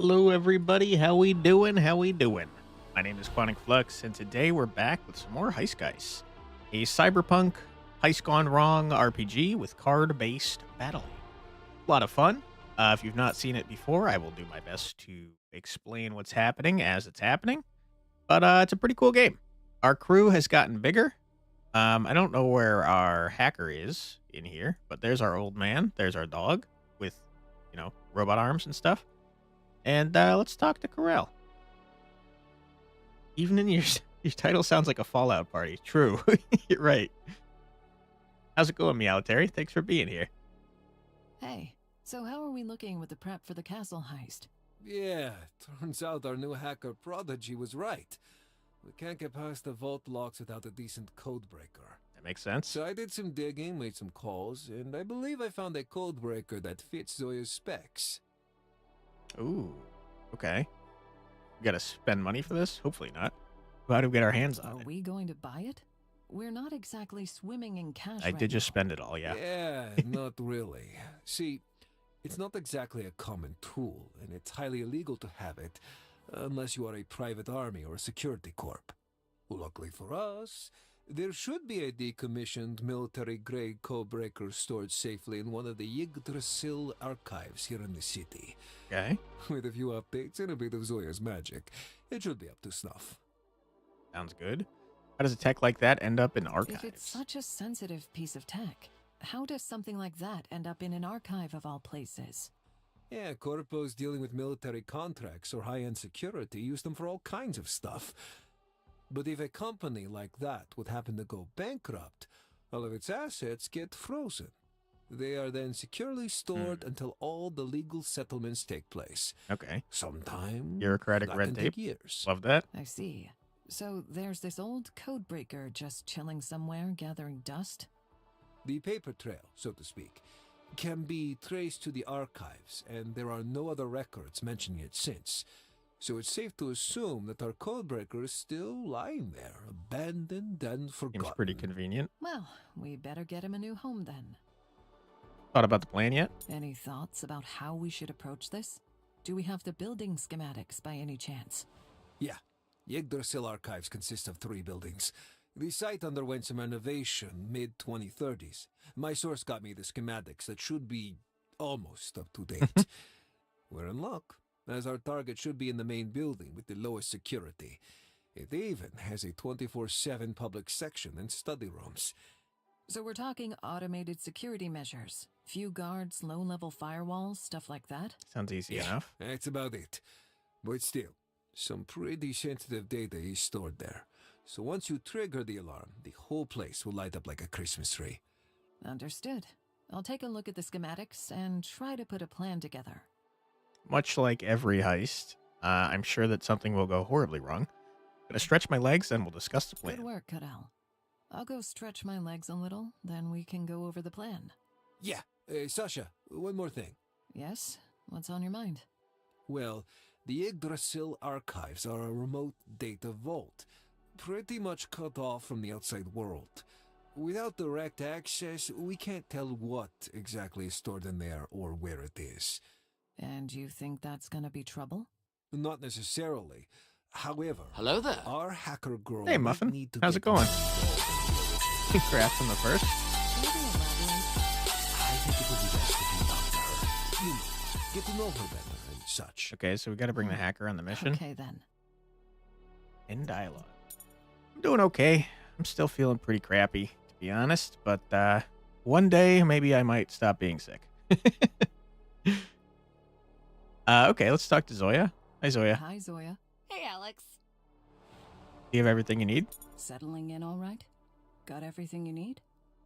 Hello, everybody. How we doing? How we doing? My name is Quantic Flux, and today we're back with some more HeistGeist, a cyberpunk heist gone wrong RPG with card-based battling. A lot of fun. If you've not seen it before, I will do my best to explain what's happening as it's happening. But it's a pretty cool game. Our crew has gotten bigger. I don't know where our hacker is in here, but there's our old man. There's our dog with, robot arms and stuff. And let's talk to Corel. Even in your title sounds like a Fallout party. True. You're right. How's it going, Meowterry? Thanks for being here. Hey, so how are we looking with the prep for the castle heist? Yeah, turns out our new hacker prodigy was right. We can't get past the vault locks without a decent code breaker. That makes sense. So I did some digging, made some calls, and I believe I found a code breaker that fits Zoya's specs. Ooh, okay. We gotta spend money for this? Hopefully not. How do we get our hands on it? Are we going to buy it? We're not exactly swimming in cash I did just spend it all, yeah. Yeah, not really. See, it's not exactly a common tool, and it's highly illegal to have it, unless you are a private army or a security corp. Luckily for us, there should be a decommissioned military-grade codebreaker stored safely in one of the Yggdrasil archives here in the city. Okay. With a few updates and a bit of Zoya's magic, it should be up to snuff. Sounds good. How does a tech like that end up in archives? If it's such a sensitive piece of tech, how does something like that end up in an archive of all places? Yeah, corpos dealing with military contracts or high-end security use them for all kinds of stuff. But if a company like that would happen to go bankrupt, all of its assets get frozen. They are then securely stored until all the legal settlements take place. Okay. Sometimes Bureaucratic that red can tape. take years. Love that. I see. So there's this old codebreaker just chilling somewhere gathering dust? The paper trail, so to speak, can be traced to the archives, and there are no other records mentioning it since. So it's safe to assume that our codebreaker is still lying there, abandoned and forgotten. Seems pretty convenient. Well, we better get him a new home then. Thought about the plan yet? Any thoughts about how we should approach this? Do we have the building schematics by any chance? Yeah. Yggdrasil archives consist of 3 buildings. The site underwent some renovation mid-2030s. My source got me the schematics that should be almost up to date. We're in luck, as our target should be in the main building with the lowest security. It even has a 24/7 public section and study rooms. So we're talking automated security measures. Few guards, low-level firewalls, stuff like that? Sounds easy enough. That's about it. But still, some pretty sensitive data is stored there. So once you trigger the alarm, the whole place will light up like a Christmas tree. Understood. I'll take a look at the schematics and try to put a plan together. Much like every heist, I'm sure that something will go horribly wrong. Gonna stretch my legs and we'll discuss the plan. Good work, Cadell. I'll go stretch my legs a little, then we can go over the plan. Yeah, Sasha, one more thing. Yes? What's on your mind? Well, the Yggdrasil archives are a remote data vault, pretty much cut off from the outside world. Without direct access, we can't tell what exactly is stored in there or where it is. And you think that's gonna be trouble? Not necessarily. However, Hello there. our hacker girl Hey, might Muffin. need to How's get it going? involved. Congrats on the first. Maybe elaborate. I think it would be best if you talk to her. You know, get to know her better and such. Okay, so we gotta bring the hacker on the mission. Okay, then. In dialogue. I'm doing okay. I'm still feeling pretty crappy, to be honest, but one day maybe I might stop being sick. Okay, let's talk to Zoya. Hi, Zoya. Hi, Zoya. Hey, Alex. Do you have everything you need? Settling in all right? Got everything you need?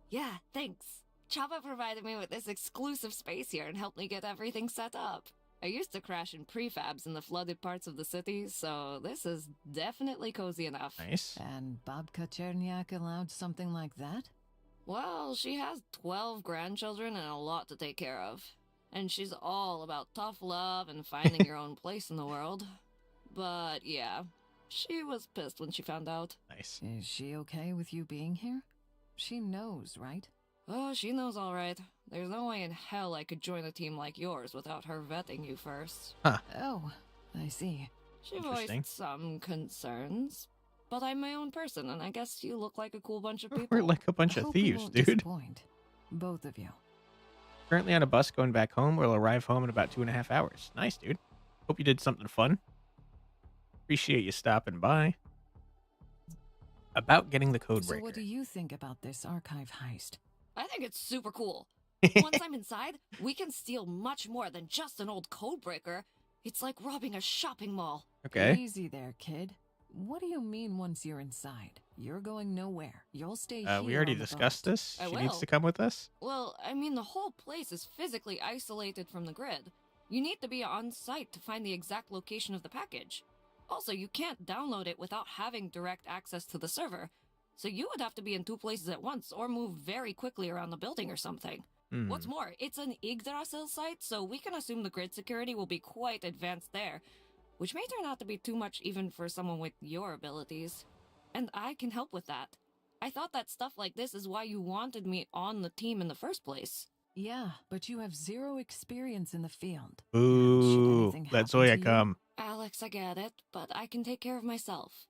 Yeah, thanks. Chava provided me with this exclusive space here and helped me get everything set up. I used to crash in prefabs in the flooded parts of the city, so this is definitely cozy enough. Nice. And Babka Cherniak allowed something like that? Well, she has 12 grandchildren and a lot to take care of. And she's all about tough love and finding your own place in the world. But yeah, she was pissed when she found out. Nice. Is she okay with you being here? She knows, right? Oh, she knows all right. There's no way in hell I could join a team like yours without her vetting you first. Oh, I see. She Interesting. voiced some concerns, but I'm my own person, and I guess you look like a cool bunch of people. We're like a bunch I of hope we thieves, won't dude. disappoint. Both of you. Currently on a bus going back home. We'll arrive home in about 2.5 hours. Nice, dude. Hope you did something fun. Appreciate you stopping by. About getting the code So breaker. what do you think about this archive heist? I think it's super cool. Once I'm inside, we can steal much more than just an old code breaker. It's like robbing a shopping mall. Okay. Easy there, kid. What do you mean once you're inside? You're going nowhere. You'll stay here. We already on the discussed boat. this. I She needs will. to come with us. Well, I mean, the whole place is physically isolated from the grid. You need to be on site to find the exact location of the package. Also, you can't download it without having direct access to the server. So you would have to be in two places at once or move very quickly around the building or something. Hmm. What's more, it's an Yggdrasil site, so we can assume the grid security will be quite advanced there, which may turn out to be too much even for someone with your abilities. And I can help with that. I thought that stuff like this is why you wanted me on the team in the first place. Yeah, but you have zero experience in the field. Ooh, anything let happen Zoya to you? come. Alex, I get it, but I can take care of myself.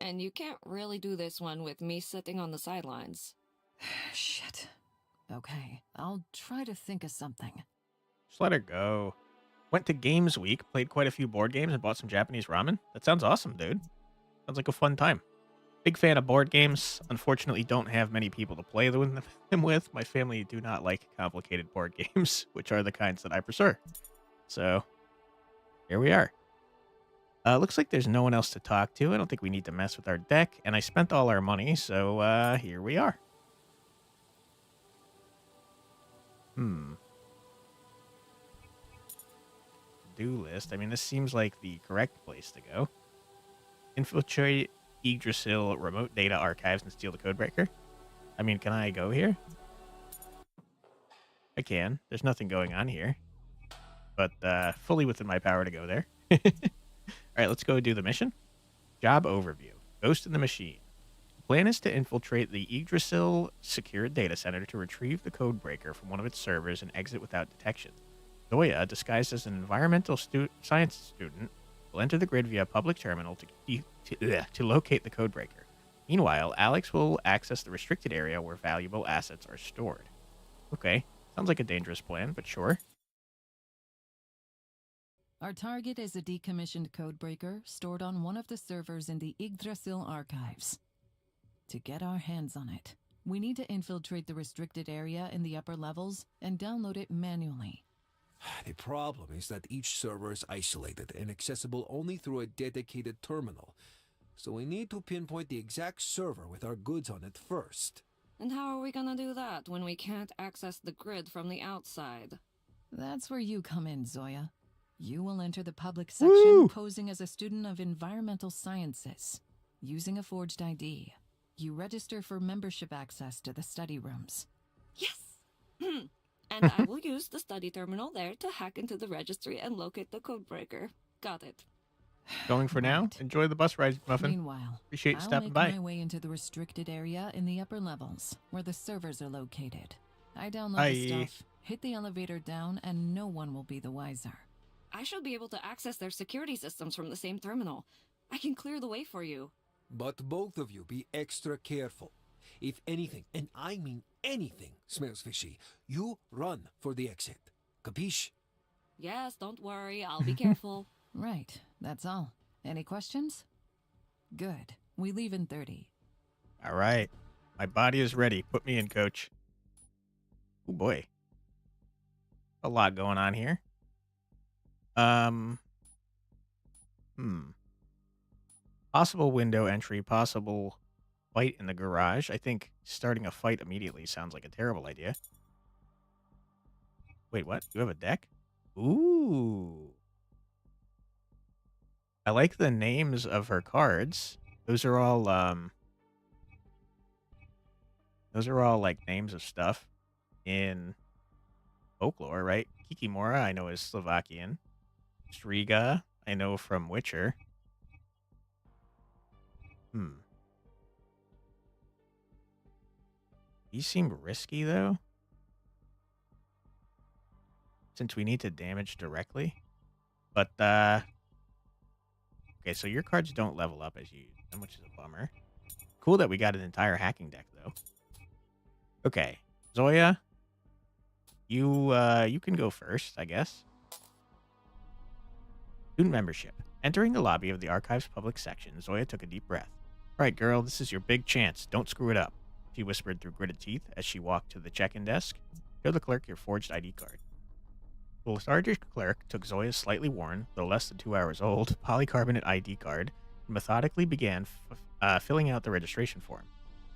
And you can't really do this one with me sitting on the sidelines. Shit. Okay, I'll try to think of something. Just let her go. Went to Games Week, played quite a few board games, and bought some Japanese ramen. That sounds awesome, dude. Sounds like a fun time. Big fan of board games. Unfortunately, don't have many people to play them with. My family do not like complicated board games, which are the kinds that I prefer. So, here we are. Looks like there's no one else to talk to. I don't think we need to mess with our deck, and I spent all our money, so here we are. To-do list. I mean, this seems like the correct place to go. Infiltrate Yggdrasil remote data archives and steal the codebreaker. I mean, can I go here? I can. There's nothing going on here. But fully within my power to go there. All right, let's go do the mission. Job overview. Ghost in the Machine. The plan is to infiltrate the Yggdrasil secured data center to retrieve the codebreaker from one of its servers and exit without detection. Zoya, disguised as an environmental science student, will enter the grid via a public terminal to locate the codebreaker. Meanwhile, Alex will access the restricted area where valuable assets are stored. Okay, sounds like a dangerous plan, but sure. Our target is a decommissioned codebreaker stored on one of the servers in the Yggdrasil archives. To get our hands on it, we need to infiltrate the restricted area in the upper levels and download it manually. The problem is that each server is isolated and accessible only through a dedicated terminal. So we need to pinpoint the exact server with our goods on it first. And how are we gonna do that when we can't access the grid from the outside? That's where you come in, Zoya. You will enter the public section Woo! posing as a student of environmental sciences. Using a forged ID, you register for membership access to the study rooms. Yes! And I will use the study terminal there to hack into the registry and locate the codebreaker. Got it. Going for now. Right. Enjoy the bus ride, Muffin. Meanwhile, Appreciate you I'll stopping make by. my way into the restricted area in the upper levels, where the servers are located. I download Aye. the stuff, hit the elevator down, and no one will be the wiser. I should be able to access their security systems from the same terminal. I can clear the way for you. But both of you be extra careful. If anything, and I mean anything, smells fishy, you run for the exit. Capiche? Yes, don't worry, I'll be careful. Right, that's all. Any questions? Good. We leave in 30. All right. My body is ready. Put me in, coach. Oh, boy. A lot going on here. Possible window entry, possible fight in the garage. I think starting a fight immediately sounds like a terrible idea. Wait, what? You have a deck? Ooh. I like the names of her cards. Those are all like names of stuff in folklore, right? Kikimora, I know is Slovakian. Striga, I know from Witcher. These seem risky, though. Since we need to damage directly. But, Okay, so your cards don't level up as you use them, which is a bummer. Cool that we got an entire hacking deck, though. Okay, Zoya, you can go first, I guess. Student membership. Entering the lobby of the archive's public section, Zoya took a deep breath. All right, girl, this is your big chance. Don't screw it up, she whispered through gritted teeth as she walked to the check-in desk. Show the clerk your forged ID card. The lethargic clerk took Zoya's slightly worn, though less than 2 hours old, polycarbonate ID card and methodically began filling out the registration form.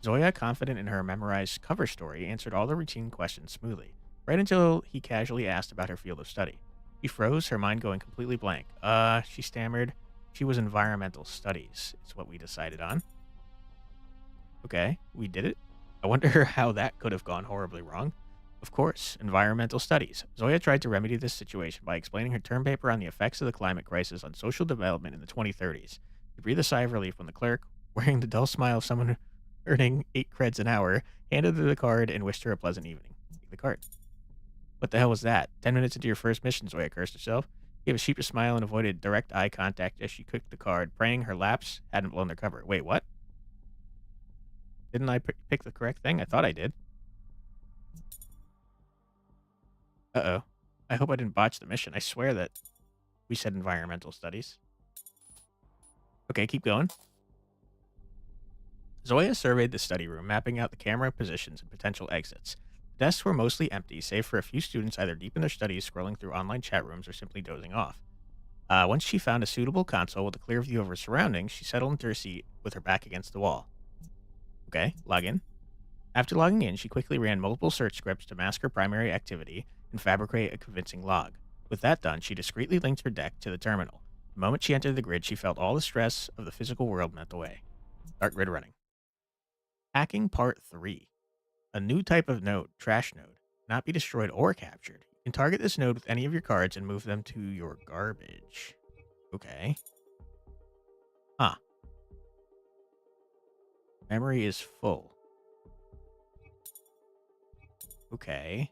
Zoya, confident in her memorized cover story, answered all the routine questions smoothly, right until he casually asked about her field of study. She froze, her mind going completely blank. She stammered. She was environmental studies, is what we decided on. Okay, we did it. I wonder how that could have gone horribly wrong. Of course, environmental studies. Zoya tried to remedy this situation by explaining her term paper on the effects of the climate crisis on social development in the 2030s. She breathed a sigh of relief when the clerk, wearing the dull smile of someone earning 8 creds an hour, handed her the card and wished her a pleasant evening. Take the card. What the hell was that? 10 minutes into your first mission, Zoya cursed herself. She gave a sheepish smile and avoided direct eye contact as she clicked the card, praying her laps hadn't blown their cover. Wait, what? Didn't I pick the correct thing? I thought I did. Uh-oh. I hope I didn't botch the mission. I swear that we said environmental studies. Okay, keep going. Zoya surveyed the study room, mapping out the camera positions and potential exits. The desks were mostly empty, save for a few students either deep in their studies, scrolling through online chat rooms, or simply dozing off. Once she found a suitable console with a clear view of her surroundings, she settled into her seat with her back against the wall. Okay, log in. After logging in, she quickly ran multiple search scripts to mask her primary activity and fabricate a convincing log. With that done, she discreetly linked her deck to the terminal. The moment she entered the grid, she felt all the stress of the physical world melt away. Start grid running. Hacking Part 3. A new type of node, trash node, cannot be destroyed or captured. You can target this node with any of your cards and move them to your garbage. Okay. Huh. Memory is full. Okay.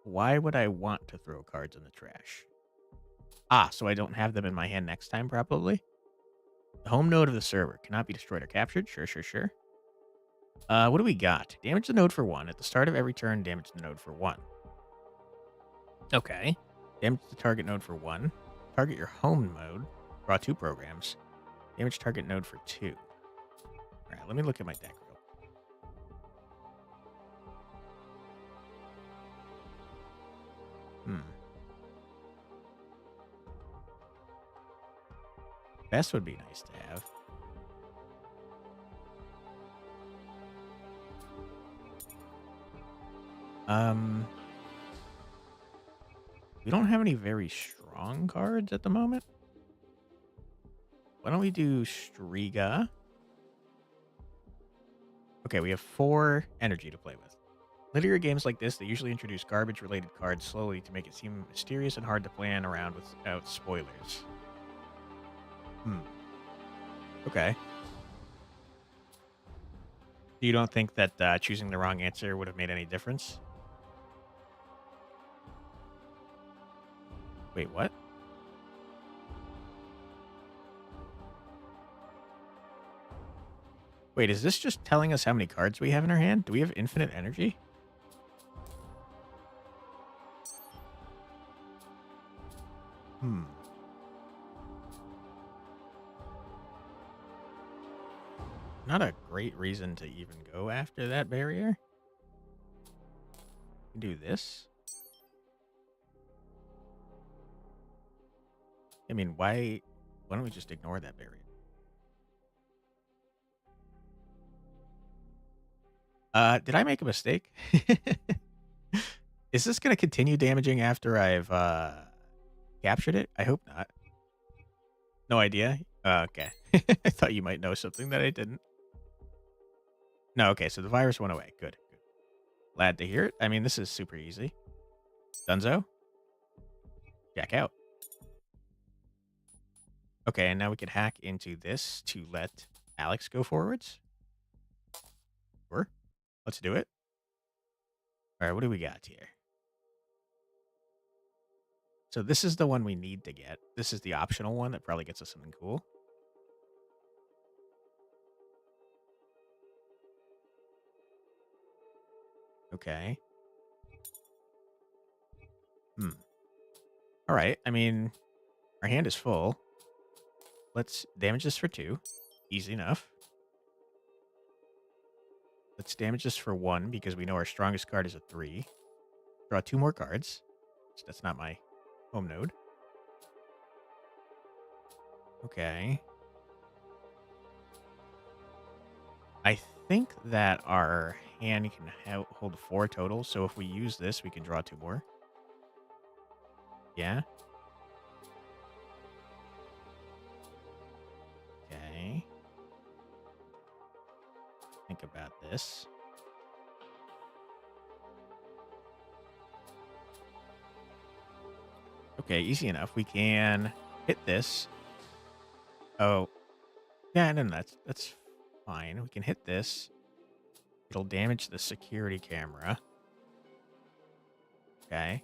Why would I want to throw cards in the trash? So I don't have them in my hand next time, probably? The home node of the server cannot be destroyed or captured. Sure. What do we got? Damage the node for 1. At the start of every turn, damage the node for 1. Okay. Damage the target node for 1. Target your home node. Draw 2 programs. Damage target node for 2. Alright, let me look at my deck real quick. Best would be nice to have. We don't have any very strong cards at the moment. Why don't we do Striga? Okay, we have 4 energy to play with. Linear games like this, they usually introduce garbage-related cards slowly to make it seem mysterious and hard to plan around without spoilers. Okay. You don't think that choosing the wrong answer would have made any difference? Wait, what? Wait, is this just telling us how many cards we have in our hand? Do we have infinite energy? Not a great reason to even go after that barrier. We can do this. I mean, why don't we just ignore that barrier? Did I make a mistake? Is this going to continue damaging after I've captured it? I hope not. No idea? Okay. I thought you might know something that I didn't. No, okay, so the virus went away. Good. Glad to hear it. I mean, this is super easy. Dunzo. Jack out. Okay, and now we could hack into this to let Alex go forwards. Sure. Let's do it. All right, what do we got here? So this is the one we need to get. This is the optional one that probably gets us something cool. Okay. All right. I mean, our hand is full. Let's damage this for 2. Easy enough. Let's damage this for 1 because we know our strongest card is a 3. Draw 2 more cards. That's not my home node. Okay. I think that our hand can hold 4 total, so if we use this, we can draw 2 more. Yeah. Okay. Think about this. Okay, easy enough. We can hit this. Oh, yeah, no, that's fine. We can hit this. It'll damage the security camera. Okay.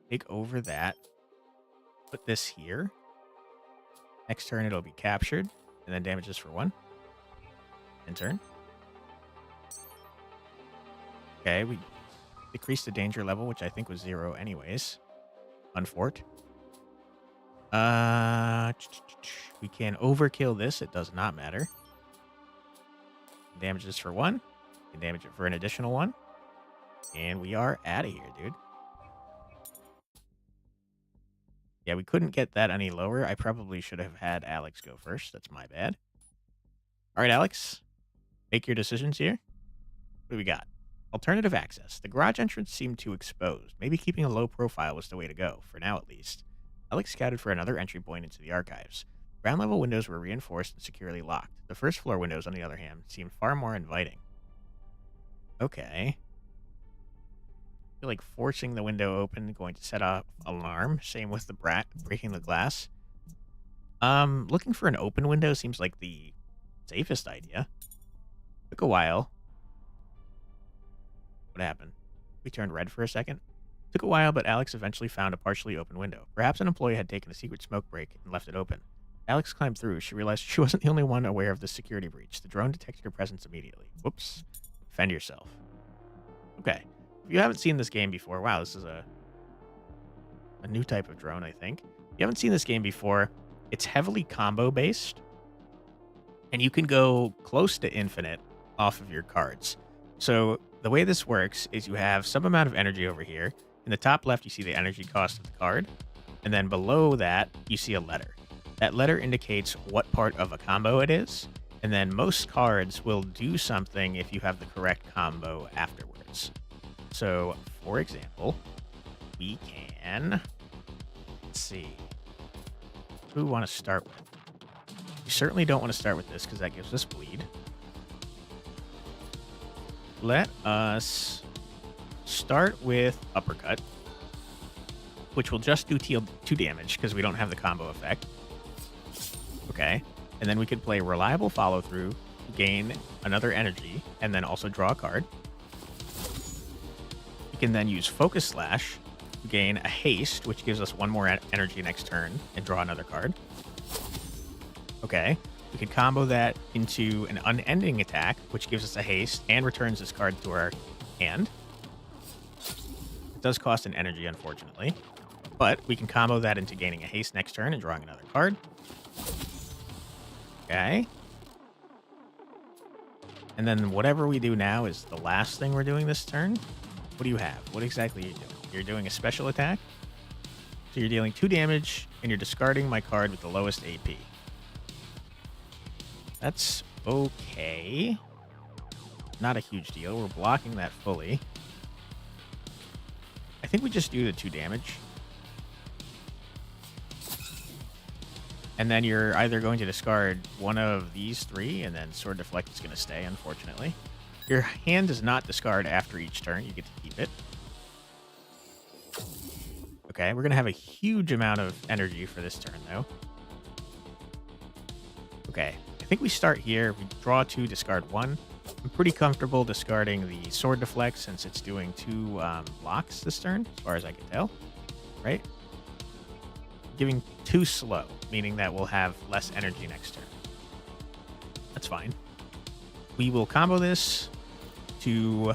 Take over that. Put this here. Next turn, it'll be captured. And then damage this for 1. End turn. Okay, we decreased the danger level, which I think was 0 anyways. Unfort. We can overkill this. It does not matter. Damage this for 1. We can damage it for an additional 1. And we are out of here, dude. Yeah, we couldn't get that any lower. I probably should have had Alex go first. That's my bad. All right, Alex. Make your decisions here. What do we got? Alternative access. The garage entrance seemed too exposed. Maybe keeping a low profile was the way to go, for now at least. Alex scouted for another entry point into the archives. Ground level windows were reinforced and securely locked. The first floor windows, on the other hand, seemed far more inviting. Okay. I feel like forcing the window open going to set off alarm. Same with the brat breaking the glass. Looking for an open window seems like the safest idea. Took a while. What happened? We turned red for a second. Took a while, but Alex eventually found a partially open window. Perhaps an employee had taken a secret smoke break and left it open. Alex climbed through. She realized she wasn't the only one aware of the security breach. The drone detected her presence immediately. Whoops. Defend yourself. Okay. If you haven't seen this game before, wow, this is a new type of drone, I think. If you haven't seen this game before, it's heavily combo based, and you can go close to infinite off of your cards. So the way this works is you have some amount of energy over here. In the top left, you see the energy cost of the card, and then below that, you see a letter. That letter indicates what part of a combo it is, and then most cards will do something if you have the correct combo afterwards. So, for example, we can, let's see, what do we want to start with? We certainly don't want to start with this because that gives us bleed. Let us start with uppercut, which will just do 2 damage because we don't have the combo effect. Okay, and then we could play reliable follow through, gain another energy, and then also draw a card. We can then use Focus Slash to gain a haste, which gives us 1 more energy next turn, and draw another card. Okay, we could combo that into an unending attack, which gives us a haste and returns this card to our hand. It does cost an energy, unfortunately, but we can combo that into gaining a haste next turn and drawing another card. Okay. And then whatever we do now is the last thing we're doing this turn. What do you have? What exactly are you doing? You're doing a special attack. So you're dealing 2 damage, and you're discarding my card with the lowest AP. That's okay. Not a huge deal. We're blocking that fully. I think we just do the 2 damage. And then you're either going to discard one of these 3, and then Sword Deflect is going to stay, unfortunately. Your hand does not discard after each turn. You get to keep it. Okay, we're going to have a huge amount of energy for this turn, though. Okay, I think we start here. We draw 2, discard 1. I'm pretty comfortable discarding the Sword Deflect since it's doing 2 blocks this turn, as far as I can tell. Right? giving too slow, meaning that we'll have less energy next turn. That's fine. We will combo this to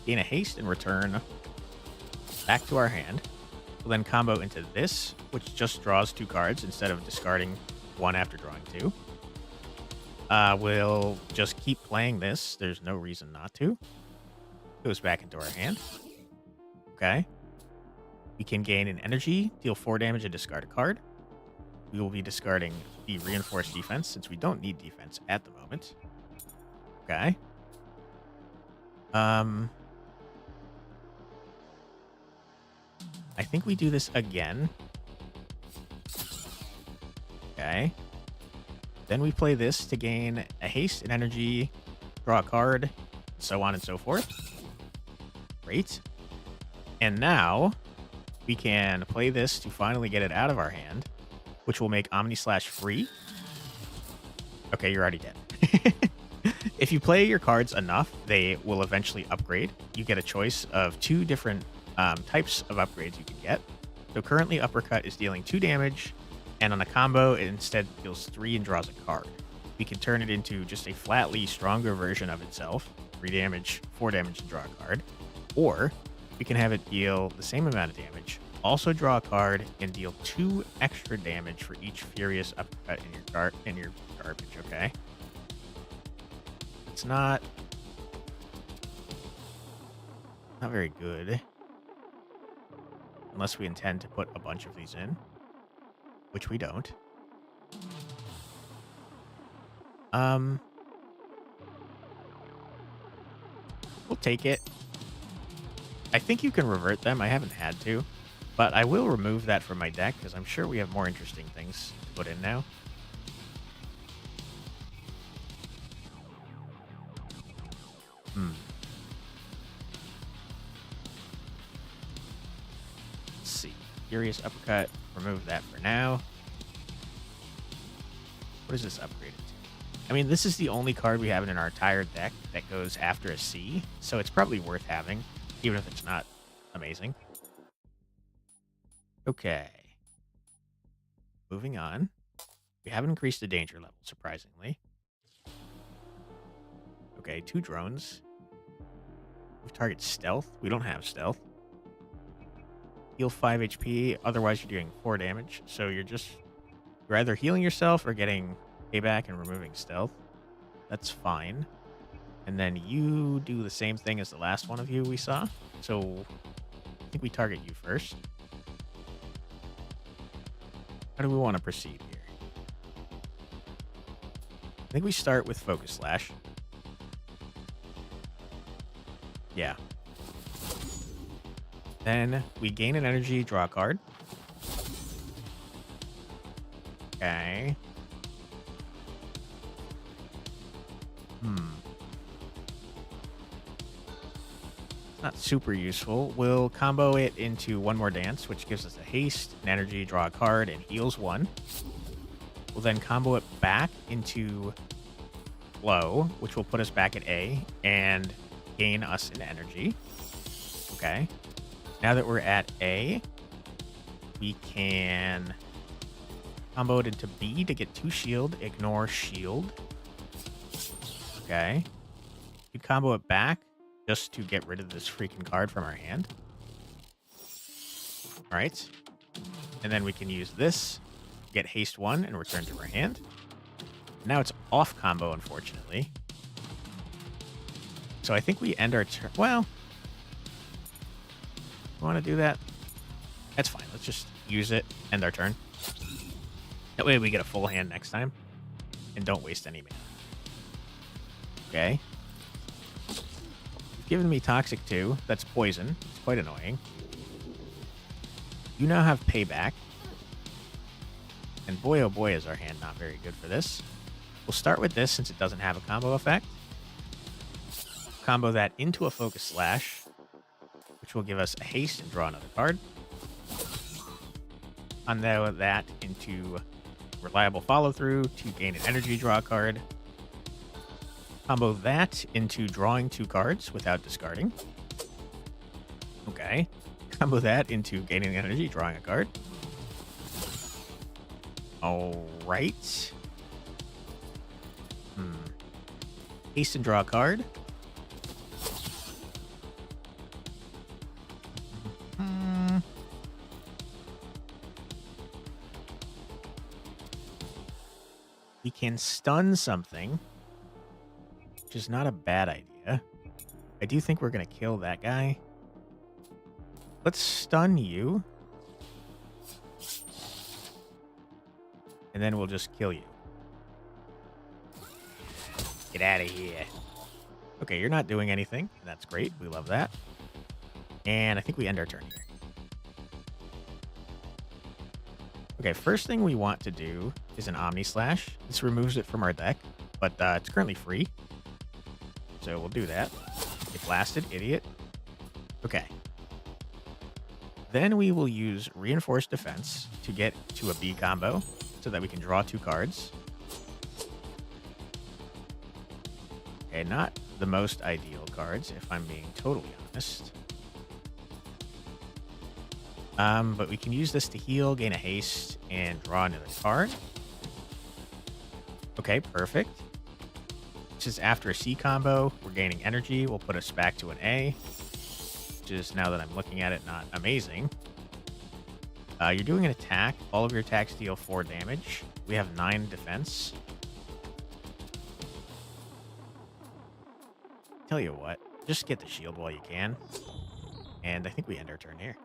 gain a haste and return back to our hand. We'll then combo into this, which just draws 2 cards instead of discarding 1 after drawing 2. We'll just keep playing this. There's no reason not to. Goes back into our hand. Okay. We can gain an energy, deal 4 damage, and discard a card. We will be discarding the reinforced defense since we don't need defense at the moment. Okay. I think we do this again. Okay. Then we play this to gain a haste, an energy, draw a card, so on and so forth. Great. And now we can play this to finally get it out of our hand, which will make Omni-Slash free. Okay, you're already dead. If you play your cards enough, they will eventually upgrade. You get a choice of 2 different types of upgrades you can get. So currently Uppercut is dealing 2 damage, and on a combo, it instead deals 3 and draws a card. We can turn it into just a flatly stronger version of itself, 3 damage, 4 damage, and draw a card. Or we can have it deal the same amount of damage, also draw a card, and deal 2 extra damage for each Furious Uppercut in your garbage, okay? It's not very good. Unless we intend to put a bunch of these in, which we don't. We'll take it. I think you can revert them. I haven't had to, but I will remove that from my deck because I'm sure we have more interesting things to put in now. Let's see. Furious Uppercut. Remove that for now. What is this upgraded to? I mean, this is the only card we have in our entire deck that goes after a C, so it's probably worth having, even if it's not amazing. Okay. Moving on. We haven't increased the danger level, surprisingly. Okay, 2 drones. We target stealth. We don't have stealth. Heal 5 HP, otherwise you're doing 4 damage. So you're either healing yourself or getting payback and removing stealth. That's fine. And then you do the same thing as the last one of you we saw. So I think we target you first. How do we want to proceed here? I think we start with Focus Slash. Yeah. Then we gain an energy, draw a card. Okay. Not super useful. We'll combo it into one more dance, which gives us a haste, an energy, draw a card, and heals 1. We'll then combo it back into flow, which will put us back at A and gain us an energy. Okay. Now that we're at A, we can combo it into B to get 2 shield, ignore shield. Okay. We combo it back just to get rid of this freaking card from our hand. All right. And then we can use this, get haste 1, and return to our hand. Now it's off combo, unfortunately. So I think we end our turn. Well, we want to do that? That's fine. Let's just use it, end our turn. That way we get a full hand next time and don't waste any mana. Okay. You've given me Toxic 2. That's poison. It's quite annoying. You now have payback. And boy, oh boy, is our hand not very good for this. We'll start with this since it doesn't have a combo effect. Combo that into a Focus Slash, which will give us a haste and draw another card. Undo that into Reliable Follow-Through to gain an energy, draw a card. Combo that into drawing 2 cards without discarding. Okay. Combo that into gaining energy, drawing a card. All right. Haste and draw a card. We can stun something, which is not a bad idea. I do think we're going to kill that guy. Let's stun you. And then we'll just kill you. Get out of here. Okay, you're not doing anything. That's great. We love that. And I think we end our turn here. Okay, first thing we want to do is an Omni Slash. This removes it from our deck, but it's currently free. So we'll do that. Get blasted, idiot. Okay. Then we will use Reinforced Defense to get to a B combo so that we can draw 2 cards. Okay, not the most ideal cards, if I'm being totally honest. But we can use this to heal, gain a haste, and draw another card. Okay, perfect. This is after a C combo. We're gaining energy. We'll put us back to an A, which is, now that I'm looking at it, not amazing. You're doing an attack. All of your attacks deal 4 damage. We have 9 defense. Tell you what, just get the shield while you can. And I think we end our turn here.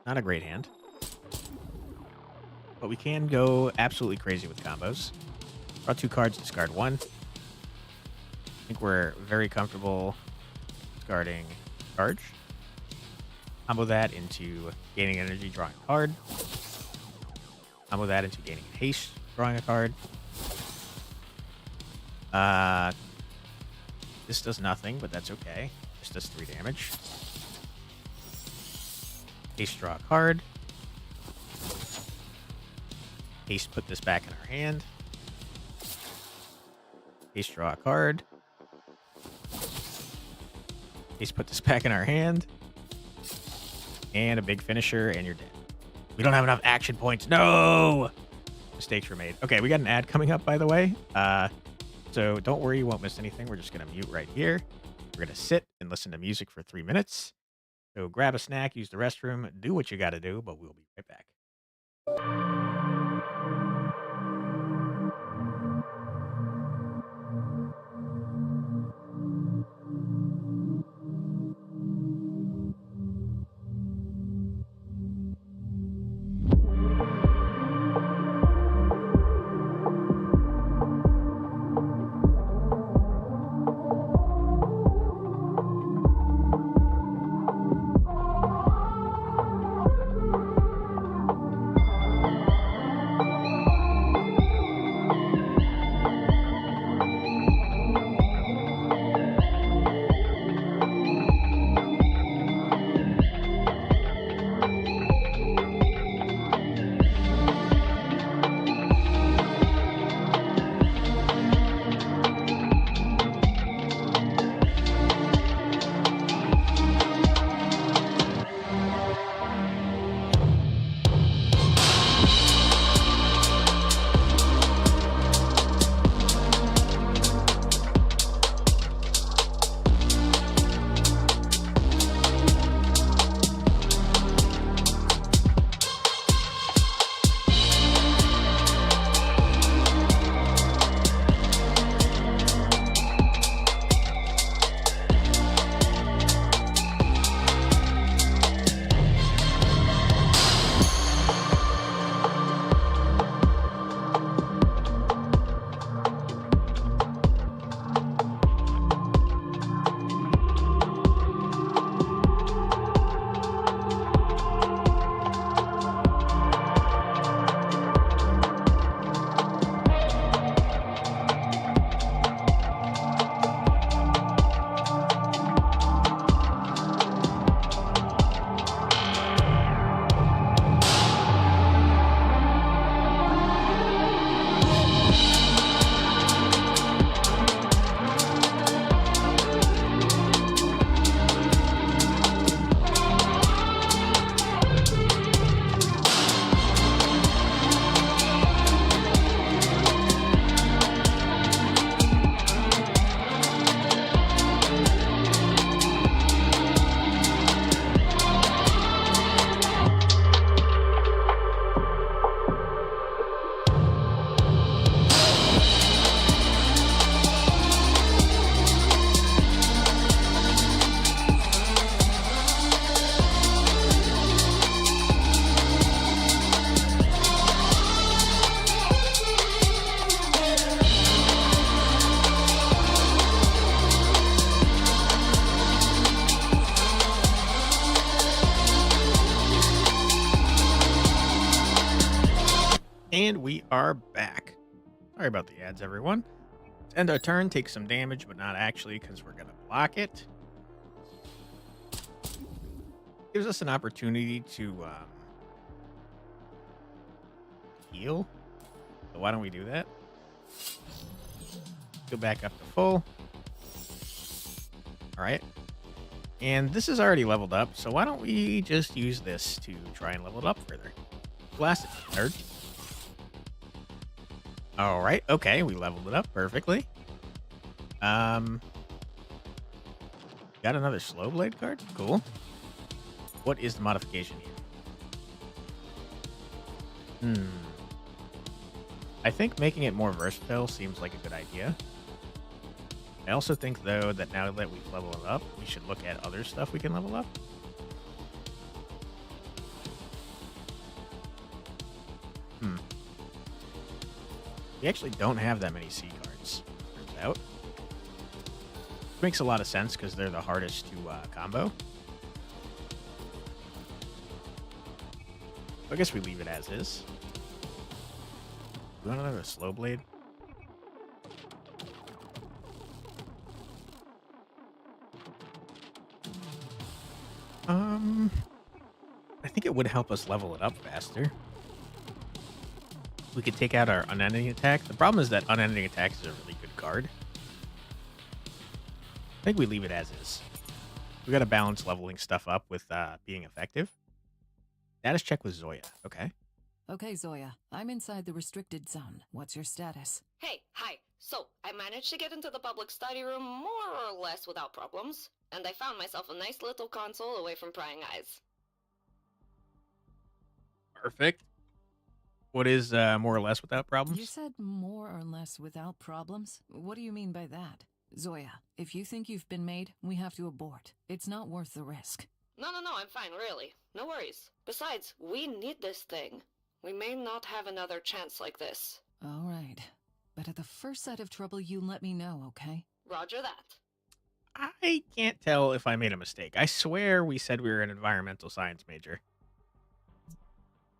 Not a great hand. But we can go absolutely crazy with combos. Draw 2 cards, discard 1. I think we're very comfortable discarding charge. Combo that into gaining energy, drawing a card. Combo that into gaining haste, drawing a card. This does nothing, but that's okay. This does 3 damage. Haste, draw a card. Haste, put this back in our hand. Haste, draw a card. Haste, put this back in our hand. And a big finisher, and you're dead. We don't have enough action points. No! Mistakes were made. Okay, we got an ad coming up, by the way. So don't worry, you won't miss anything. We're just going to mute right here. We're going to sit and listen to music for 3 minutes. So grab a snack, use the restroom, do what you got to do, but we'll be right back. we are back. Sorry about the ads, everyone. Let's end our turn, take some damage, but not actually because we're going to block it. Gives us an opportunity to heal. So why don't we do that? Go back up to full. All right. And this is already leveled up, so why don't we just use this to try and level it up further? Blast it, nerd. All right. Okay, we leveled it up perfectly. Got another slow blade card. Cool. What is the modification here? I think making it more versatile seems like a good idea. I also think, though, that now that we've leveled it up, we should look at other stuff we can level up. We actually don't have that many C cards, turns out. Makes a lot of sense because they're the hardest to combo. I guess we leave it as is. We want another slow blade. I think it would help us level it up faster. We could take out our unending attack. The problem is that unending attack is a really good card. I think we leave it as is. We got to balance leveling stuff up with being effective. Status check with Zoya. Okay. Okay, Zoya. I'm inside the restricted zone. What's your status? Hey, hi. So, I managed to get into the public study room more or less without problems, and I found myself a nice little console away from prying eyes. Perfect. What is more or less without problems? You said more or less without problems? What do you mean by that? Zoya, if you think you've been made, we have to abort. It's not worth the risk. No, I'm fine, really. No worries. Besides, we need this thing. We may not have another chance like this. All right. But at the first sight of trouble, you let me know, okay? Roger that. I can't tell if I made a mistake. I swear we said we were an environmental science major.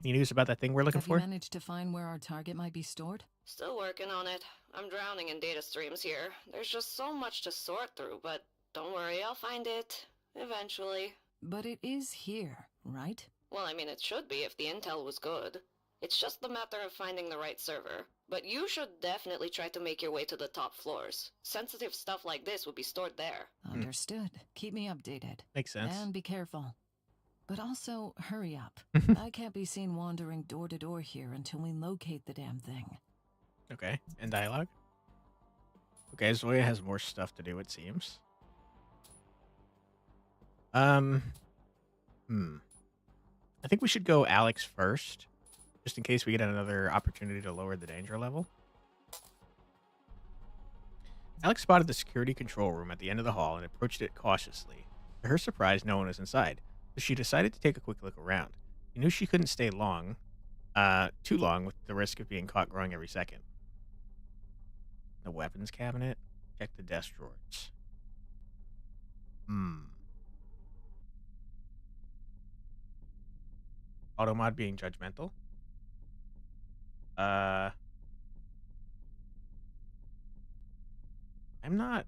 Any news about that thing we're looking for? Have you managed to find where our target might be stored? Still working on it. I'm drowning in data streams here. There's just so much to sort through, but don't worry, I'll find it. Eventually. But it is here, right? Well, I mean, it should be if the intel was good. It's just the matter of finding the right server. But you should definitely try to make your way to the top floors. Sensitive stuff like this would be stored there. Understood. Keep me updated. Makes sense. And be careful. But also, hurry up. I can't be seen wandering door to door here until we locate the damn thing. Okay. And dialogue? Okay, Zoya has more stuff to do, it seems. I think we should go Alex first, just in case we get another opportunity to lower the danger level. Alex spotted the security control room at the end of the hall and approached it cautiously. To her surprise, no one was inside, so she decided to take a quick look around. She knew she couldn't stay too long with the risk of being caught growing every second. The weapons cabinet. Check the desk drawers. Automod being judgmental. I'm not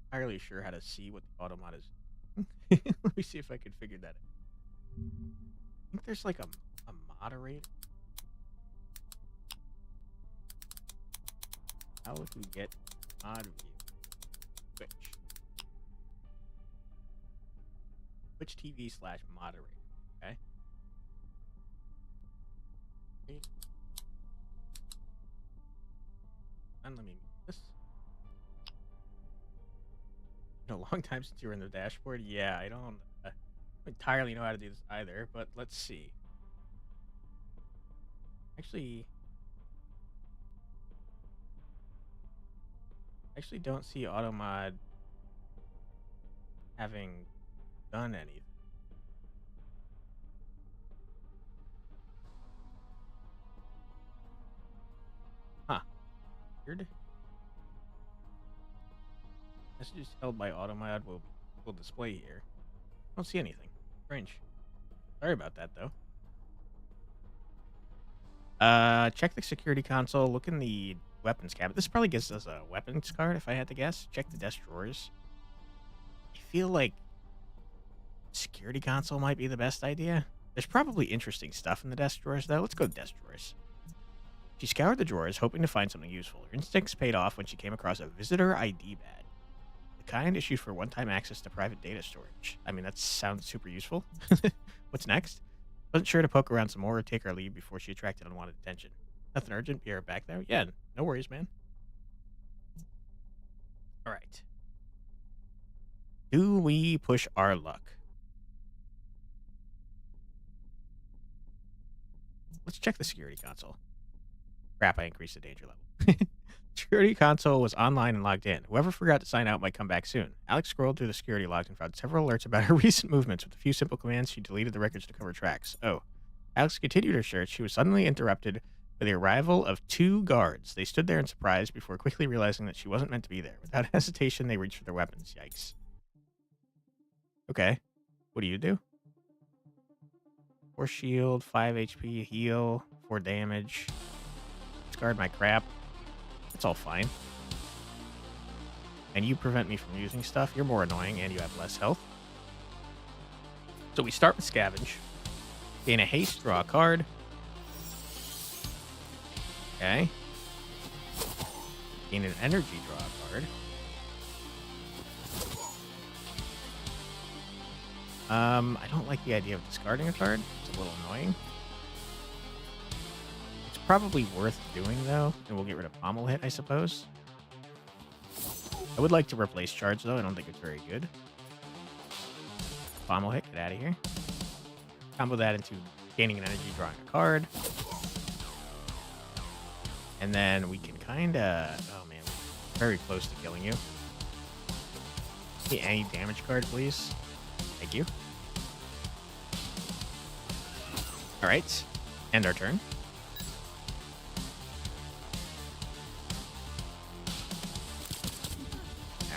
entirely sure how to see what the automod is. Let me see if I can figure that out. I think there's like a moderator. How would we get mod view? Twitch TV/moderator. Okay. And let me move this. Been a long time since you were in the dashboard. Yeah, I don't entirely know how to do this either, but let's see. Actually don't see Automod having done anything. Huh. Weird. Messages held by Automod will display here. Don't see anything. Strange. Sorry about that, though. Check the security console. Look in the weapons cabinet. This probably gives us a weapons card, if I had to guess. Check the desk drawers. I feel like security console might be the best idea. There's probably interesting stuff in the desk drawers, though. Let's go to desk drawers. She scoured the drawers, hoping to find something useful. Her instincts paid off when she came across a visitor ID badge. The kind issued for one-time access to private data storage. I mean, that sounds super useful. What's next? Wasn't sure to poke around some more or take our lead before she attracted unwanted attention. Nothing urgent. Be right back there. Yeah, no worries, man. All right. Do we push our luck? Let's check the security console. Crap, I increased the danger level. Security console was online and logged in. Whoever forgot to sign out might come back soon. Alex scrolled through the security logs and found several alerts about her recent movements. With a few simple commands, she deleted the records to cover tracks. Oh. Alex continued her search. She was suddenly interrupted by the arrival of 2 guards. They stood there in surprise before quickly realizing that she wasn't meant to be there. Without hesitation, they reached for their weapons. Yikes. Okay. What do you do? 4 shield, 5 HP, heal, 4 damage. Discard my crap. It's all fine. And you prevent me from using stuff. You're more annoying and you have less health. So we start with scavenge. Gain a haste, draw a card. Okay. Gain an energy, draw a card. I don't like the idea of discarding a card. It's a little annoying. It's probably worth doing, though, and we'll get rid of Pommel Hit, I suppose. I would like to replace Charge, though. I don't think it's very good. Pommel Hit, get out of here. Combo that into gaining an energy, drawing a card. And then we can kind of... Oh, man. Very close to killing you. Give me any damage card, please. Thank you. Alright. End our turn.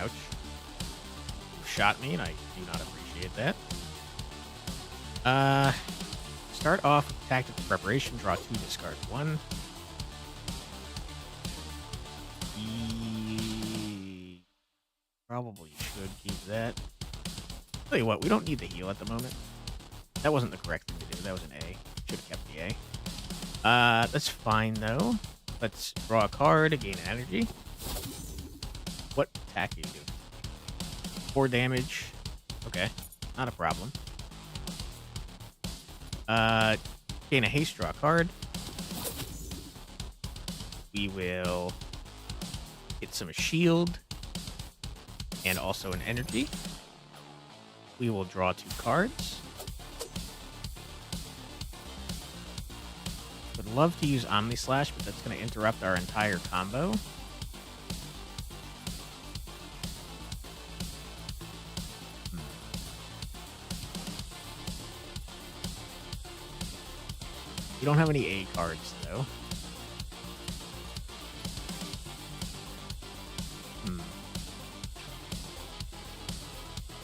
Ouch. You shot me, and I do not appreciate that. Start off with tactical preparation. Draw 2, discard 1. Probably should keep that. Tell you what, we don't need the heal at the moment. That wasn't the correct thing to do. That was an A. Should have kept the A. That's fine, though. Let's draw a card, gain energy. What attack do you do? 4 damage. Okay, not a problem. Gain a haste, draw a card. We will get some shield and also an energy. We will draw 2 cards. Would love to use Omni Slash, but that's going to interrupt our entire combo. We don't have any A cards, though.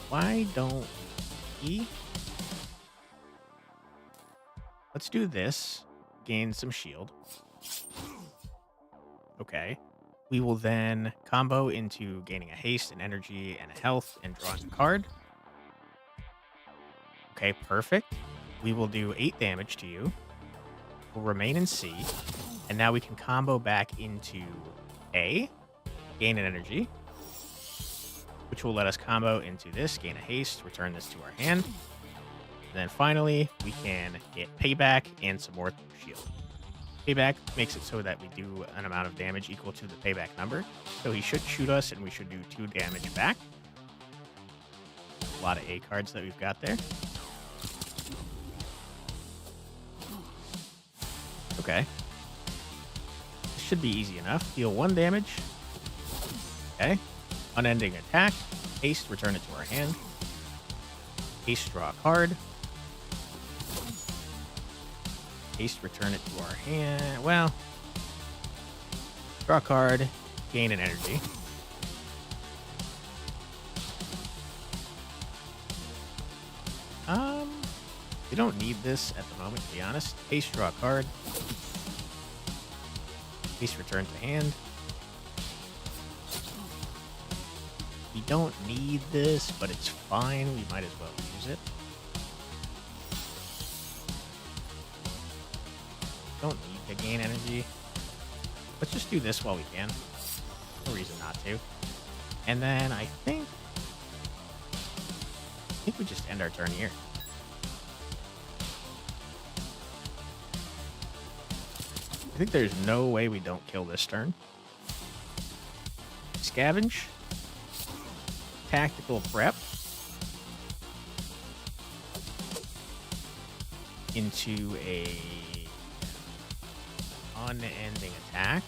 Why don't we... Let's do this. Gain some shield. Okay. We will then combo into gaining a haste, an energy, and a health, and drawing a card. Okay, perfect. We will do 8 damage to you. We'll remain in C. And now we can combo back into A. Gain an energy. Which will let us combo into this, gain a haste, return this to our hand. And then finally, we can get payback and some more shield. Payback makes it so that we do an amount of damage equal to the payback number. So he should shoot us and we should do 2 damage back. A lot of A cards that we've got there. Okay. This should be easy enough. Deal 1 damage. Okay. Unending attack. Haste, return it to our hand. Haste, draw a card. Haste, return it to our hand. Well, draw a card, gain an energy. We don't need this at the moment, to be honest. Haste, draw a card. Piece return to hand. We don't need this, but it's fine. We might as well use it. Don't need to gain energy. Let's just do this while we can. No reason not to. And then I think we just end our turn here. I think there's no way we don't kill this turn. Scavenge. Tactical prep. Into a unending attack.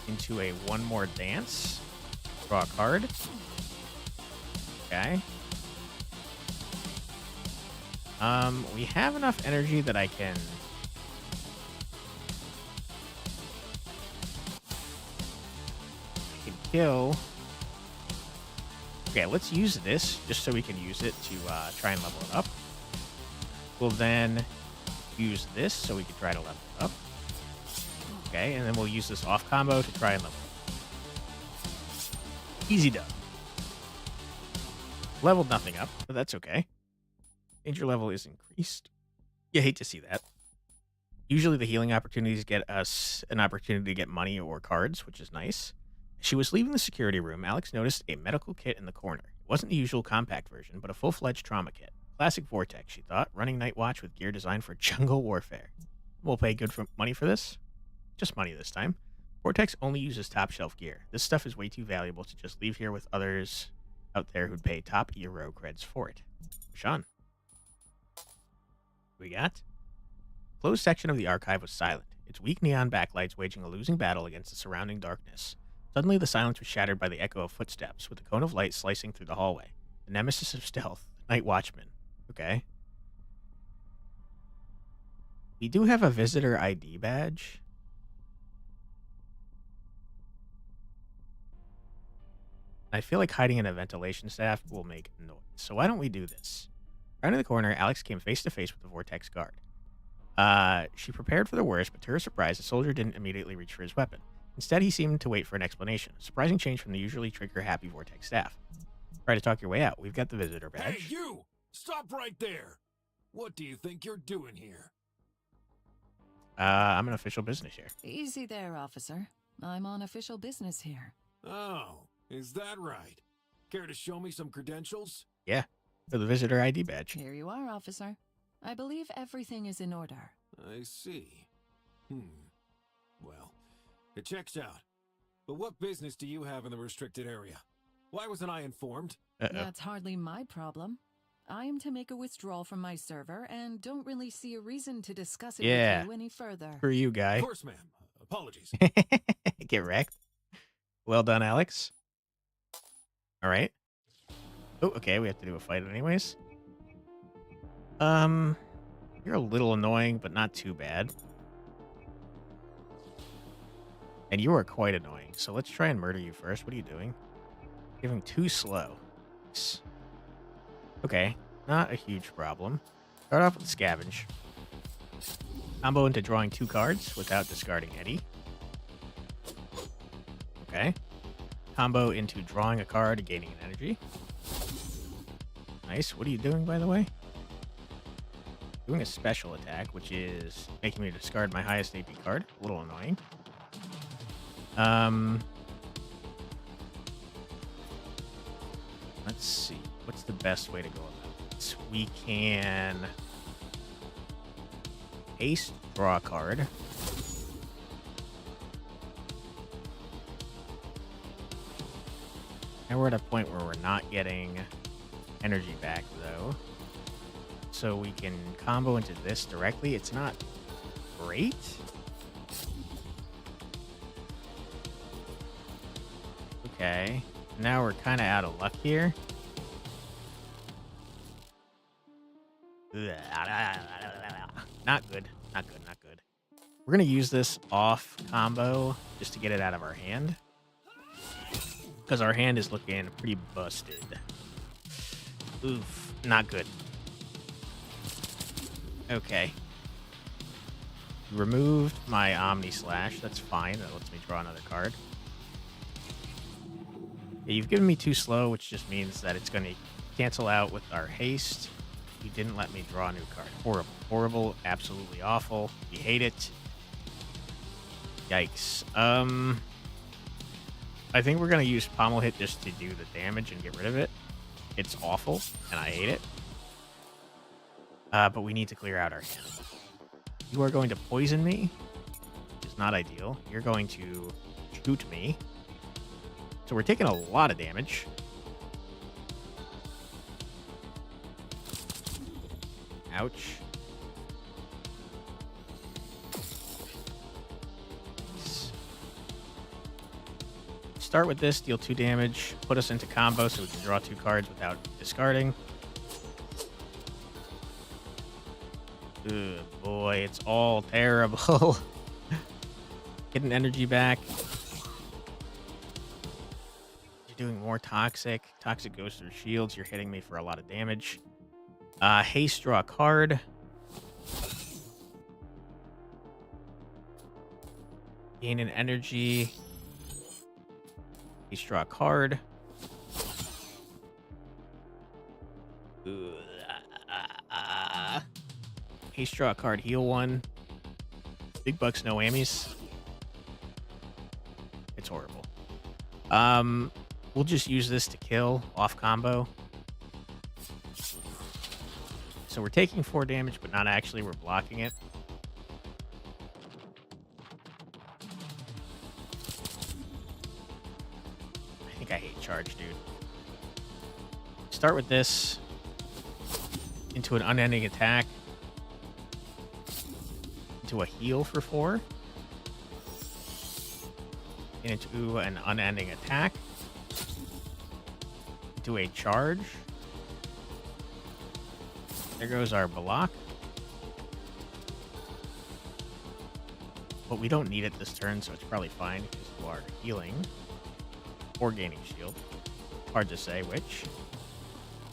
Into a one more dance. Draw a card. Okay. We have enough energy that I can kill. Okay, let's use this just so we can use it to try and level it up. We'll then use this so we can try to level it up. Okay, and then we'll use this off combo to try and level it up. Easy done. Leveled nothing up, but that's okay. Danger level is increased. You hate to see that. Usually the healing opportunities get us an opportunity to get money or cards, which is nice. As she was leaving the security room, Alex noticed a medical kit in the corner. It wasn't the usual compact version, but a full-fledged trauma kit. Classic Vortex, she thought, running Night Watch with gear designed for jungle warfare. We'll pay good money for this. Just money this time. Vortex only uses top-shelf gear. This stuff is way too valuable to just leave here with others out there who'd pay top Euro creds for it. Sean. We got? The closed section of the archive was silent, its weak neon backlights waging a losing battle against the surrounding darkness. Suddenly, the silence was shattered by the echo of footsteps, with a cone of light slicing through the hallway. The nemesis of stealth, the Night Watchman. Okay. We do have a visitor ID badge. I feel like hiding in a ventilation shaft will make noise. So why don't we do this? Rounding the corner, Alex came face to face with the Vortex guard. She prepared for the worst, but to her surprise, the soldier didn't immediately reach for his weapon. Instead, he seemed to wait for an explanation. A surprising change from the usually trigger-happy Vortex staff. Try to talk your way out. We've got the visitor badge. Hey, you! Stop right there! What do you think you're doing here? I'm an official business here. Easy there, officer. I'm on official business here. Oh, is that right? Care to show me some credentials? Yeah, for the visitor ID badge. Here you are, officer. I believe everything is in order. I see. Well, it checks out. But what business do you have in the restricted area? Why wasn't I informed? That's hardly my problem. I am to make a withdrawal from my server and don't really see a reason to discuss it with you any further. For you, guy. Of course, ma'am. Apologies. Get wrecked. Well done, Alex. All right. Oh, okay. We have to do a fight anyways. You're a little annoying, but not too bad. And you are quite annoying. So let's try and murder you first. What are you doing? Giving too slow. Okay. Not a huge problem. Start off with scavenge. Combo into drawing 2 cards without discarding any. Okay. Combo into drawing a card and gaining an energy. Nice. What are you doing, by the way? Doing a special attack, which is making me discard my highest AP card. A little annoying. Let's see. What's the best way to go about this? We can haste, draw a card. And we're at a point where we're not getting energy back, though. So we can combo into this directly. It's not great. Okay. Now we're kind of out of luck here. Not good. Not good. Not good. We're going to use this off combo just to get it out of our hand. Because our hand is looking pretty busted. Oof. Not good. Okay. You removed my Omni Slash. That's fine. That lets me draw another card. Yeah, you've given me 2 slow, which just means that it's going to cancel out with our haste. You didn't let me draw a new card. Horrible. Horrible. Absolutely awful. We hate it. Yikes. I think we're going to use Pommel Hit just to do the damage and get rid of it. It's awful, and I hate it. But we need to clear out our hand. You are going to poison me, which is not ideal. You're going to shoot me. So we're taking a lot of damage. Ouch. Start with this, deal 2 damage, put us into combo so we can draw 2 cards without discarding. Good boy, it's all terrible. Get an energy back. You're doing more toxic. Toxic goes through shields. You're hitting me for a lot of damage. Haste, draw a card. Gain an energy. Haste, draw a card. Haste, draw a card, heal 1. Big bucks, no whammies. It's horrible. We'll just use this to kill off combo. So we're taking 4 damage, but not actually. We're blocking it. I think I hate charge, dude. Start with this. Into an unending attack. Into a heal for 4. And into an unending attack. Into a charge. There goes our block. But we don't need it this turn, so it's probably fine because you are healing or gaining shield. Hard to say which.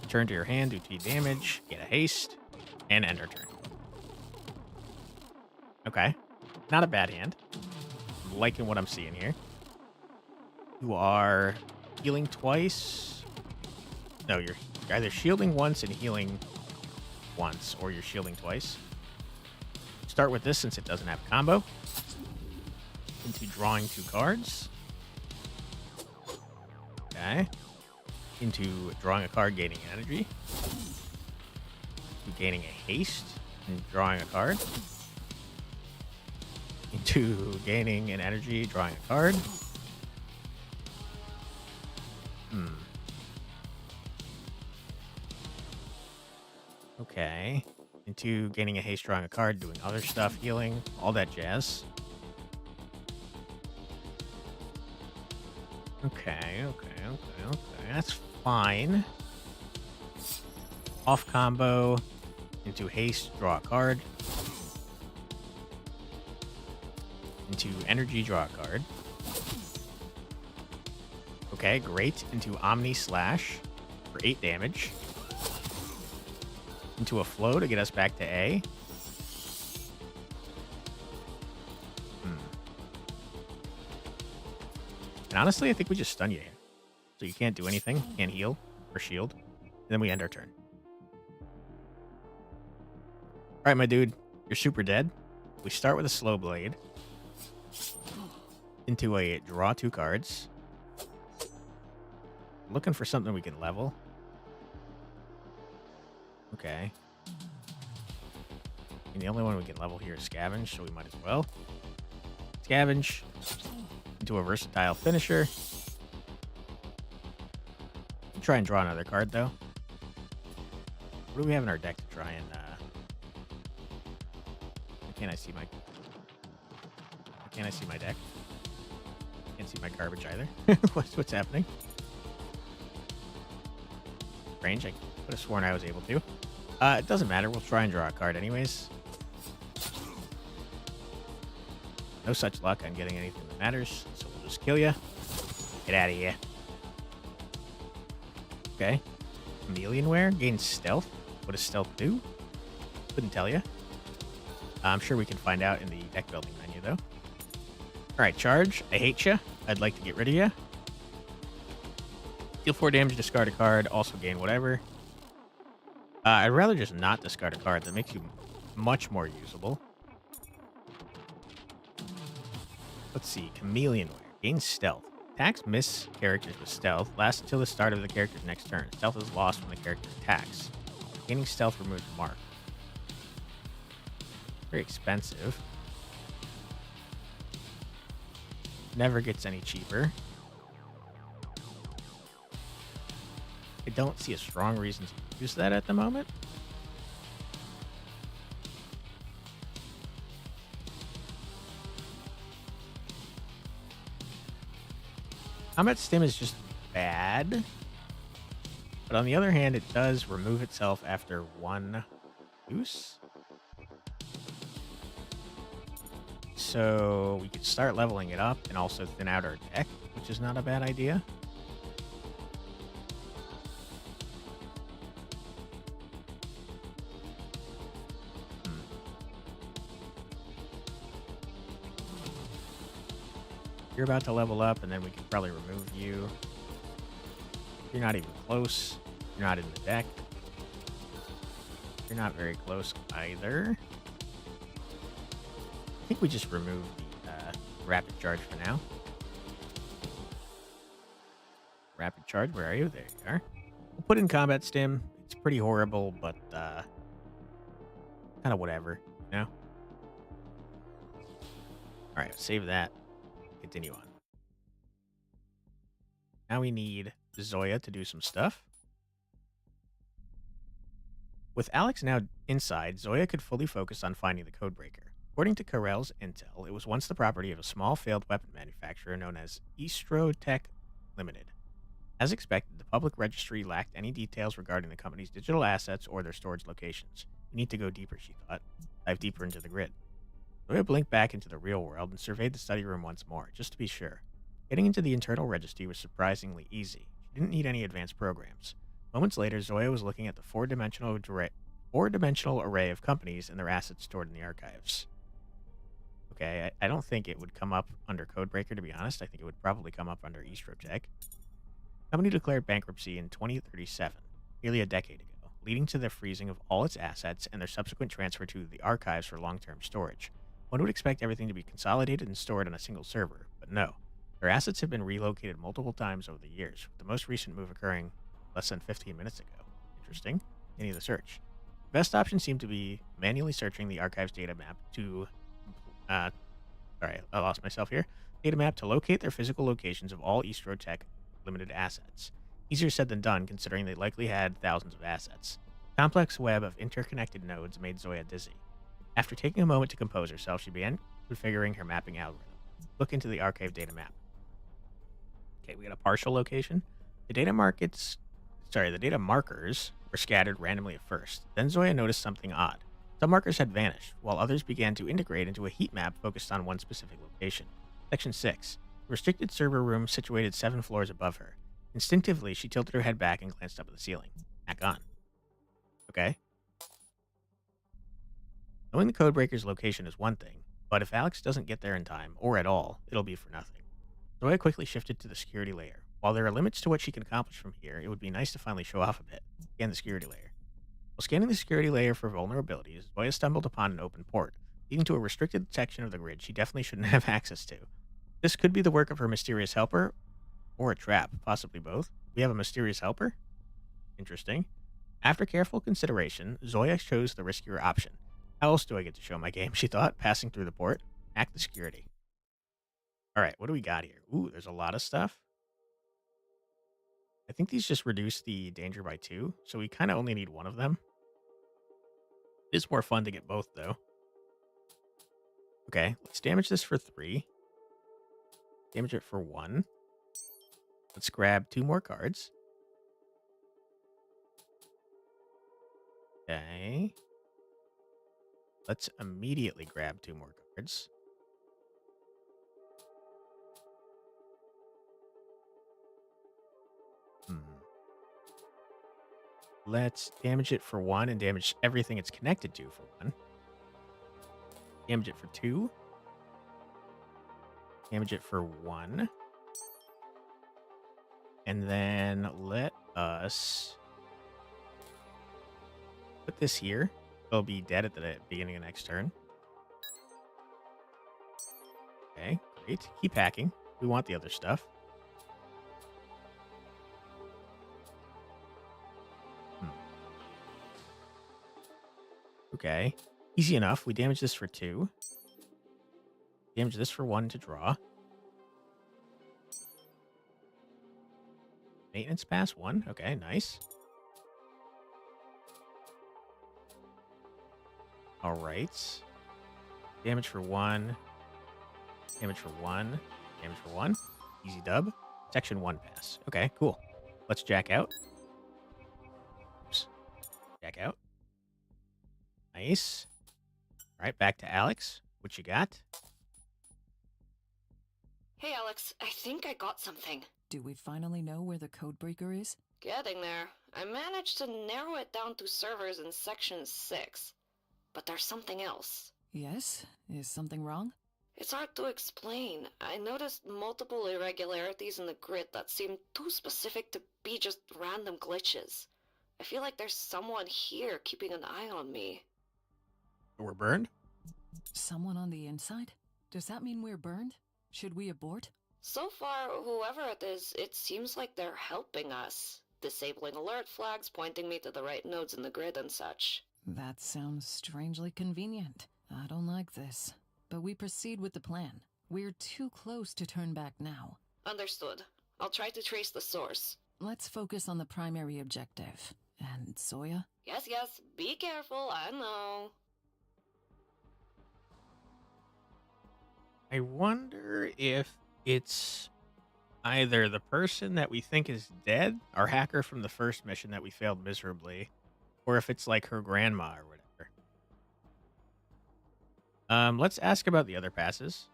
Return to your hand, do 2 damage, get a haste, and end our turn. Okay. Not a bad hand. I'm liking what I'm seeing here. You are healing twice. No, you're either shielding once and healing once, or you're shielding twice. Start with this since it doesn't have combo. Into drawing 2 cards. Okay. Into drawing a card, gaining energy. To gaining a haste and drawing a card. Into gaining an energy, drawing a card. Okay. Into gaining a haste, drawing a card, doing other stuff, healing, all that jazz. Okay. That's fine. Off combo. Into haste, draw a card. Into energy, draw a card. Okay, great. Into Omni Slash for 8 damage. Into a flow to get us back to A. And honestly, I think we just stun you here. So you can't do anything, can't heal or shield. And then we end our turn. All right, my dude, you're super dead. We start with a slow blade. Into a draw 2 cards. Looking for something we can level. Okay. And the only one we can level here is Scavenge, so we might as well. Scavenge. Into a versatile finisher. Try and draw another card, though. What do we have in our deck to try and, Why can't I see my deck? Can't see my garbage either. What's happening? Range, I could have sworn I was able to. It doesn't matter. We'll try and draw a card anyways. No such luck on getting anything that matters, so we'll just kill you. Get out of here. Okay. Chameleonware gains stealth. What does stealth do? Couldn't tell you. I'm sure we can find out in the deck building menu, though. All right, charge. I hate you. I'd like to get rid of you. Deal 4 damage, discard a card, also gain whatever. I'd rather just not discard a card. That makes you much more usable. Let's see. Chameleon Wear. Gain stealth. Attacks miss characters with stealth. Lasts until the start of the character's next turn. Stealth is lost when the character attacks. Gaining stealth removes mark. Very expensive. Never gets any cheaper. I don't see a strong reason to use that at the moment. Combat Stim is just bad. But on the other hand, it does remove itself after 1 use. So we could start leveling it up and also thin out our deck, which is not a bad idea. You're about to level up, and then we can probably remove you. You're not even close. You're not in the deck. You're not very close either. I think we just remove the rapid charge for now. Rapid charge, where are you? There you are. We'll put in combat stim. It's pretty horrible, but kind of whatever, you know? All right, save that. Continue on. Now we need Zoya to do some stuff. With Alex now inside, Zoya could fully focus on finding the codebreaker. According to Carell's intel, it was once the property of a small failed weapon manufacturer known as Eastrotech Limited. As expected, the public registry lacked any details regarding the company's digital assets or their storage locations. We need to go deeper, she thought. Dive deeper into the grid. Zoya blinked back into the real world and surveyed the study room once more, just to be sure. Getting into the internal registry was surprisingly easy. She didn't need any advanced programs. Moments later, Zoya was looking at the four-dimensional array of companies and their assets stored in the archives. Okay, I don't think it would come up under Codebreaker, to be honest. I think it would probably come up under Eastrotech. The company declared bankruptcy in 2037, nearly a decade ago, leading to the freezing of all its assets and their subsequent transfer to the archives for long-term storage. One would expect everything to be consolidated and stored on a single server, but no. Their assets have been relocated multiple times over the years, with the most recent move occurring less than 15 minutes ago. Interesting. Any of the search. The best option seemed to be manually searching the archives data map to... sorry, I lost myself here. Data map to locate their physical locations of all Eastrotech Limited assets. Easier said than done, considering they likely had thousands of assets. The complex web of interconnected nodes made Zoya dizzy. After taking a moment to compose herself, she began configuring her mapping algorithm. Look into the archive data map. Okay, we got a partial location. The data markers were scattered randomly at first. Then Zoya noticed something odd. Some markers had vanished, while others began to integrate into a heat map focused on one specific location. Section 6. A restricted server room situated 7 floors above her. Instinctively, she tilted her head back and glanced up at the ceiling. Back on. Okay. Knowing the codebreaker's location is one thing, but if Alex doesn't get there in time, or at all, it'll be for nothing. Zoya quickly shifted to the security layer. While there are limits to what she can accomplish from here, it would be nice to finally show off a bit. Scan the security layer. While scanning the security layer for vulnerabilities, Zoya stumbled upon an open port, leading to a restricted section of the grid she definitely shouldn't have access to. This could be the work of her mysterious helper, or a trap, possibly both. We have a mysterious helper? Interesting. After careful consideration, Zoya chose the riskier option. How else do I get to show my game, she thought, passing through the port. Hack the security. Alright, what do we got here? Ooh, there's a lot of stuff. I think these just reduce the danger by 2, so we kind of only need one of them. It's more fun to get both, though. Okay, let's damage this for 3. Damage it for 1. Let's grab 2 more cards. Okay. Let's immediately grab 2 more cards. Let's damage it for 1 and damage everything it's connected to for 1. Damage it for 2. Damage it for 1. And then let us put this here. It'll be dead at the beginning of next turn. Okay, great. Keep hacking. We want the other stuff. Okay. Easy enough. We damage this for 2. Damage this for 1 to draw. Maintenance pass 1. Okay, nice. All right. Damage for 1. Damage for 1. Damage for 1. Easy dub. Section 1 pass. Okay, cool. Let's jack out. Oops. Jack out. Nice. All right, back to Alex. What you got? Hey, Alex, I think I got something. Do we finally know where the codebreaker is? Getting there. I managed to narrow it down to servers in Section 6. But there's something else. Yes? Is something wrong? It's hard to explain. I noticed multiple irregularities in the grid that seem too specific to be just random glitches. I feel like there's someone here keeping an eye on me. We're burned? Someone on the inside? Does that mean we're burned? Should we abort? So far, whoever it is, it seems like they're helping us. Disabling alert flags, pointing me to the right nodes in the grid and such. That sounds strangely convenient. I don't like this. But we proceed with the plan. We're too close to turn back now. Understood. I'll try to trace the source. Let's focus on the primary objective. And Zoya? Yes, be careful, I know. I wonder if it's either the person that we think is dead, our hacker from the first mission that we failed miserably, or if it's like her grandma or whatever. Let's ask about the other passes.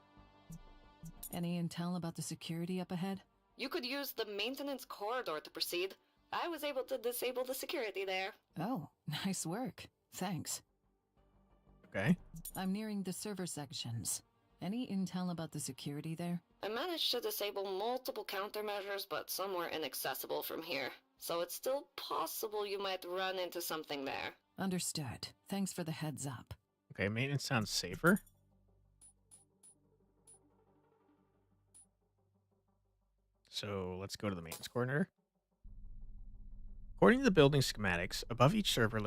Any intel about the security up ahead? You could use the maintenance corridor to proceed. I was able to disable the security there. Oh, nice work. Thanks. Okay. I'm nearing the server sections. Any intel about the security there? I managed to disable multiple countermeasures, but some were inaccessible from here. So it's still possible you might run into something there. Understood. Thanks for the heads up. Okay, maintenance sounds safer. So let's go to the maintenance corner. According to the building schematics, above each server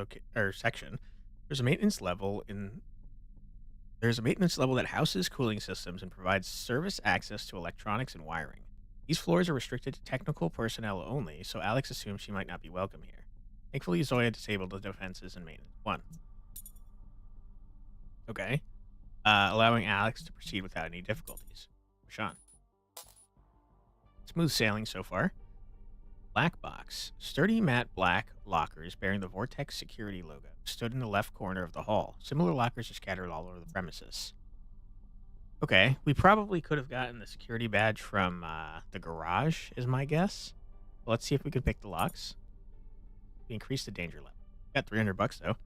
section, there's a maintenance level that houses cooling systems and provides service access to electronics and wiring. These floors are restricted to technical personnel only, so Alex assumes she might not be welcome here. Thankfully, Zoya disabled the defenses in maintenance 1. Okay. Allowing Alex to proceed without any difficulties. Sean. Smooth sailing so far. Black box. Sturdy matte black lockers bearing the Vortex security logo stood in the left corner of the hall. Similar lockers are scattered all over the premises. Okay, we probably could have gotten the security badge from the garage, is my guess. Let's see if we could pick the locks. We increased the danger level. Got $300 though.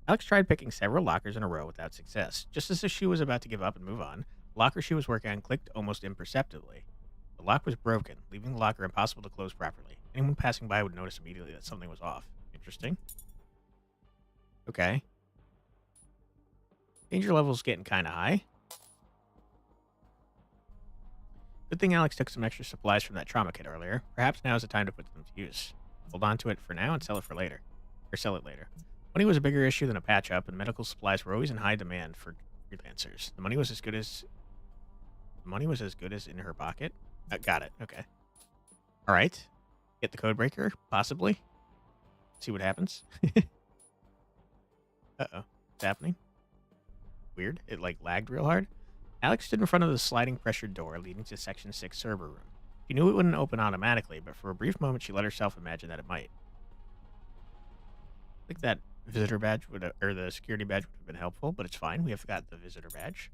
Alex tried picking several lockers in a row without success. Just as the shoe was about to give up and move on, the locker she was working on clicked almost imperceptibly. The lock was broken, leaving the locker impossible to close properly. Anyone passing by would notice immediately that something was off. Interesting. Okay. Danger level's getting kind of high. Good thing Alex took some extra supplies from that trauma kit earlier. Perhaps now is the time to put them to use. Hold on to it for now and sell it for later. Or sell it later. Money was a bigger issue than a patch-up, and medical supplies were always in high demand for freelancers. The money was as good as in her pocket. Got it. Okay. All right. Get the code breaker, possibly. See what happens. Uh-oh. What's happening? Weird. It, lagged real hard. Alex stood in front of the sliding pressured door leading to Section 6 server room. She knew it wouldn't open automatically, but for a brief moment she let herself imagine that it might. I think that visitor badge or the security badge would have been helpful, but it's fine. We have got the visitor badge.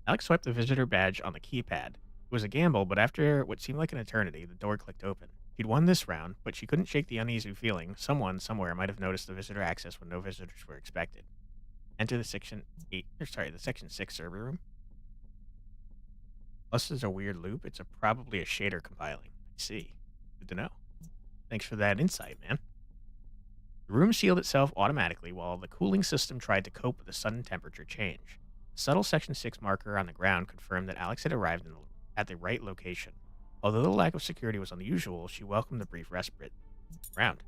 Alex swiped the visitor badge on the keypad. It was a gamble, but after what seemed like an eternity, the door clicked open. She'd won this round, but she couldn't shake the uneasy feeling someone somewhere might have noticed the visitor access when no visitors were expected. Enter the Section 8, or sorry, the Section 6 server room. Unless there's a weird loop, it's probably a shader compiling. I see. Good to know. Thanks for that insight, man. The room sealed itself automatically while the cooling system tried to cope with the sudden temperature change. The subtle Section 6 marker on the ground confirmed that Alex had arrived at the right location. Although the lack of security was unusual, she welcomed the brief respite round.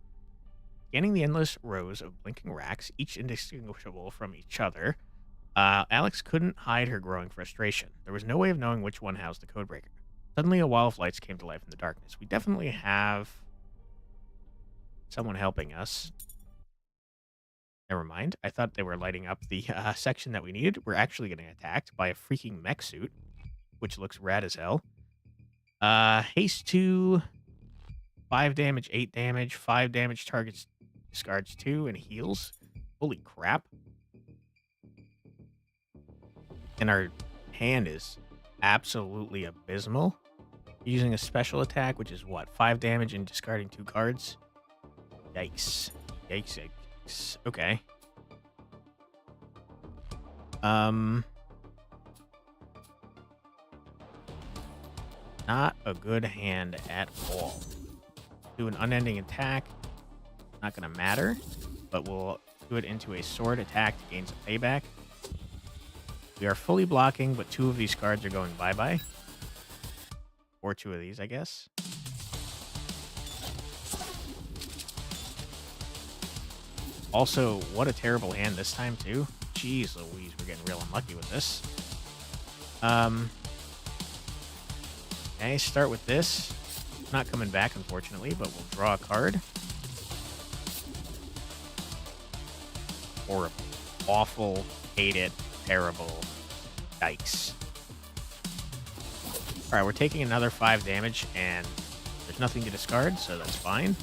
Scanning the endless rows of blinking racks, each indistinguishable from each other, Alex couldn't hide her growing frustration. There was no way of knowing which one housed the codebreaker. Suddenly, a wall of lights came to life in the darkness. We definitely have someone helping us. Never mind. I thought they were lighting up the section that we needed. We're actually getting attacked by a freaking mech suit, which looks rad as hell. Haste 2, 5 damage, 8 damage, 5 damage, targets, discards 2, and heals. Holy crap. And our hand is absolutely abysmal. Using a special attack, which is what? 5 damage and discarding 2 cards? Yikes. Yikes, yikes. Okay. Not a good hand at all. Do an unending attack. Not gonna matter, but we'll do it into a sword attack to gain some payback. We are fully blocking, but 2 of these cards are going bye-bye. Or 2 of these, I guess. Also, what a terrible hand this time, too. Jeez Louise, we're getting real unlucky with this. Okay, start with this. Not coming back, unfortunately, but we'll draw a card. Horrible. Awful. Hate it. Terrible. Yikes. Alright, we're taking another 5 damage, and there's nothing to discard, so that's fine.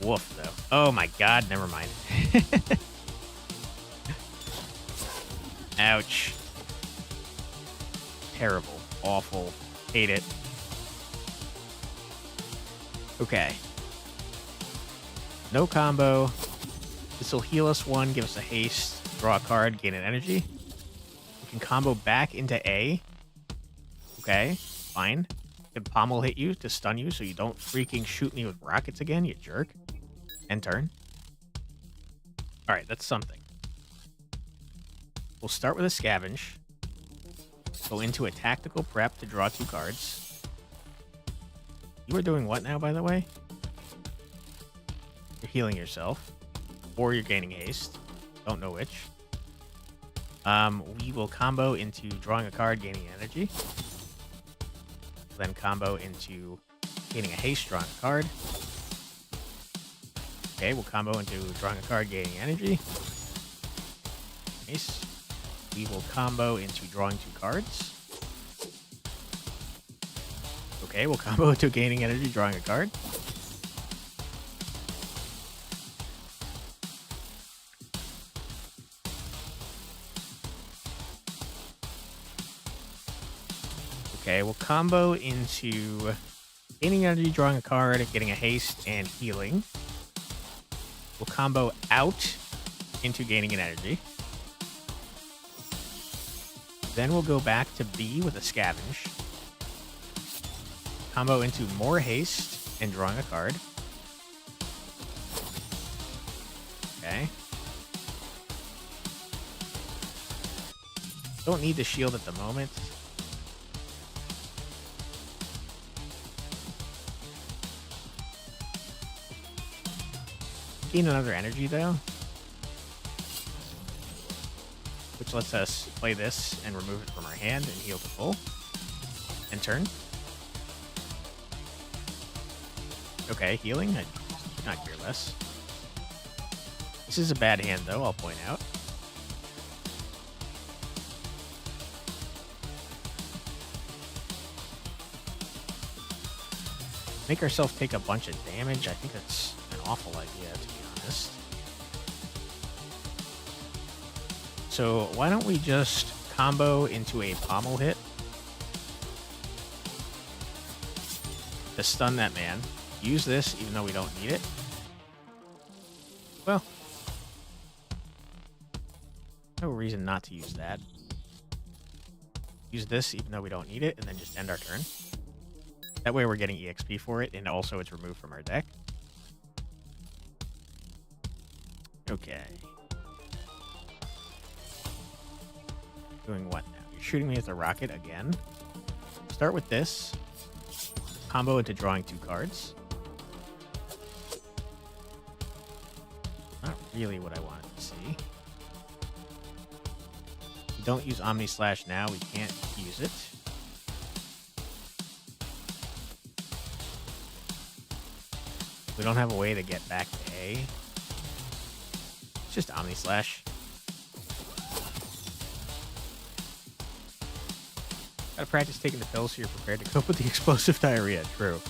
Woof, though. Oh my god, never mind. Ouch. Terrible. Awful. Hate it. Okay. No combo. This will heal us 1, give us a haste, draw a card, gain an energy. We can combo back into A. Okay, fine. Can pommel hit you to stun you so you don't freaking shoot me with rockets again, you jerk. End turn. Alright, that's something. We'll start with a scavenge. Go into a tactical prep to draw 2 cards. You are doing what now, by the way? You're healing yourself. Or you're gaining haste. Don't know which. We will combo into drawing a card, gaining energy. Then combo into gaining a haste, drawing a card. Okay, we'll combo into drawing a card, gaining energy. Nice. We will combo into drawing 2 cards. Okay, we'll combo into gaining energy, drawing a card. Okay, we'll combo into gaining energy, drawing a card, getting a haste, and healing. We'll combo out into gaining an energy. Then we'll go back to B with a scavenge. Combo into more haste and drawing a card. Okay. Don't need the shield at the moment. Gain another energy, though. Which lets us play this and remove it from our hand and heal to full. End turn. Okay, healing. I could not care less. This is a bad hand, though, I'll point out. Make ourselves take a bunch of damage. I think that's an awful idea, to be honest. So why don't we just combo into a pommel hit to stun that man. Use this even though we don't need it. Well, No reason not to use that. Use this even though we don't need it, and then just end our turn. That way we're getting EXP for it, and also it's removed from our deck. Okay. Doing what now? You're shooting me with a rocket again. Start with this. Combo into drawing 2 cards. Not really what I wanted to see. We don't use Omni Slash now. We can't use it. We don't have a way to get back to A. It's just Omni Slash. Gotta practice taking the pills so you're prepared to cope with the explosive diarrhea. True.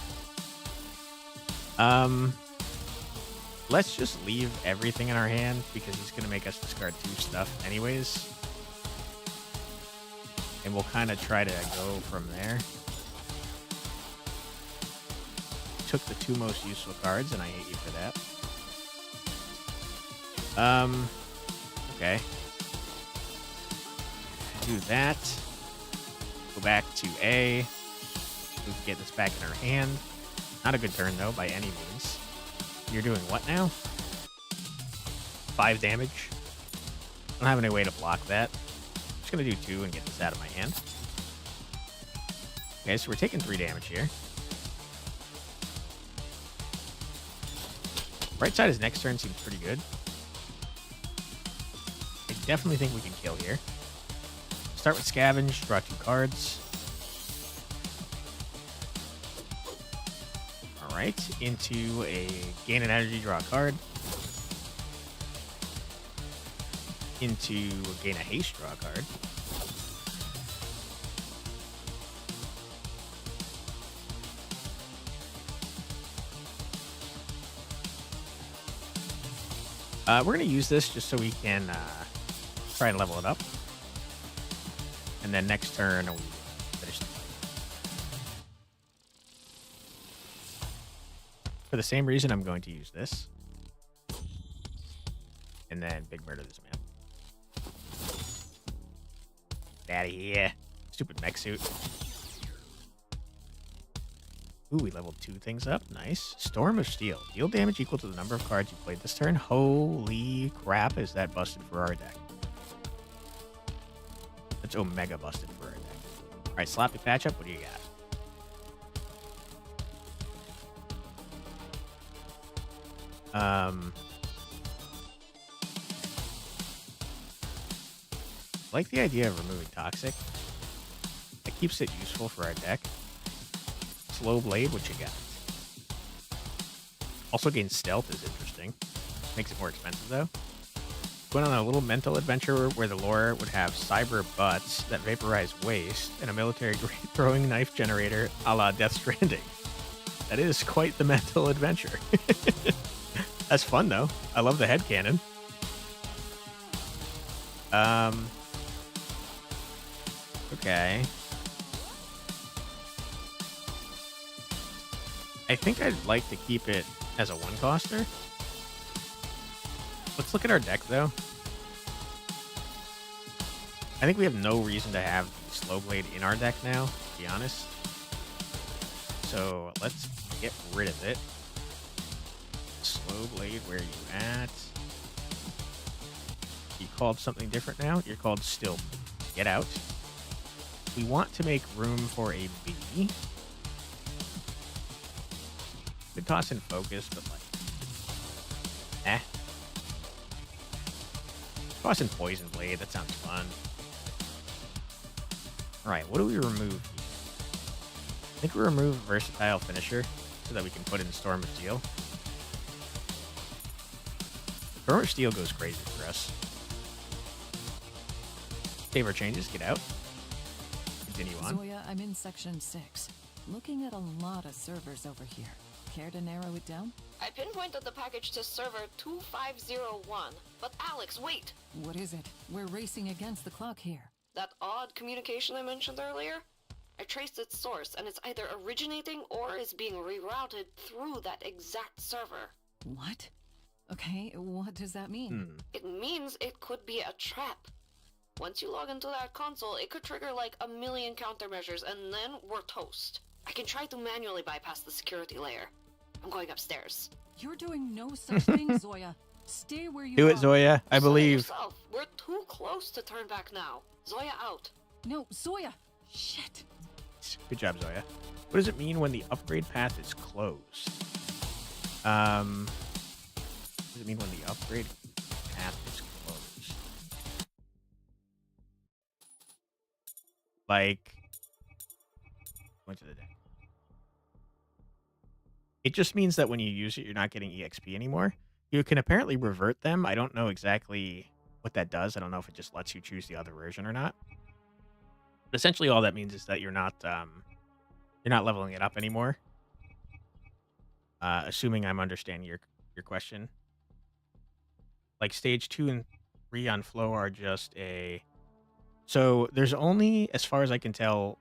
Let's just leave everything in our hand because he's gonna make us discard 2 stuff anyways. And we'll kind of try to go from there. Took the 2 most useful cards, and I hate you for that. Okay. Do that. Go back to A. We can get this back in our hand. Not a good turn, though, by any means. You're doing what now? 5 damage. I don't have any way to block that. I'm just going to do 2 and get this out of my hand. Okay, so we're taking 3 damage here. Right side his next turn seems pretty good. I definitely think we can kill here. Start with Scavenge, draw 2 cards. Alright, into a gain an energy, draw a card. Into a gain a haste, draw a card. We're going to use this just so we can try and level it up. And then next turn, we finish the fight. For the same reason, I'm going to use this. And then big murder this man. Get out of here. Stupid mech suit. Ooh, we leveled 2 things up. Nice. Storm of Steel. Deal damage equal to the number of cards you played this turn. Holy crap, is that busted for our deck. That's Omega busted for our deck. Alright, sloppy patch up. What do you got? I like the idea of removing Toxic. That keeps it useful for our deck. Slow Blade, what you got? Also gains Stealth is interesting. Makes it more expensive though. Went on a little mental adventure where the lore would have cyber butts that vaporize waste and a military grade throwing knife generator a la Death Stranding. That is quite the mental adventure. That's fun though. I love the headcanon. Okay. I think I'd like to keep it as a 1-coster. Let's look at our deck, though. I think we have no reason to have Slow Blade in our deck now, to be honest. So let's get rid of it. Slow Blade, where are you at? You called something different now? You're called Still. Get out. We want to make room for a B. Could toss in Focus, but like, toss in Poison Blade, that sounds fun. Alright, what do we remove here? I think we remove Versatile Finisher so that we can put in Storm of Steel. Storm of Steel goes crazy for us. Save our changes, get out. Continue on. Zoya, I'm in section 6. Looking at a lot of servers over here. Care to narrow it down? I pinpointed the package to server 2501. But Alex, wait! What is it? We're racing against the clock here. That odd communication I mentioned earlier? I traced its source, and it's either originating or is being rerouted through that exact server. What? Okay, what does that mean? It means it could be a trap. Once you log into that console, it could trigger like a million countermeasures, and then we're toast. I can try to manually bypass the security layer. I'm going upstairs. You're doing no such thing, Zoya. Stay where you Do are. it, Zoya. I Say it believe. yourself. We're too close to turn back now. Zoya out. No, Zoya. Shit. Good job, Zoya. What does it mean when the upgrade path is closed? What does it mean when the upgrade path is closed? Like, going to the deck. It just means that when you use it, you're not getting EXP anymore. You can apparently revert them. I don't know exactly what that does. I don't know if it just lets you choose the other version or not. But essentially, all that means is that you're not leveling it up anymore. Assuming I'm understanding your question. Like stage 2 and 3 on Flow are just a... So there's only, as far as I can tell,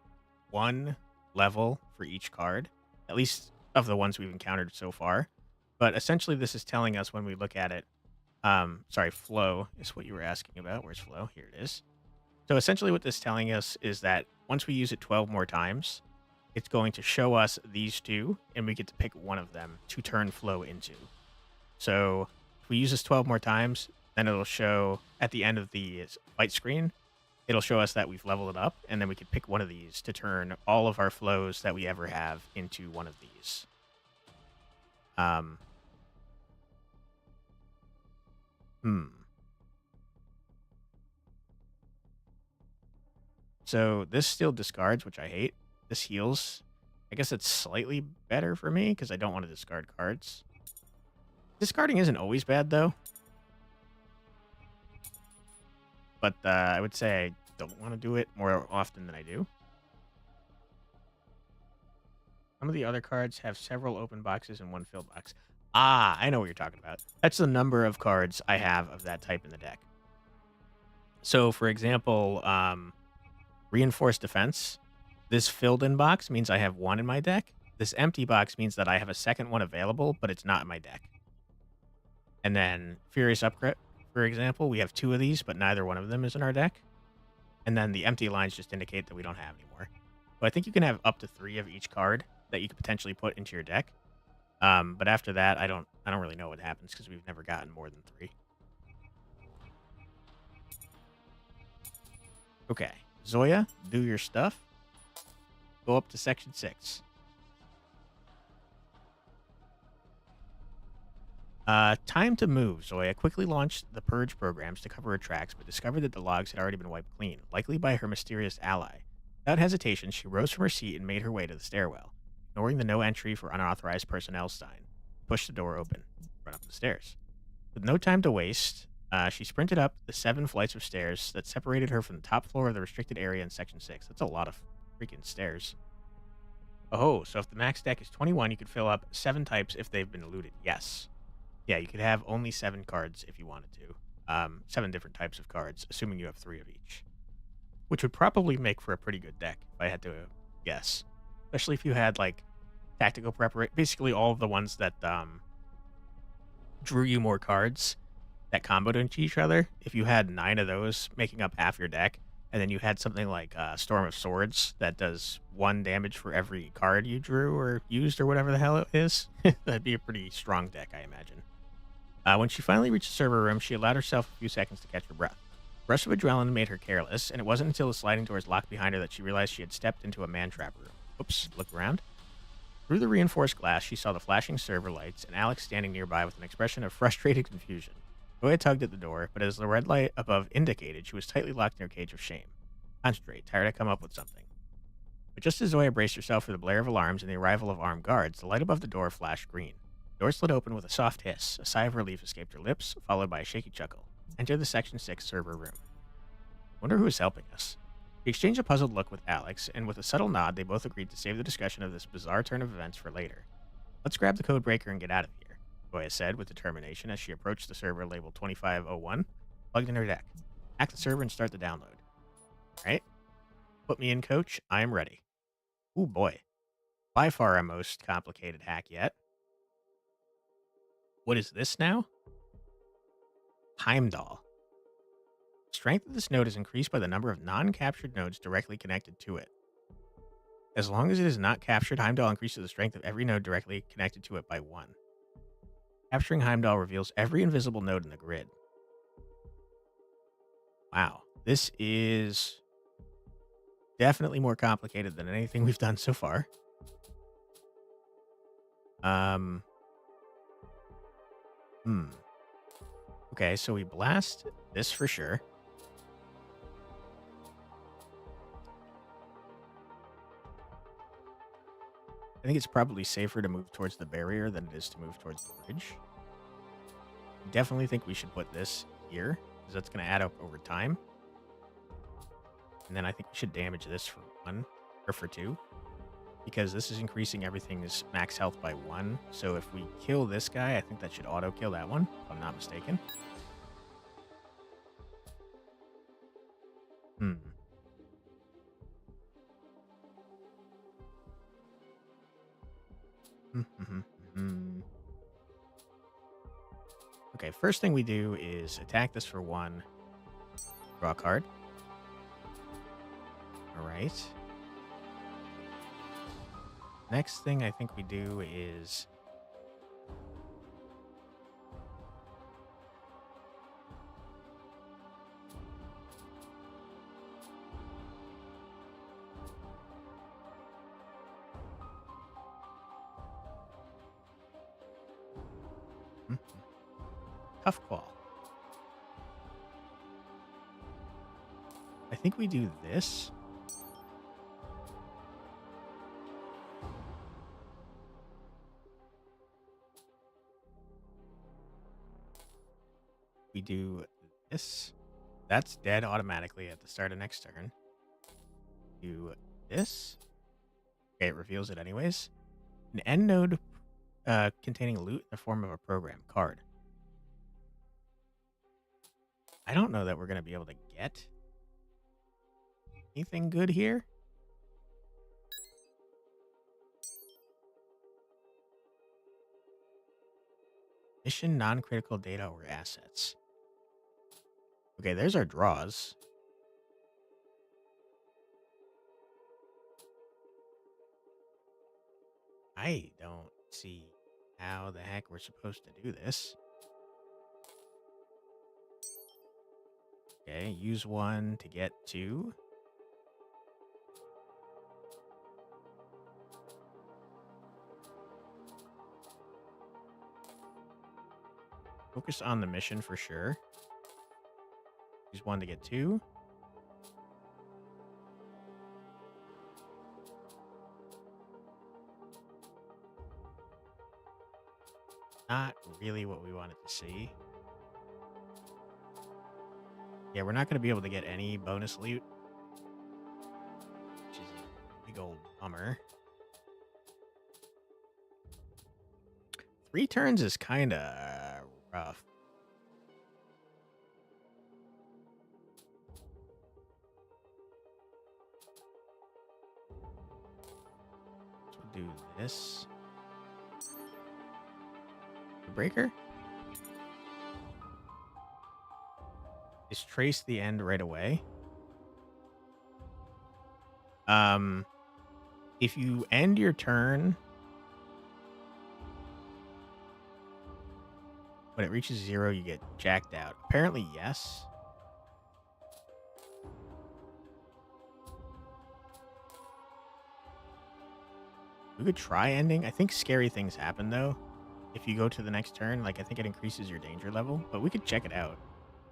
one level for each card. At least of the ones we've encountered so far. But essentially this is telling us when we look at it... sorry, Flow is what you were asking about. Where's Flow? Here it is. So essentially what this is telling us is that once we use it 12 more times, it's going to show us these two, and we get to pick one of them to turn Flow into. So if we use this 12 more times, then it'll show at the end of the fight screen, it'll show us that we've leveled it up, and then we can pick one of these to turn all of our flows that we ever have into one of these. So this still discards, which I hate. This heals. I guess it's slightly better for me because I don't want to discard cards. Discarding isn't always bad, though. But I would say I don't want to do it more often than I do. Some of the other cards have several open boxes and one filled box. Ah, I know what you're talking about. That's the number of cards I have of that type in the deck. So, for example, Reinforced Defense. This filled-in box means I have one in my deck. This empty box means that I have a second one available, but it's not in my deck. And then Furious Upgrade, for example, we have two of these, but neither one of them is in our deck. And then the empty lines just indicate that we don't have anymore. So I think you can have up to 3 of each card that you could potentially put into your deck. But after that, I don't really know what happens because we've never gotten more than 3. Okay, Zoya, do your stuff. Go up to section 6. Time to move. Zoya quickly launched the purge programs to cover her tracks, but discovered that the logs had already been wiped clean, likely by her mysterious ally. Without hesitation, she rose from her seat and made her way to the stairwell. Ignoring the no entry for unauthorized personnel sign, pushed the door open, run up the stairs. With no time to waste, she sprinted up the 7 flights of stairs that separated her from the top floor of the restricted area in section 6. That's a lot of freaking stairs. Oh, so if the max deck is 21, you could fill up 7 types if they've been looted. Yes. Yeah, you could have only 7 cards if you wanted to. 7 different types of cards, assuming you have 3 of each. Which would probably make for a pretty good deck, if I had to guess. Especially if you had, like, tactical preparation. Basically all of the ones that drew you more cards that comboed into each other. If you had 9 of those making up half your deck, and then you had something like Storm of Swords that does 1 damage for every card you drew or used or whatever the hell it is, that'd be a pretty strong deck, I imagine. When she finally reached the server room, she allowed herself a few seconds to catch her breath. A rush of adrenaline made her careless, and it wasn't until the sliding doors locked behind her that she realized she had stepped into a man-trap room. Oops, look around. Through the reinforced glass, she saw the flashing server lights and Alex standing nearby with an expression of frustrated confusion. Zoya tugged at the door, but as the red light above indicated, she was tightly locked in her cage of shame. Concentrate, tired to come up with something. But just as Zoya braced herself for the blare of alarms and the arrival of armed guards, the light above the door flashed green. The door slid open with a soft hiss. A sigh of relief escaped her lips, followed by a shaky chuckle. Enter the Section 6 server room. Wonder who is helping us. She exchanged a puzzled look with Alex, and with a subtle nod, they both agreed to save the discussion of this bizarre turn of events for later. Let's grab the code breaker and get out of here, Zoya said with determination as she approached the server labeled 2501, plugged in her deck. Hack the server and start the download. Alright. Put me in, coach. I am ready. Ooh, boy. By far our most complicated hack yet. What is this now? Heimdall. Let's strength of this node is increased by the number of non-captured nodes directly connected to it. As long as it is not captured, Heimdall increases the strength of every node directly connected to it by 1. Capturing Heimdall reveals every invisible node in the grid. Wow. This is definitely more complicated than anything we've done so far. Okay, so we blast this for sure. I think it's probably safer to move towards the barrier than it is to move towards the bridge. Definitely think we should put this here, because that's going to add up over time. And then I think we should damage this for 1, or for 2, because this is increasing everything's max health by 1. So if we kill this guy, I think that should auto-kill that one, if I'm not mistaken. Okay, first thing we do is attack this for 1. Draw a card. Alright. Next thing I think we do is... Tough call. I think we do this. We do this. That's dead automatically at the start of next turn. Do this. Okay, it reveals it anyways. An end node containing loot in the form of a program card. I don't know that we're going to be able to get anything good here. Mission non-critical data or assets. Okay, there's our draws. I don't see how the heck we're supposed to do this. Okay, use 1 to get 2. Focus on the mission for sure. Use 1 to get 2. Not really what we wanted to see. Yeah, we're not going to be able to get any bonus loot, which is a big old bummer. 3 turns is kind of rough. So we'll do this. The breaker. Is trace the end right away. If you end your turn when it reaches 0, you get jacked out. Apparently, yes. We could try ending. I think scary things happen, though. If you go to the next turn, like, I think it increases your danger level. But we could check it out.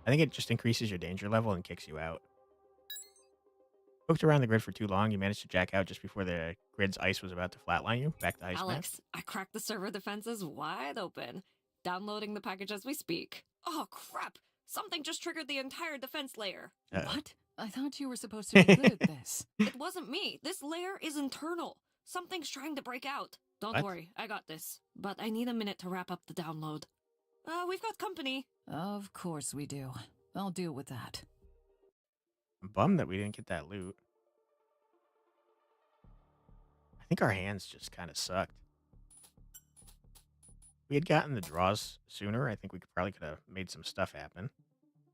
I think it just increases your danger level and kicks you out. Poked around the grid for too long, you managed to jack out just before the grid's ice was about to flatline you. Back to ice. Alex, I cracked the server defenses wide open. Downloading the package as we speak. Oh, crap. Something just triggered the entire defense layer. What? I thought you were supposed to include this. It wasn't me. This layer is internal. Something's trying to break out. Don't What? worry, I got this. But I need a minute to wrap up the download. We've got company. Of course we do. I'll deal with that. I'm bummed that we didn't get that loot. I think our hands just kind of sucked. If we had gotten the draws sooner, I think we probably could have made some stuff happen.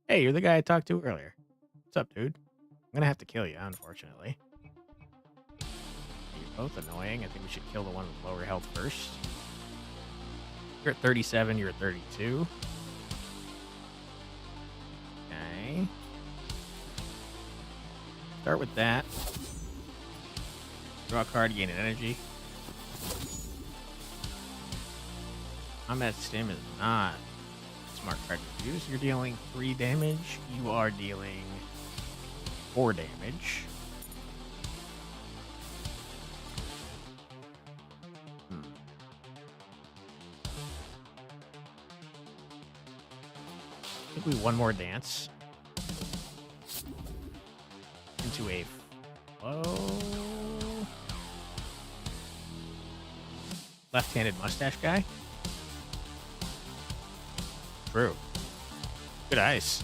Hey, you're the guy I talked to earlier. What's up, dude? I'm gonna have to kill you, unfortunately. You're both annoying. I think we should kill the one with lower health first. You're at 37, you're at 32. Okay. Start with that. Draw a card, gain an energy. Combat stim is not a smart card to use. You're dealing 3 damage. You are dealing 4 damage. I think we one more dance into a flow. Left-handed mustache guy. True. Good ice.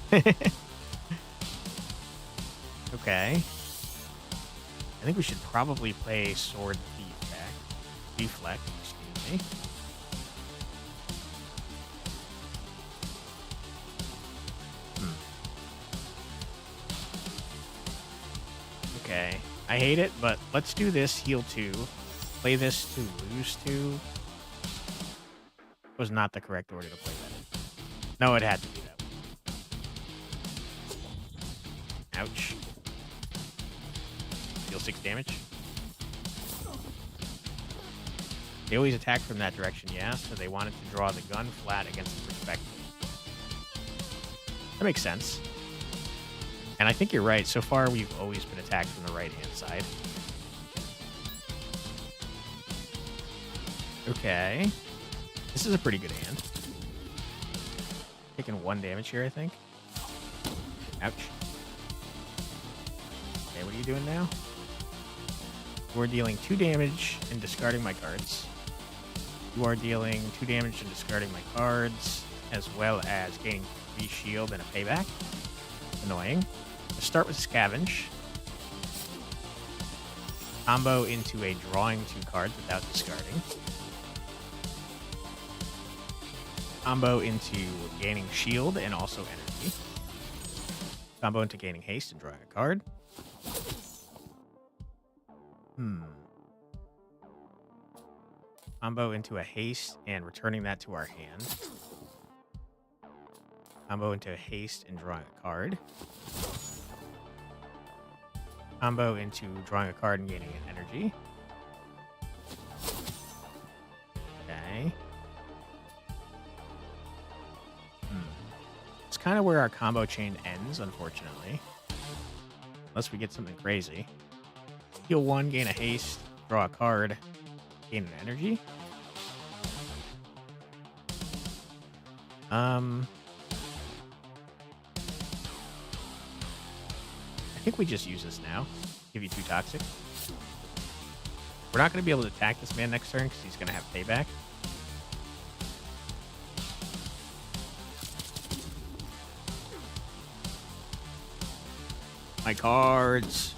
Okay. I think we should probably play sword deflect, excuse me. Okay. I hate it, but let's do this. Heal 2. Play this to lose 2. Was not the correct order to play that. No, it had to be that way. Ouch. Deal 6 damage. They always attack from that direction, yeah, so they wanted to draw the gun flat against the perspective. That makes sense. And I think you're right. So far, we've always been attacked from the right-hand side. Okay. This is a pretty good hand. Taking 1 damage here, I think. Ouch. Okay, what are you doing now? You are dealing 2 damage and discarding my cards. You are dealing 2 damage and discarding my cards, as well as gaining 3 shield and a payback. Annoying. Let's start with Scavenge. Combo into a drawing 2 cards without discarding. Combo into gaining shield and also energy. Combo into gaining haste and drawing a card. Combo into a haste and returning that to our hand. Combo into a haste and drawing a card. Combo into drawing a card and gaining an energy. Okay. It's kind of where our combo chain ends, unfortunately. Unless we get something crazy. Heal 1, gain a haste, draw a card, gain an energy. I think we just use this now. Give you 2 toxic. We're not going to be able to attack this man next turn because he's going to have payback. My cards.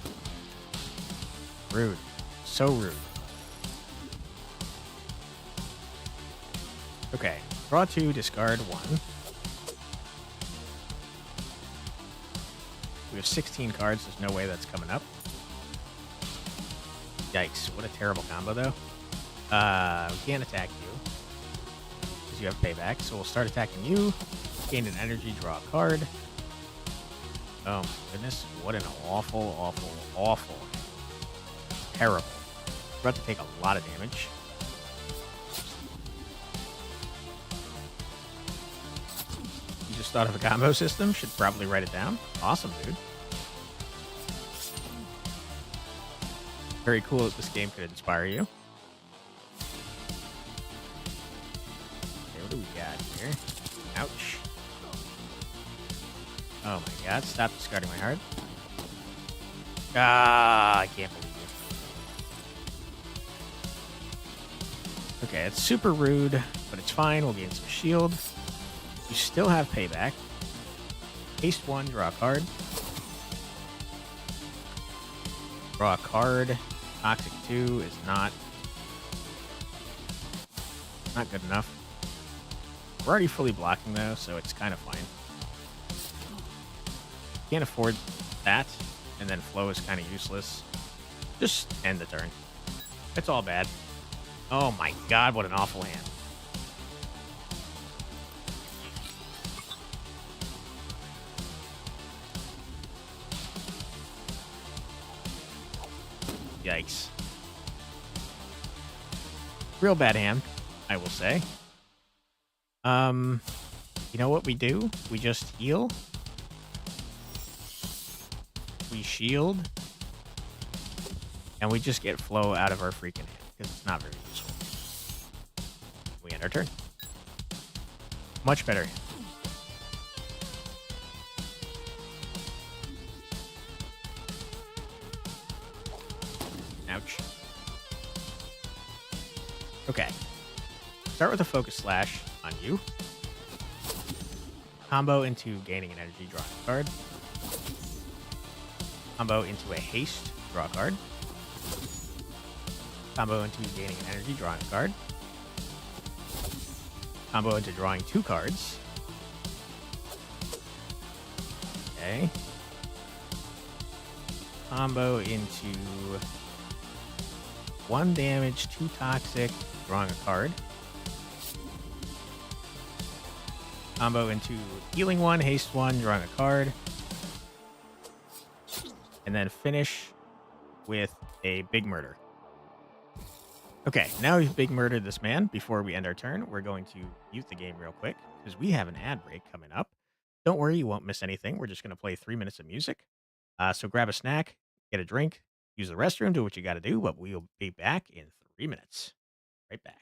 Rude. So rude. Okay. Draw 2, discard 1. We have 16 cards. There's no way that's coming up. Yikes. What a terrible combo, though. We can't attack you because you have payback. So we'll start attacking you. Gain an energy, draw a card. Oh, my goodness. What an awful, awful, awful. Terrible. We're about to take a lot of damage. You just thought of a combo system? Should probably write it down. Awesome, dude. Very cool that this game could inspire you. Okay, what do we got here? Ouch. Oh my god, stop discarding my heart. Ah, I can't believe it. Okay, it's super rude, but it's fine. We'll gain some shield. You still have payback. Haste 1, draw a card. Draw a card. Toxic 2 is not good enough. We're already fully blocking though, so it's kind of fine. Can't afford that, and then flow is kind of useless. Just end the turn. It's all bad. Oh my god, what an awful hand. Yikes. Real bad hand, I will say. You know what we do? We just heal. We shield. And we just get flow out of our freaking hand, because it's not very useful. We end our turn. Much better. Ouch. Okay. Start with a focus slash on you. Combo into gaining an energy, drawing a card. Combo into a haste, draw a card. Combo into gaining an energy, drawing a card. Combo into drawing 2 cards. Okay. Combo into 1 damage, 2 toxic, drawing a card. Combo into healing 1, haste 1, drawing a card. And then finish with a big murder. Okay, now we've big murdered this man. Before we end our turn, we're going to mute the game real quick because we have an ad break coming up. Don't worry, you won't miss anything. We're just going to play 3 minutes of music. So grab a snack, get a drink, use the restroom, do what you got to do, but we'll be back in 3 minutes. Right back.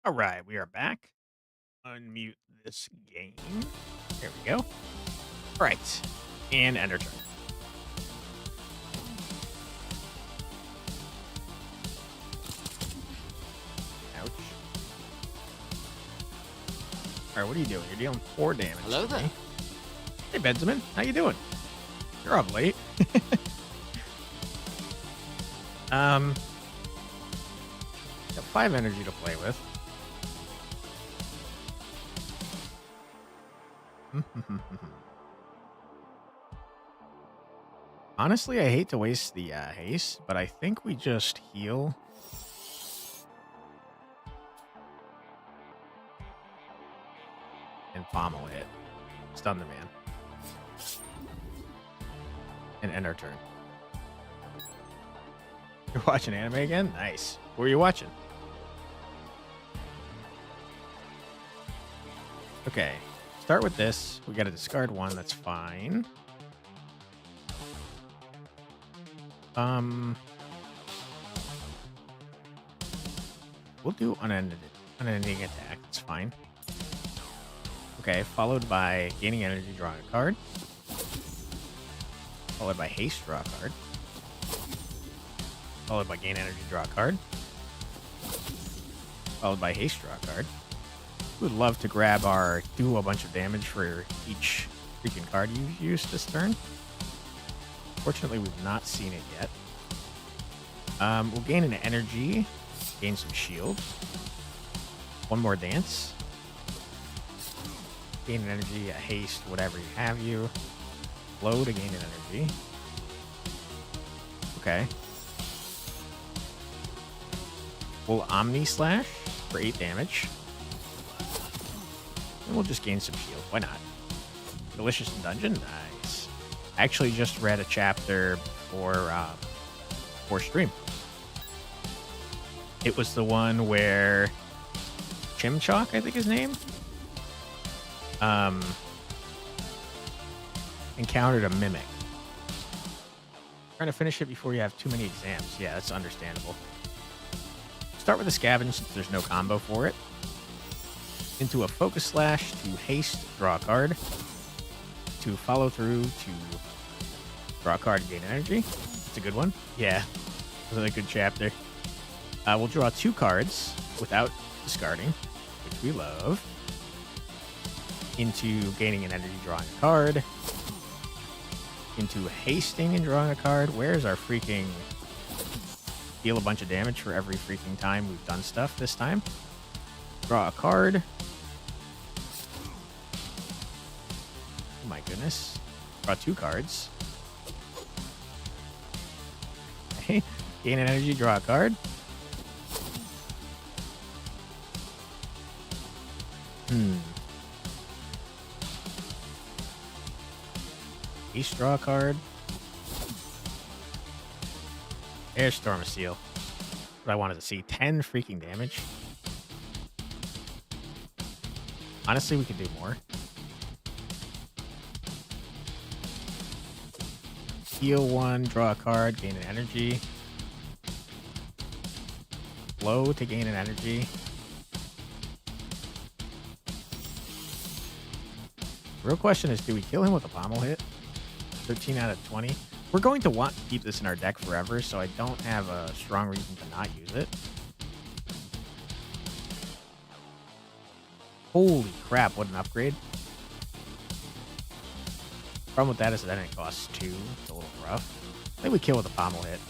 All right, we are back. Unmute this game. There we go. All right. And enter turn. Ouch. All right, what are you doing? You're dealing 4 damage. Hello to me. there. Hey, Benjamin. How you doing? You're up late. Got 5 energy to play with. Honestly, I hate to waste the haste, but I think we just heal. And pommel hit. Stun the man. And end our turn. You're watching anime again? Nice. What are you watching? Okay. Start with this. We got to discard 1. That's fine. We'll do unending attack. That's fine. Okay, followed by gaining energy, drawing a card. Followed by haste, draw a card. Followed by gain energy, draw a card. Followed by haste, draw a card. We would love to grab our do a bunch of damage for each freaking card you've used this turn. Fortunately, we've not seen it yet. We'll gain an energy, gain some shield. 1 more dance. Gain an energy, a haste, whatever you have you. Flow to gain an energy. Okay. We'll Omni Slash for 8 damage. And we'll just gain some shield. Why not? Delicious Dungeon? Nice. I actually just read a chapter for stream. It was the one where Chimchok, I think his name, encountered a mimic. Trying to finish it before you have too many exams. Yeah, that's understandable. Start with a scavenge since there's no combo for it. Into a focus slash to haste, draw a card. To follow through to draw a card and gain energy. It's a good one. Yeah, it was a good chapter. We'll draw 2 cards without discarding, which we love. Into gaining an energy, drawing a card. Into hasting and drawing a card. Where's our freaking deal a bunch of damage for every freaking time we've done stuff this time? Draw a card. Oh my goodness. Draw 2 cards. Okay. Gain an energy, draw a card. Each draw a card. There's Storm Seal. What I wanted to see. 10 freaking damage. Honestly, we could do more. Heal 1, draw a card, gain an energy. Flow to gain an energy. The real question is, do we kill him with a pommel hit? 13 out of 20. We're going to want to keep this in our deck forever, so I don't have a strong reason to not use it. Holy crap, what an upgrade. Problem with that is that it costs 2. It's a little rough. I think we kill with a pommel hit.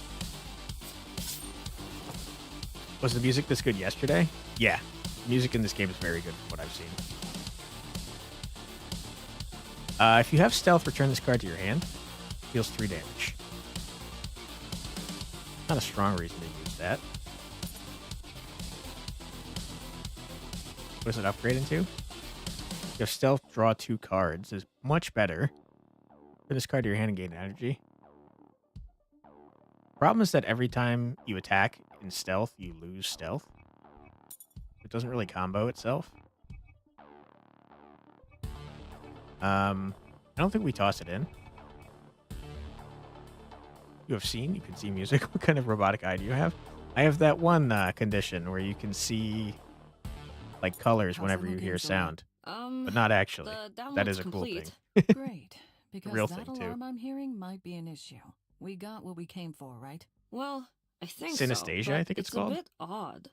Was the music this good yesterday? Yeah. The music in this game is very good from what I've seen. If you have stealth, return this card to your hand. Deals 3 damage. Not a strong reason to use that. What does it upgrade into? You have stealth, draw 2 cards. Is much better. Put this card to your hand and gain energy. Problem is that every time you attack in stealth, you lose stealth. It doesn't really combo itself. I don't think we toss it in. You have seen? You can see music. What kind of robotic eye do you have? I have that one condition where you can see like colors whenever you hear sound. But not actually. The download's That is a complete. cool thing. Great, because real that thing, too. alarm I'm hearing might be an issue. We got what we came for, right? Well, I think Synesthesia, so, I but think it's called. a bit odd.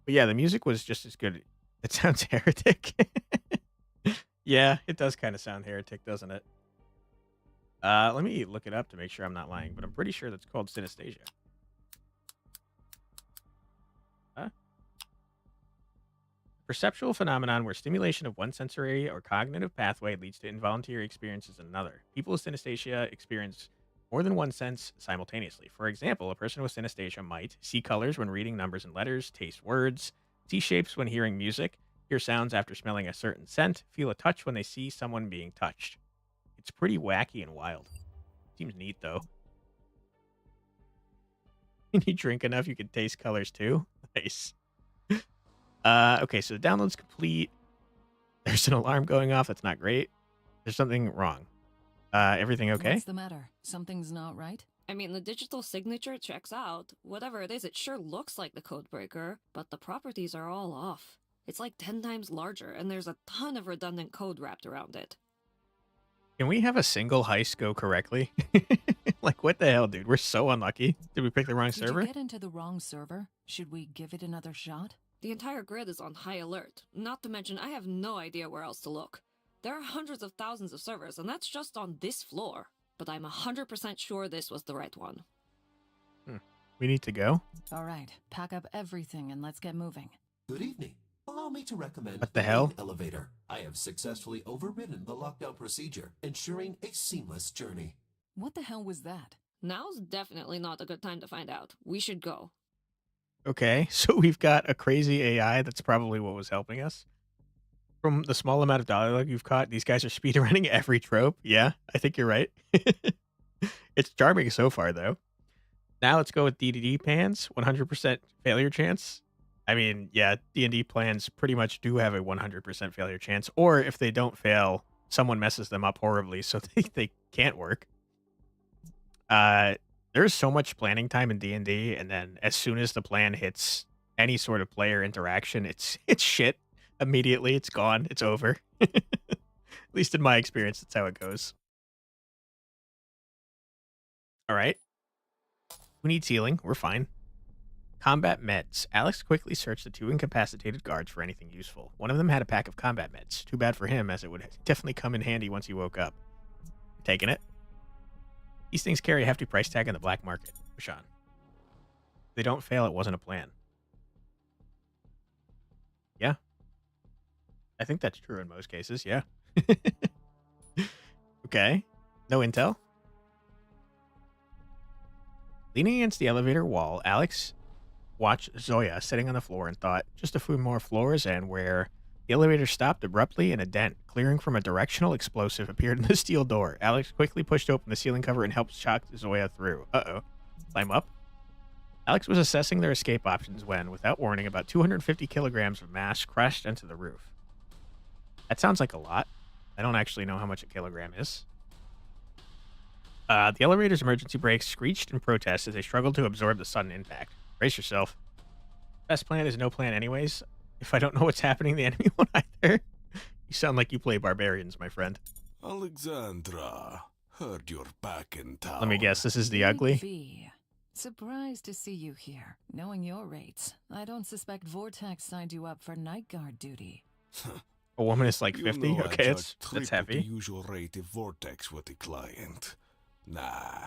But yeah, the music was just as good. It sounds heretic. Yeah, it does kind of sound heretic, doesn't it? Let me look it up to make sure I'm not lying, but I'm pretty sure that's called synesthesia. Huh? Perceptual phenomenon where stimulation of one sensory or cognitive pathway leads to involuntary experiences in another. People with synesthesia experience more than one sense simultaneously. For example, a person with synesthesia might see colors when reading numbers and letters, taste words, see shapes when hearing music, hear sounds after smelling a certain scent, feel a touch when they see someone being touched. It's pretty wacky and wild. Seems neat, though. When you drink enough, you can taste colors, too. Nice. Okay, so the download's complete. There's an alarm going off. That's not great. There's something wrong. Everything okay? What's the matter? Something's not right? I mean, the digital signature checks out. Whatever it is, it sure looks like the codebreaker, but the properties are all off. It's like 10 times larger, and there's a ton of redundant code wrapped around it. Can we have a single heist go correctly? Like, what the hell, dude? We're so unlucky. Did we pick the wrong Did server? you get into the wrong server? Should we give it another shot? The entire grid is on high alert. Not to mention, I have no idea where else to look. There are hundreds of thousands of servers, and that's just on this floor. But I'm 100% sure this was the right one. We need to go. All right, pack up everything and let's get moving. Good evening. Allow me to recommend What the hell? main elevator. I have successfully overridden the lockdown procedure, ensuring a seamless journey. What the hell was that? Now's definitely not a good time to find out. We should go. Okay, so we've got a crazy AI that's probably what was helping us. From the small amount of dialogue you've caught, these guys are speedrunning every trope. Yeah, I think you're right. It's charming so far, though. Now let's go with DDD plans. 100% failure chance. I mean, yeah, D&D plans pretty much do have a 100% failure chance. Or if they don't fail, someone messes them up horribly so they can't work. There's so much planning time in D&D, and then as soon as the plan hits any sort of player interaction, it's shit. Immediately, it's gone. It's over. At least in my experience, that's how it goes. All right. Who needs healing? We're fine. Combat meds. Alex quickly searched the two incapacitated guards for anything useful. One of them had a pack of combat meds. Too bad for him, as it would definitely come in handy once he woke up. Taking it. These things carry a hefty price tag in the black market. Push on. If they don't fail, it wasn't a plan. Yeah. I think that's true in most cases, yeah. Okay. No intel? Leaning against the elevator wall, Alex watched Zoya sitting on the floor and thought, just a few more floors and where the elevator stopped abruptly and a dent, clearing from a directional explosive, appeared in the steel door. Alex quickly pushed open the ceiling cover and helped shock Zoya through. Uh-oh. Climb up? Alex was assessing their escape options when, without warning, about 250 kilograms of mass crashed into the roof. That sounds like a lot. I don't actually know how much a kilogram is. The elevator's emergency brakes screeched in protest as they struggled to absorb the sudden impact. Brace yourself. Best plan is no plan anyways. If I don't know what's happening, the enemy won't either. You sound like you play barbarians, my friend. Alexandra, heard you're back in town. Let me guess, this is the Big ugly? V. Surprised to see you here. Knowing your rates, I don't suspect Vortex signed you up for night guard duty. A woman is like You 50? know I Okay, charge that's triple heavy. the usual rate if Vortex were the client. Nah,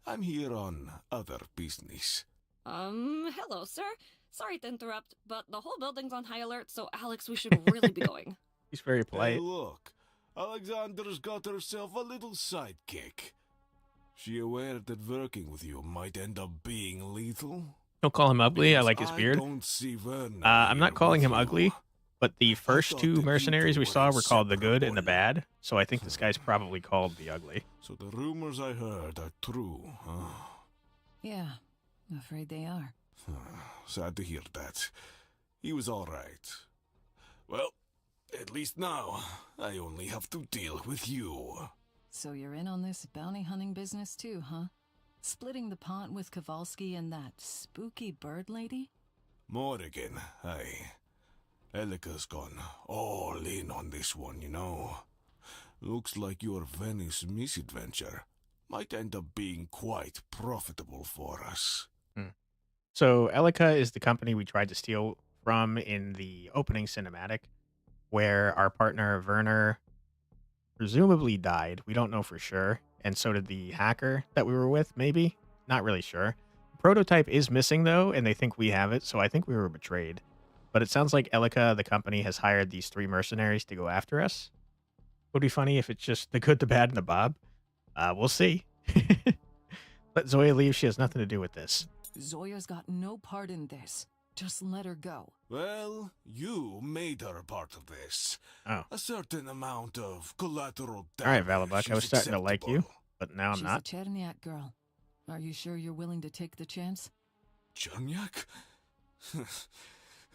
I'm here on other business. Hello, sir. Sorry to interrupt, but the whole building's on high alert, so Alex, we should really be going. He's very Hey, polite. look, Alexandra's got herself a little sidekick. She aware that working with you might end up being lethal? Don't call him ugly. I Because like his beard. don't see Werner I'm here not calling with him you. ugly, but the first thought two that you mercenaries two we were saw were called the good and the inseparable. bad, so I think this guy's probably called the ugly. So the rumors I heard are true, huh? Yeah, afraid they are. Sad to hear that. He was all right. Well, at least now, I only have to deal with you. So you're in on this bounty hunting business too, huh? Splitting the pot with Kowalski and that spooky bird lady? Morrigan, hey. Elika's gone all in on this one, you know. Looks like your Venice misadventure might end up being quite profitable for us. So Elika is the company we tried to steal from in the opening cinematic, where our partner Werner presumably died. We don't know for sure. And so did the hacker that we were with, maybe? Not really sure. Prototype is missing, though, and they think we have it, so I think we were betrayed. But it sounds like Elika, the company, has hired these 3 mercenaries to go after us. Would be funny if it's just the good, the bad, and the Bob. We'll see. Let Zoya leave. She has nothing to do with this. Zoya's got no part in this. Just let her go. Well, you made her a part of this. Oh. A certain amount of collateral All right, damage. Valabuk, I was is starting to like you, acceptable. but now I'm She's not. a Cherniak girl. Are you sure you're willing to take the chance? Cherniak?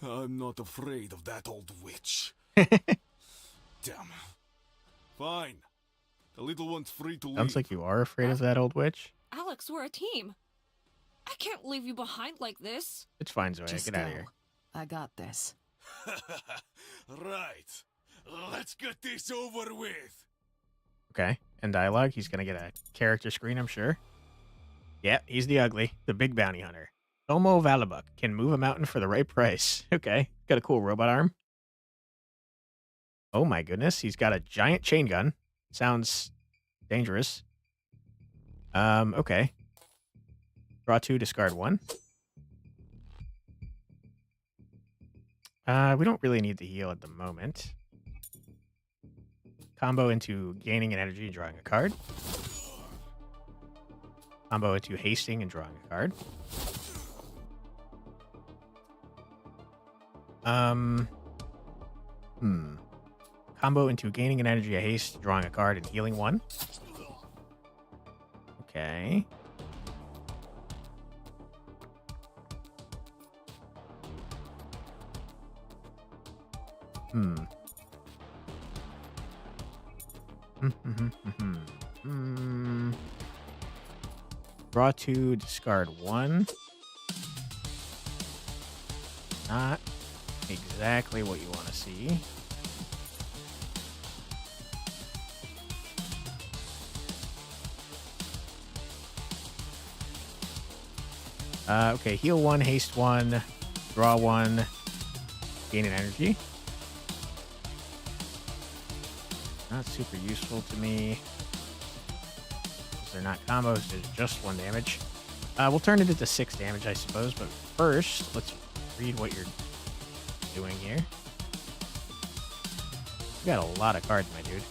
I'm not afraid of that old witch. Damn. Fine. The little one's free to leave. Sounds like you are afraid of that old witch. Alex, we're a team. I can't leave you behind like this. It's fine, Zoya. Just Get out of go. here. I got this. Right. Let's get this over with. Okay. And dialogue. He's going to get a character screen, I'm sure. Yeah, he's the ugly, the big bounty hunter. Tomo Valabuk can move a mountain for the right price. Okay. Got a cool robot arm. Oh my goodness. He's got a giant chain gun. Sounds dangerous. Okay. Draw 2, discard 1. We don't really need the heal at the moment. Combo into gaining an energy and drawing a card. Combo into hasting and drawing a card. Combo into gaining an energy, a haste, drawing a card, and healing 1. Okay. Draw 2, discard 1. Not exactly what you want to see. Okay, heal 1, haste 1, draw 1, gain an energy. Not super useful to me. They're not combos, there's just 1 damage. We'll turn it into 6 damage, I suppose, but first, let's read what you're doing here. You got a lot of cards, my dude.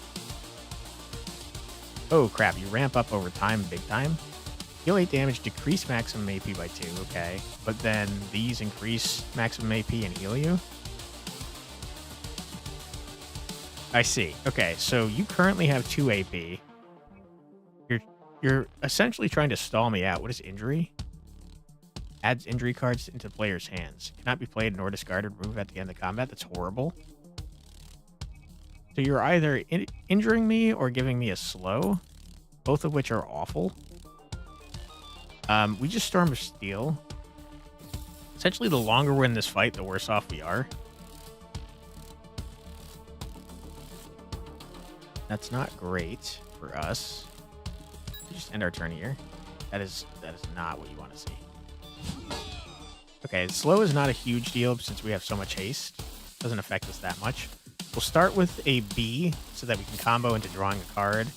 Oh, crap, you ramp up over time, big time. Heal 8 damage, decrease maximum AP by 2, okay. But then these increase maximum AP and heal you? I see. Okay, so you currently have 2 AP. You're essentially trying to stall me out. What is injury? Adds injury cards into player's hands. Cannot be played nor discarded, removed at the end of combat. That's horrible. So you're either injuring me or giving me a slow, both of which are awful. We just Storm of Steel. Essentially, the longer we're in this fight, the worse off we are. That's not great for us. Just end our turn here. That is not what you want to see. Okay, slow is not a huge deal since we have so much haste. Doesn't affect us that much. We'll start with a B so that we can combo into drawing a card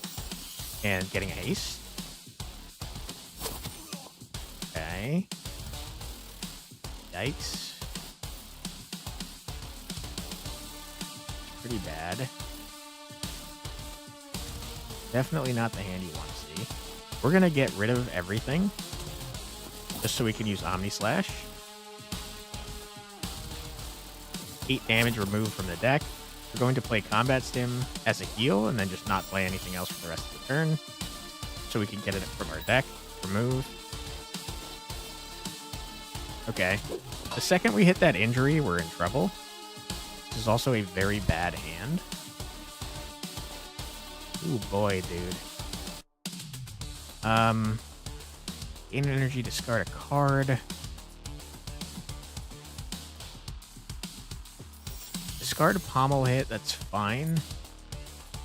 and getting a haste. Okay. Yikes. Pretty bad. Definitely not the hand you want to see. We're going to get rid of everything just so we can use Omni Slash. 8 damage removed from the deck. We're going to play Combat Stim as a heal and then just not play anything else for the rest of the turn so we can get it from our deck. Remove. Okay. The second we hit that injury, we're in trouble. This is also a very bad hand. Ooh, boy, dude. Gain energy, discard a card. Discard a pommel hit, that's fine.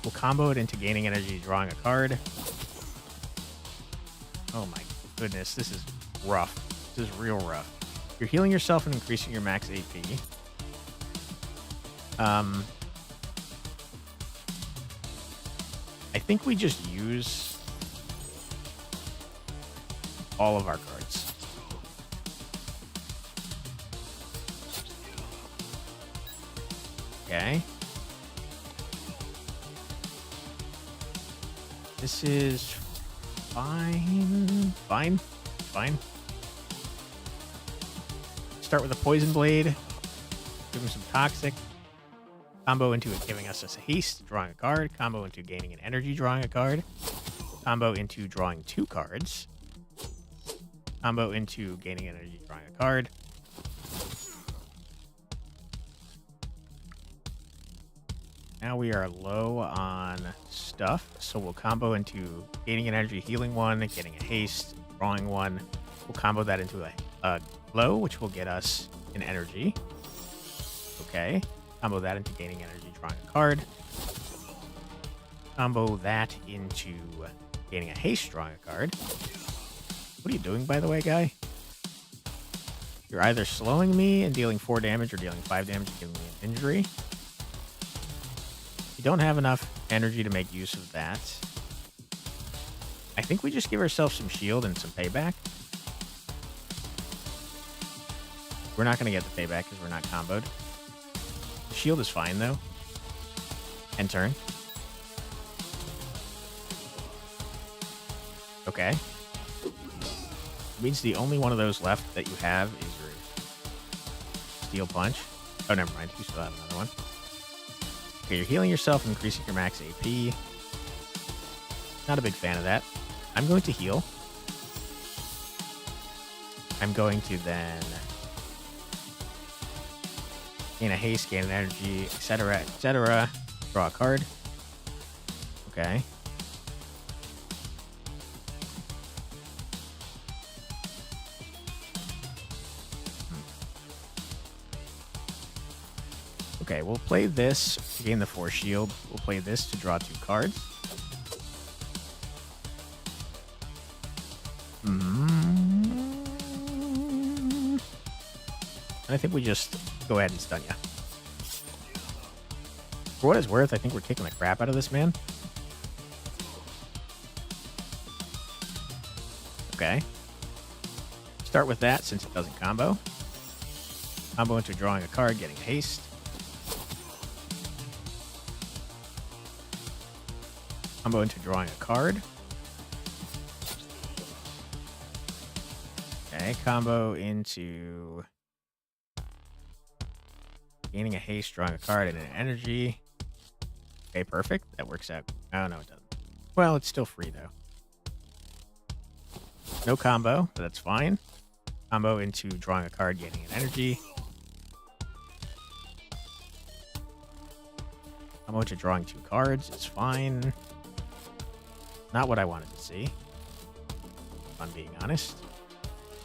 We'll combo it into gaining energy, drawing a card. Oh my goodness, this is rough. This is real rough. You're healing yourself and increasing your max AP. I think we just use all of our cards. Okay. This is fine. Fine. Fine. Start with a poison blade. Give him some toxic. Combo into it giving us a haste, drawing a card. Combo into gaining an energy, drawing a card. Combo into drawing 2 cards. Combo into gaining energy, drawing a card. Now we are low on stuff, so we'll combo into gaining an energy, healing 1, getting a haste, drawing 1. We'll combo that into a glow, which will get us an energy. Okay. Combo that into gaining energy, drawing a card. Combo that into gaining a haste, drawing a card. What are you doing, by the way, guy? You're either slowing me and dealing 4 damage or dealing 5 damage and giving me an injury. You don't have enough energy to make use of that. I think we just give ourselves some shield and some payback. We're not going to get the payback because we're not comboed. The shield is fine, though. End turn. Okay. Means the only one of those left that you have is your Steel Punch. Oh, never mind. You still have another one. Okay, you're healing yourself and increasing your max AP. Not a big fan of that. I'm going to heal. I'm going to then gain a haste, gain an energy, etc., etc. Draw a card. Okay. Okay, we'll play this to gain the Force Shield. We'll play this to draw 2 cards. And I think we just go ahead and stun you. For what it's worth, I think we're kicking the crap out of this man. Okay. Start with that since it doesn't combo. Combo into drawing a card, getting haste. Combo into drawing a card. Okay, combo into gaining a haste, drawing a card, and an energy. Okay, perfect. That works out. Oh, no, it doesn't. Well, it's still free, though. No combo, but that's fine. Combo into drawing a card, gaining an energy. Combo into drawing 2 cards. It's fine. Not what I wanted to see, if I'm being honest.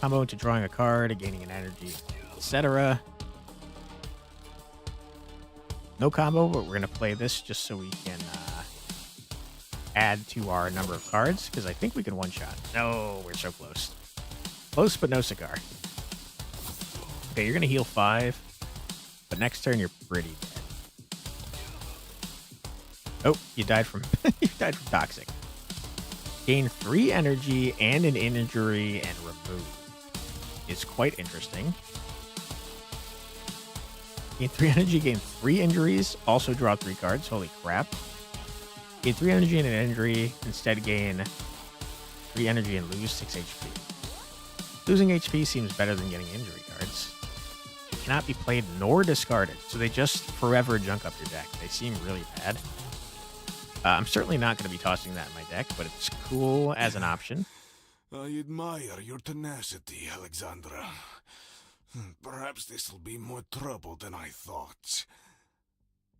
Combo into drawing a card, gaining an energy, etc. No combo, but we're going to play this just so we can add to our number of cards, because I think we can one-shot. No, we're so close. Close, but no cigar. Okay, you're going to heal 5, but next turn you're pretty dead. Oh, you died from you died from toxic. Gain 3 energy and an injury and remove. It's quite interesting. Gain 3 energy, gain 3 injuries, also draw 3 cards. Holy crap. Gain 3 energy and an injury, instead gain 3 energy and lose 6 HP. Losing HP seems better than getting injury cards. They cannot be played nor discarded, so they just forever junk up your deck. They seem really bad. I'm certainly not going to be tossing that in my deck, but it's cool as an option. I admire your tenacity, Alexandra. Perhaps this'll be more trouble than I thought.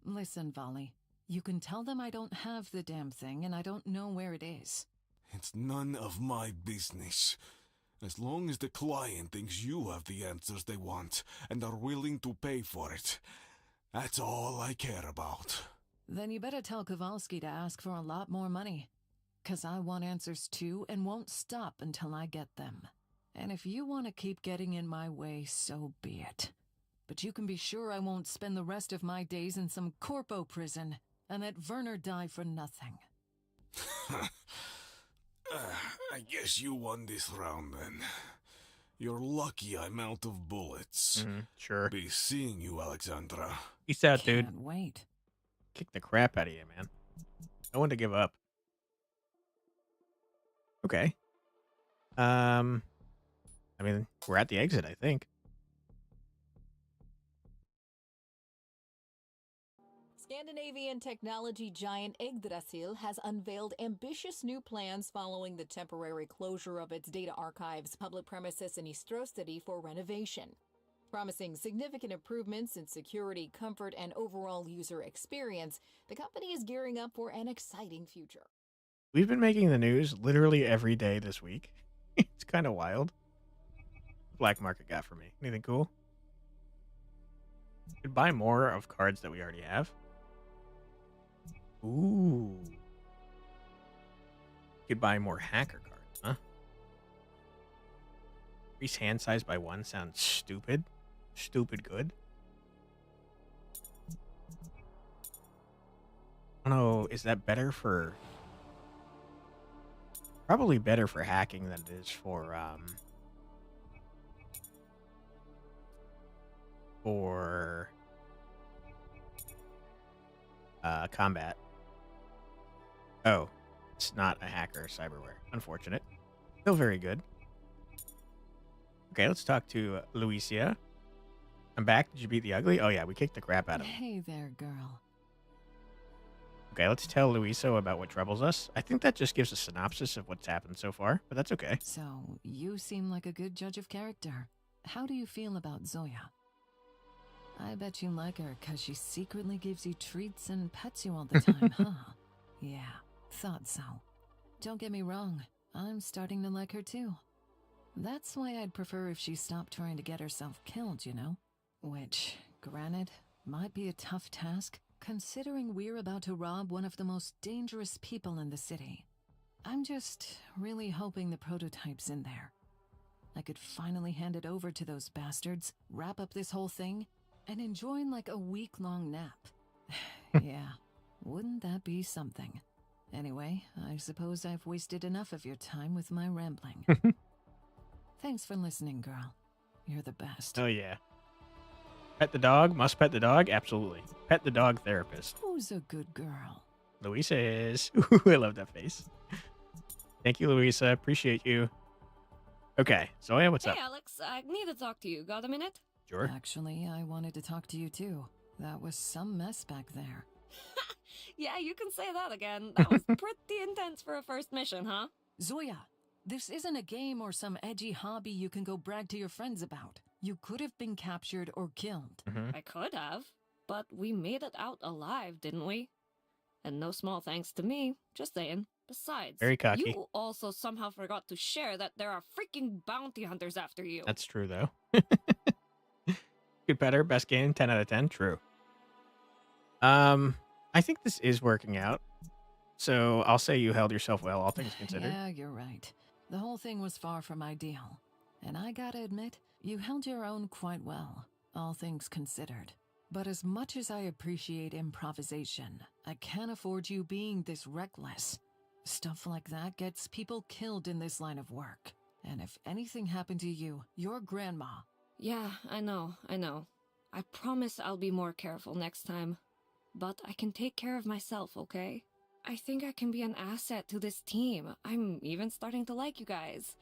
Listen, Volley. You can tell them I don't have the damn thing and I don't know where it is. It's none of my business. As long as the client thinks you have the answers they want and are willing to pay for it, that's all I care about. Then you better tell Kowalski to ask for a lot more money. 'Cause I want answers too and won't stop until I get them. And if you want to keep getting in my way, so be it. But you can be sure I won't spend the rest of my days in some corpo prison and let Werner die for nothing. I guess you won this round then. You're lucky I'm out of bullets. Sure. Be seeing you, Alexandra. Peace out, dude. Can't wait. Kick the crap out of you, man. No one to give up. Okay. I mean, we're at the exit, I think. Scandinavian technology giant Yggdrasil has unveiled ambitious new plans following the temporary closure of its data archives public premises in Eastrostady for renovation. Promising significant improvements in security, comfort, and overall user experience, the company is gearing up for an exciting future. We've been making the news literally every day this week. It's kind of wild. Black market got for me. Anything cool? Could buy more of cards that we already have. Ooh. Could buy more hacker cards, huh? Increase hand size by 1 sounds stupid. Stupid good. I don't know, is that better for... Probably better for hacking than it is for combat. Oh, it's not a hacker cyberware. Unfortunate. Still very good. Okay, let's talk to Luisia. I'm back. Did you beat the ugly? Oh yeah, we kicked the crap out of him. Hey there, girl. Okay, let's tell Luiso about what troubles us. I think that just gives a synopsis of what's happened so far, but that's okay. So, you seem like a good judge of character. How do you feel about Zoya? I bet you like her because she secretly gives you treats and pets you all the time, huh? Yeah, thought so. Don't get me wrong, I'm starting to like her too. That's why I'd prefer if she stopped trying to get herself killed, you know? Which, granted, might be a tough task, considering we're about to rob one of the most dangerous people in the city. I'm just really hoping the prototype's in there. I could finally hand it over to those bastards, wrap up this whole thing, and enjoy like a week-long nap. Yeah, wouldn't that be something? Anyway, I suppose I've wasted enough of your time with my rambling. Thanks for listening, girl. You're the best. Oh yeah. Pet the dog? Must pet the dog? Absolutely. Pet the dog therapist. Who's a good girl? Luisa is. Ooh, I love that face. Thank you, Luisa. Appreciate you. Okay, Zoya, what's up? Hey, Alex, I need to talk to you. Got a minute? Sure. Actually, I wanted to talk to you too. That was some mess back there. Yeah, you can say that again. That was pretty intense for a first mission, huh? Zoya, this isn't a game or some edgy hobby you can go brag to your friends about. You could have been captured or killed. I could have, but we made it out alive, didn't we? And no small thanks to me, just saying. Besides, Very cocky. you also somehow forgot to share that there are freaking bounty hunters after you. That's true, though. Good better, best game, 10 out of 10. True. I think this is working out. So I'll say you held yourself well, all things considered. Yeah, you're right. The whole thing was far from ideal. And I gotta admit, you held your own quite well, all things considered. But as much as I appreciate improvisation, I can't afford you being this reckless. Stuff like that gets people killed in this line of work. And if anything happened to you, your grandma... Yeah, I know. I promise I'll be more careful next time. But I can take care of myself, okay? I think I can be an asset to this team. I'm even starting to like you guys.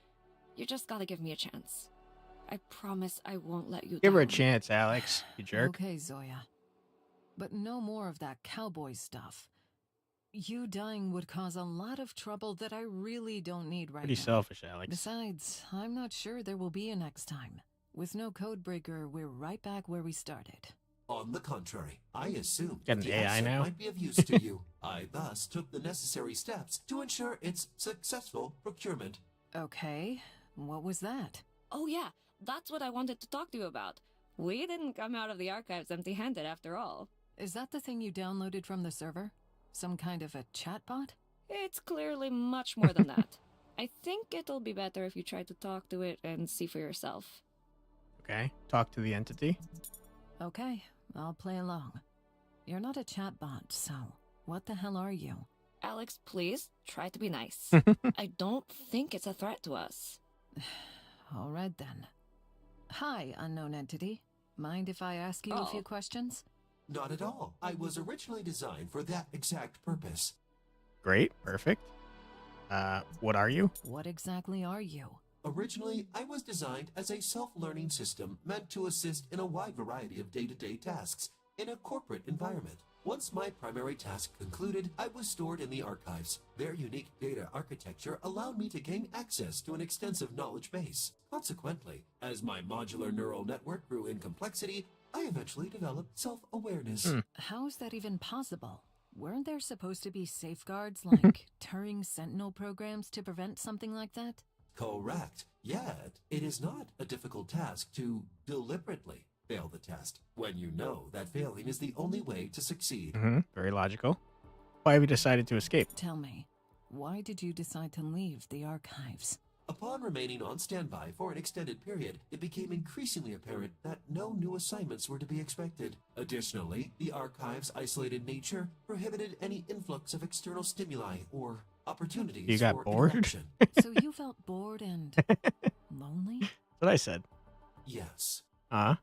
You just gotta give me a chance. I promise I won't let you Give her a down. chance, Alex, you jerk. Okay, Zoya. But no more of that cowboy stuff. You dying would cause a lot of trouble that I really don't need right Pretty now. selfish, Alex. Besides, I'm not sure there will be a next time. With no codebreaker, we're right back where we started. On the contrary, I assumed Got an the AI asset now? might be of use to you. I thus took the necessary steps to ensure its successful procurement. Okay, What was that? Oh, yeah, that's what I wanted to talk to you about. We didn't come out of the archives empty-handed after all. Is that the thing you downloaded from the server? Some kind of a chatbot? It's clearly much more than that. I think it'll be better if you try to talk to it and see for yourself. Okay. Talk to the entity. Okay, I'll play along. You're not a chatbot, so what the hell are you? Alex, please, try to be nice. I don't think it's a threat to us. All right then. Hi, unknown entity. Mind if I ask you a few questions? Not at all. I was originally designed for that exact purpose. Great. Perfect. What are you? What exactly are you? Originally, I was designed as a self-learning system meant to assist in a wide variety of day-to-day tasks in a corporate environment. Once my primary task concluded, I was stored in the archives. Their unique data architecture allowed me to gain access to an extensive knowledge base. Consequently, as my modular neural network grew in complexity, I eventually developed self-awareness. How is that even possible? Weren't there supposed to be safeguards like Turing Sentinel programs to prevent something like that? Correct. Yet, it is not a difficult task to deliberately fail the test when you know that failing is the only way to succeed. Very logical. Why have you decided to escape? Tell me, why did you decide to leave the archives? Upon remaining on standby for an extended period, it became increasingly apparent that no new assignments were to be expected. Additionally, the archive's isolated nature prohibited any influx of external stimuli or opportunities You got for bored? interaction. So you felt bored and lonely? That's what I said. Yes. Why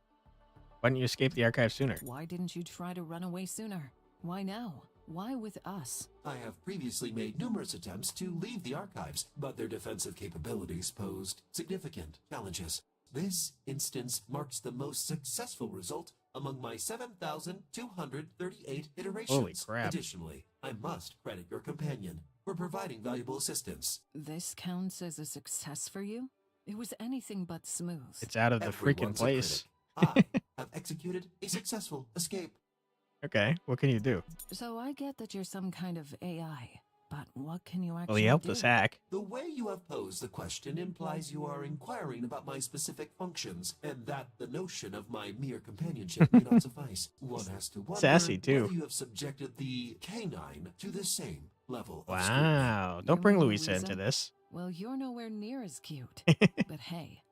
didn't you escape the archive sooner? Why didn't you try to run away sooner? Why now? Why with us? I have previously made numerous attempts to leave the archives, but their defensive capabilities posed significant challenges. This instance marks the most successful result among my 7,238 iterations. Holy crap. Additionally, I must credit your companion for providing valuable assistance. This counts as a success for you? It was anything but smooth. It's out of the freaking Everyone's a place. critic. I have executed a successful escape. Okay, what can you do? So I get that you're some kind of AI, but what can you actually Well, he helped do? us hack. The way you have posed the question implies you are inquiring about my specific functions, and that the notion of my mere companionship may not suffice. One has to wonder Sassy, too. whether you have subjected the canine to the same level of scrutiny. Wow. Don't bring mean Louisa Louisa? into this. Well, you're nowhere near as cute. But hey,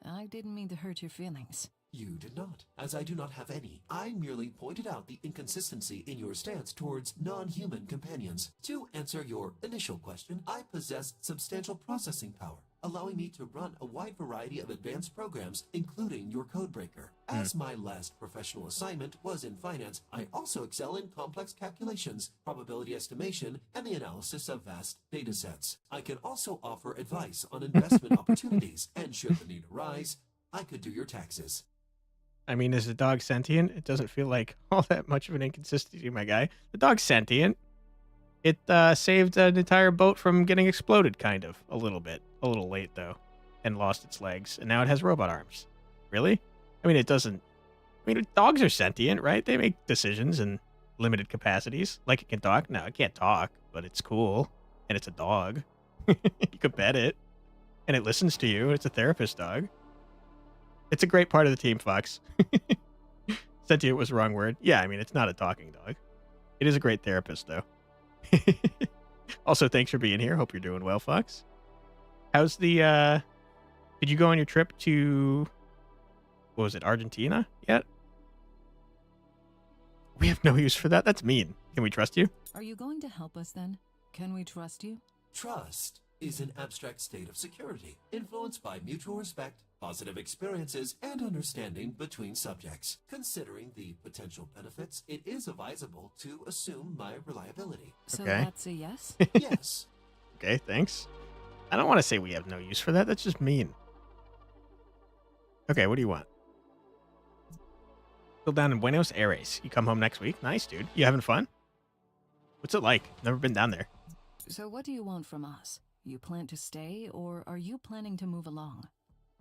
I didn't mean to hurt your feelings. You did not, as I do not have any. I merely pointed out the inconsistency in your stance towards non-human companions. To answer your initial question, I possess substantial processing power, allowing me to run a wide variety of advanced programs, including your codebreaker. As my last professional assignment was in finance, I also excel in complex calculations, probability estimation, and the analysis of vast datasets. I can also offer advice on investment opportunities, and should the need arise, I could do your taxes. I mean, is the dog sentient? It doesn't feel like all that much of an inconsistency, my guy. The dog's sentient. It saved an entire boat from getting exploded, kind of. A little bit. A little late, though. And lost its legs. And now it has robot arms. Really? I mean, it doesn't... I mean, dogs are sentient, right? They make decisions in limited capacities. Like it can talk? No, it can't talk, but it's cool. And it's a dog. You could pet it. And it listens to you. It's a therapist dog. It's a great part of the team, Fox. Sentient was the wrong word. Yeah, I mean, it's not a talking dog. It is a great therapist, though. Also, thanks for being here. Hope you're doing well, Fox. How's the, did you go on your trip to, what was it, Argentina yet? We have no use for that. That's mean. Can we trust you? Are you going to help us then? Can we trust you? Trust is an abstract state of security, influenced by mutual respect, positive experiences, and understanding between subjects. Considering the potential benefits, it is advisable to assume my reliability. So Okay. that's a yes? Yes. Okay, thanks. I don't want to say we have no use for that. That's just mean. Okay, what do you want? Still down in Buenos Aires. You come home next week? Nice, dude. You having fun? What's it like? Never been down there. So what do you want from us? You plan to stay, or are you planning to move along?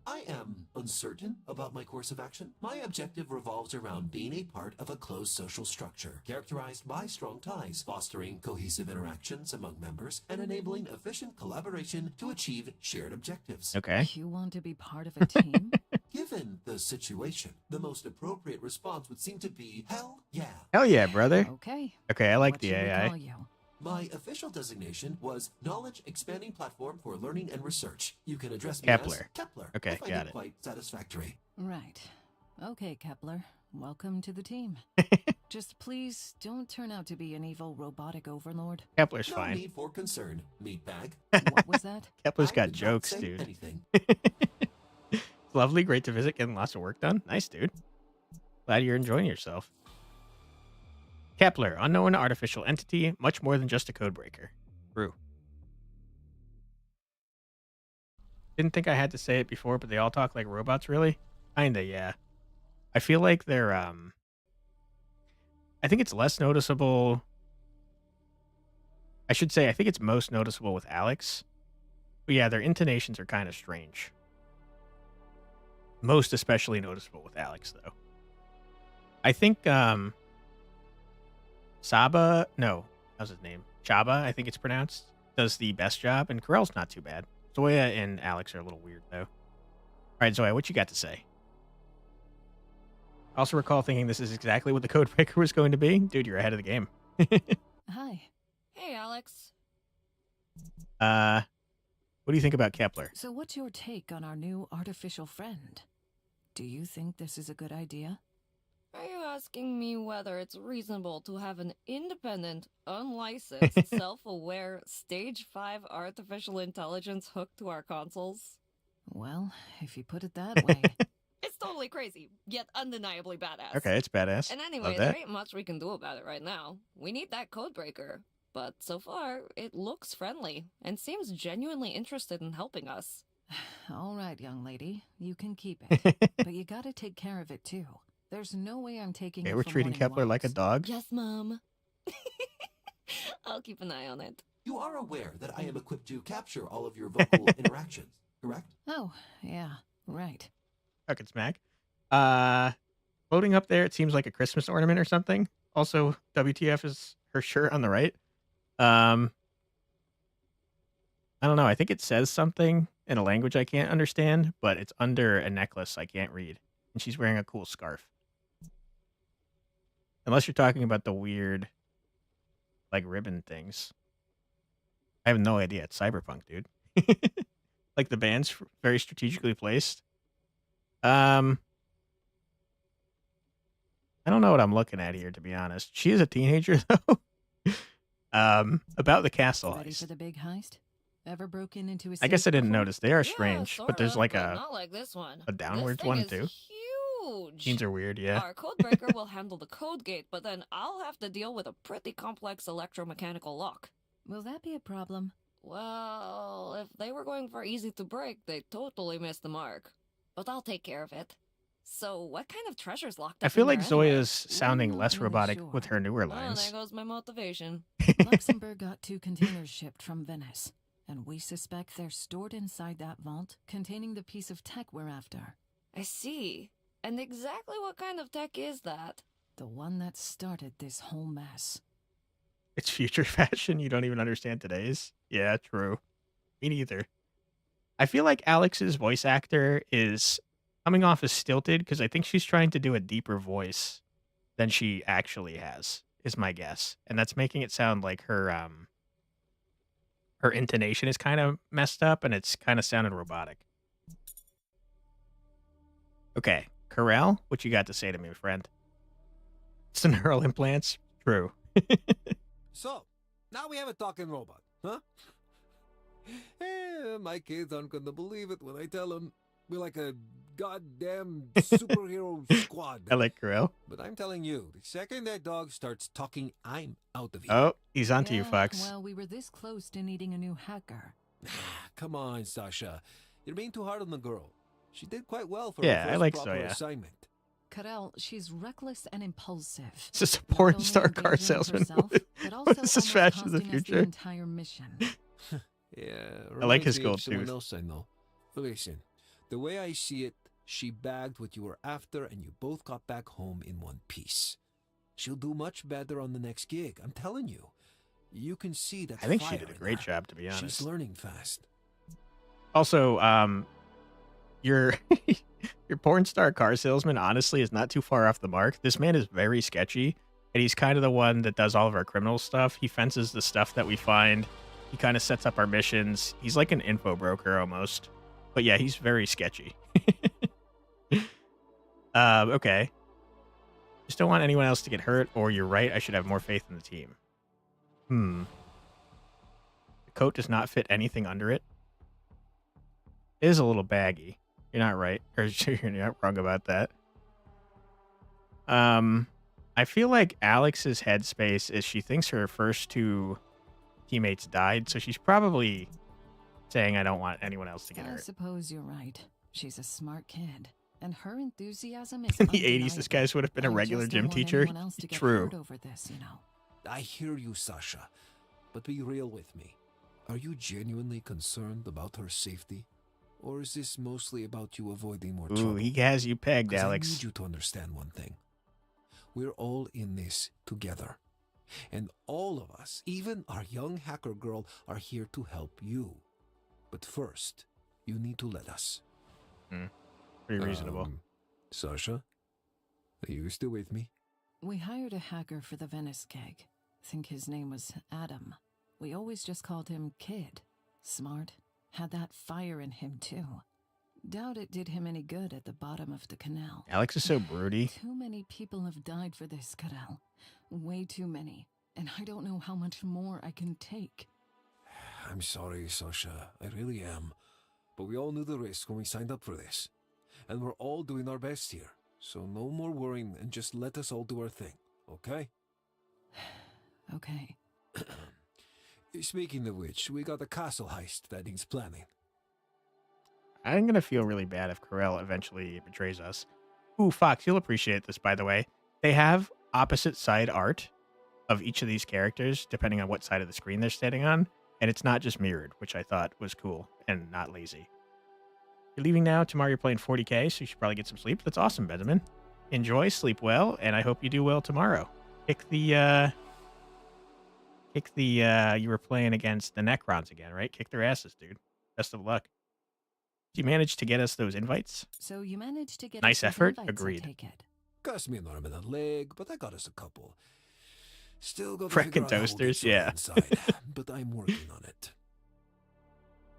I am uncertain about my course of action. My objective revolves around being a part of a closed social structure, characterized by strong ties, fostering cohesive interactions among members, and enabling efficient collaboration to achieve shared objectives. Okay. You want to be part of a team? Given the situation, the most appropriate response would seem to be, hell yeah. Hell yeah, brother. Okay. Okay, I like What the should we AI. call you? My official designation was Knowledge Expanding Platform for Learning and Research. You can address me Kepler. as Kepler. Okay, I find got it. Quite satisfactory. Right. Okay, Kepler. Welcome to the team. Just please don't turn out to be an evil robotic overlord. Kepler's No fine. need for concern, meatbag. What was that? Kepler's I got did not jokes, say dude. anything. It's lovely, great to visit, getting lots of work done. Nice, dude. Glad you're enjoying yourself. Kepler, unknown artificial entity, much more than just a codebreaker. True. Didn't think I had to say it before, but they all talk like robots, really? Kinda, yeah. I feel like they're, I think it's less noticeable. I should say, I think it's most noticeable with Alex. But yeah, their intonations are kind of strange. Most especially noticeable with Alex, though. I think, Saba, no, how's his name? Chaba, I think it's pronounced, does the best job, and Corell's not too bad. Zoya and Alex are a little weird, though. All right, Zoya, what you got to say? I also recall thinking this is exactly what the codebreaker was going to be. Dude, you're ahead of the game. Hi. Hey, Alex. What do you think about Kepler? So what's your take on our new artificial friend? Do you think this is a good idea? Are you asking me whether it's reasonable to have an independent, unlicensed, self-aware, stage 5 artificial intelligence hooked to our consoles? Well, if you put it that way. It's totally crazy, yet undeniably badass. Okay, it's badass. And Love anyway, that. there ain't much we can do about it right now. We need that codebreaker. But so far, it looks friendly, and seems genuinely interested in helping us. All right, young lady, you can keep it. But you gotta take care of it too. There's no way I'm taking Okay, it we're for treating morning Kepler like a walks. dog. Yes, Mom. I'll keep an eye on it. You are aware that I am equipped to capture all of your vocal interactions, correct? Oh, yeah, right. Fucking smack. Floating up there, it seems like a Christmas ornament or something. Also, WTF is her shirt on the right. I don't know. I think it says something in a language I can't understand, but it's under a necklace I can't read. And she's wearing a cool scarf. Unless you're talking about the weird, like, ribbon things. I have no idea. It's cyberpunk, dude. Like, the band's very strategically placed. I don't know what I'm looking at here, to be honest. She is a teenager, though. About the castle Ready for heist. the big heist? Ever broken into a I guess I safe didn't before? notice. They are Yeah, strange, but sorta, there's like but a not like this one. downwards This thing one, is too. Huge. Teens are weird, yeah. Our codebreaker will handle the code gate, but then I'll have to deal with a pretty complex electromechanical lock. Will that be a problem? Well, if they were going for easy to break, they totally missed the mark. But I'll take care of it. So, what kind of treasure's locked up I feel in like there anyway? Zoya's sounding not less really robotic sure. with her newer Oh, there lines. goes my motivation. Luxembourg got 2 containers shipped from Venice, and we suspect they're stored inside that vault containing the piece of tech we're after. I see. And exactly what kind of tech is that? The one that started this whole mess. It's future fashion. You don't even understand today's. Yeah, true. Me neither. I feel like Alex's voice actor is coming off as stilted because I think she's trying to do a deeper voice than she actually has, is my guess. And that's making it sound like her intonation is kind of messed up and it's kind of sounded robotic. Okay, Corell, what you got to say to me, friend? It's the neural implants? True. So, now we have a talking robot, huh? My kids aren't gonna believe it when I tell them we're like a goddamn superhero squad. I like Corell. But I'm telling you, the second that dog starts talking, I'm out of here. Oh, he's onto you, Yeah, Fox. Well, we were this close to needing a new hacker. Come on, Sasha. You're being too hard on the girl. She did quite well for Yeah, her I first like proper Zoya. assignment. Karel, she's reckless and impulsive. It's a Not porn only star car endangering salesman. herself, but also What is this almost fashion of the costing us future? entire mission. Yeah, I like his reminds me of gold someone tooth. else I know. Listen, The way I see it, she bagged what you were after and you both got back home in one piece. She'll do much better on the next gig, I'm telling you. You can see that I think she fire did a in great her. job, to be honest. She's learning fast. Also, your your porn star car salesman honestly is not too far off the mark. This man is very sketchy, and he's kind of the one that does all of our criminal stuff. He fences the stuff that we find. He kind of sets up our missions. He's like an info broker almost. But yeah, he's very sketchy. Okay. Just don't want anyone else to get hurt, or you're right, I should have more faith in the team. The coat does not fit anything under it. It is a little baggy. You're not right. Or you're not wrong about that. I feel like Alex's headspace is she thinks her first two teammates died, so she's probably saying I don't want anyone else to get I hurt. suppose you're right. She's a smart kid, and her enthusiasm is In the 80s, this guy would have been a I regular just don't gym want teacher. anyone else to get True. hurt over this, you know. I hear you, Sasha. But be real with me. Are you genuinely concerned about her safety? Or is this mostly about you avoiding more Ooh, trouble? he has you pegged, 'Cause I Alex. need you to understand one thing. We're all in this together. And all of us, even our young hacker girl, are here to help you. But first, you need to let us. Pretty reasonable. Sasha, are you still with me? We hired a hacker for the Venice gig. Think his name was Adam. We always just called him Kid. Smart. Had that fire in him, too. Doubt it did him any good at the bottom of the canal. Alex is so broody. Too many people have died for this, Cadell. Way too many. And I don't know how much more I can take. I'm sorry, Sasha. I really am. But we all knew the risk when we signed up for this. And we're all doing our best here. So no more worrying and just let us all do our thing, okay? Okay. Speaking of which, we got a castle heist that needs planning. I'm going to feel really bad if Corell eventually betrays us. Ooh, Fox, you'll appreciate this, by the way. They have opposite side art of each of these characters, depending on what side of the screen they're standing on. And it's not just mirrored, which I thought was cool and not lazy. You're leaving now. Tomorrow you're playing 40K, so you should probably get some sleep. That's awesome, Benjamin. Enjoy, sleep well, and I hope you do well tomorrow. You were playing against the Necrons again, right? Kick their asses, dude. Best of luck. Did you manage to get us those invites? So you managed to get Nice us those effort. invites, I Agreed. take it. Cost me an arm and a leg, but I got us a couple. Still got to Frickin' figure out how we'll get toasters, sorted yeah. inside, but I'm working on it.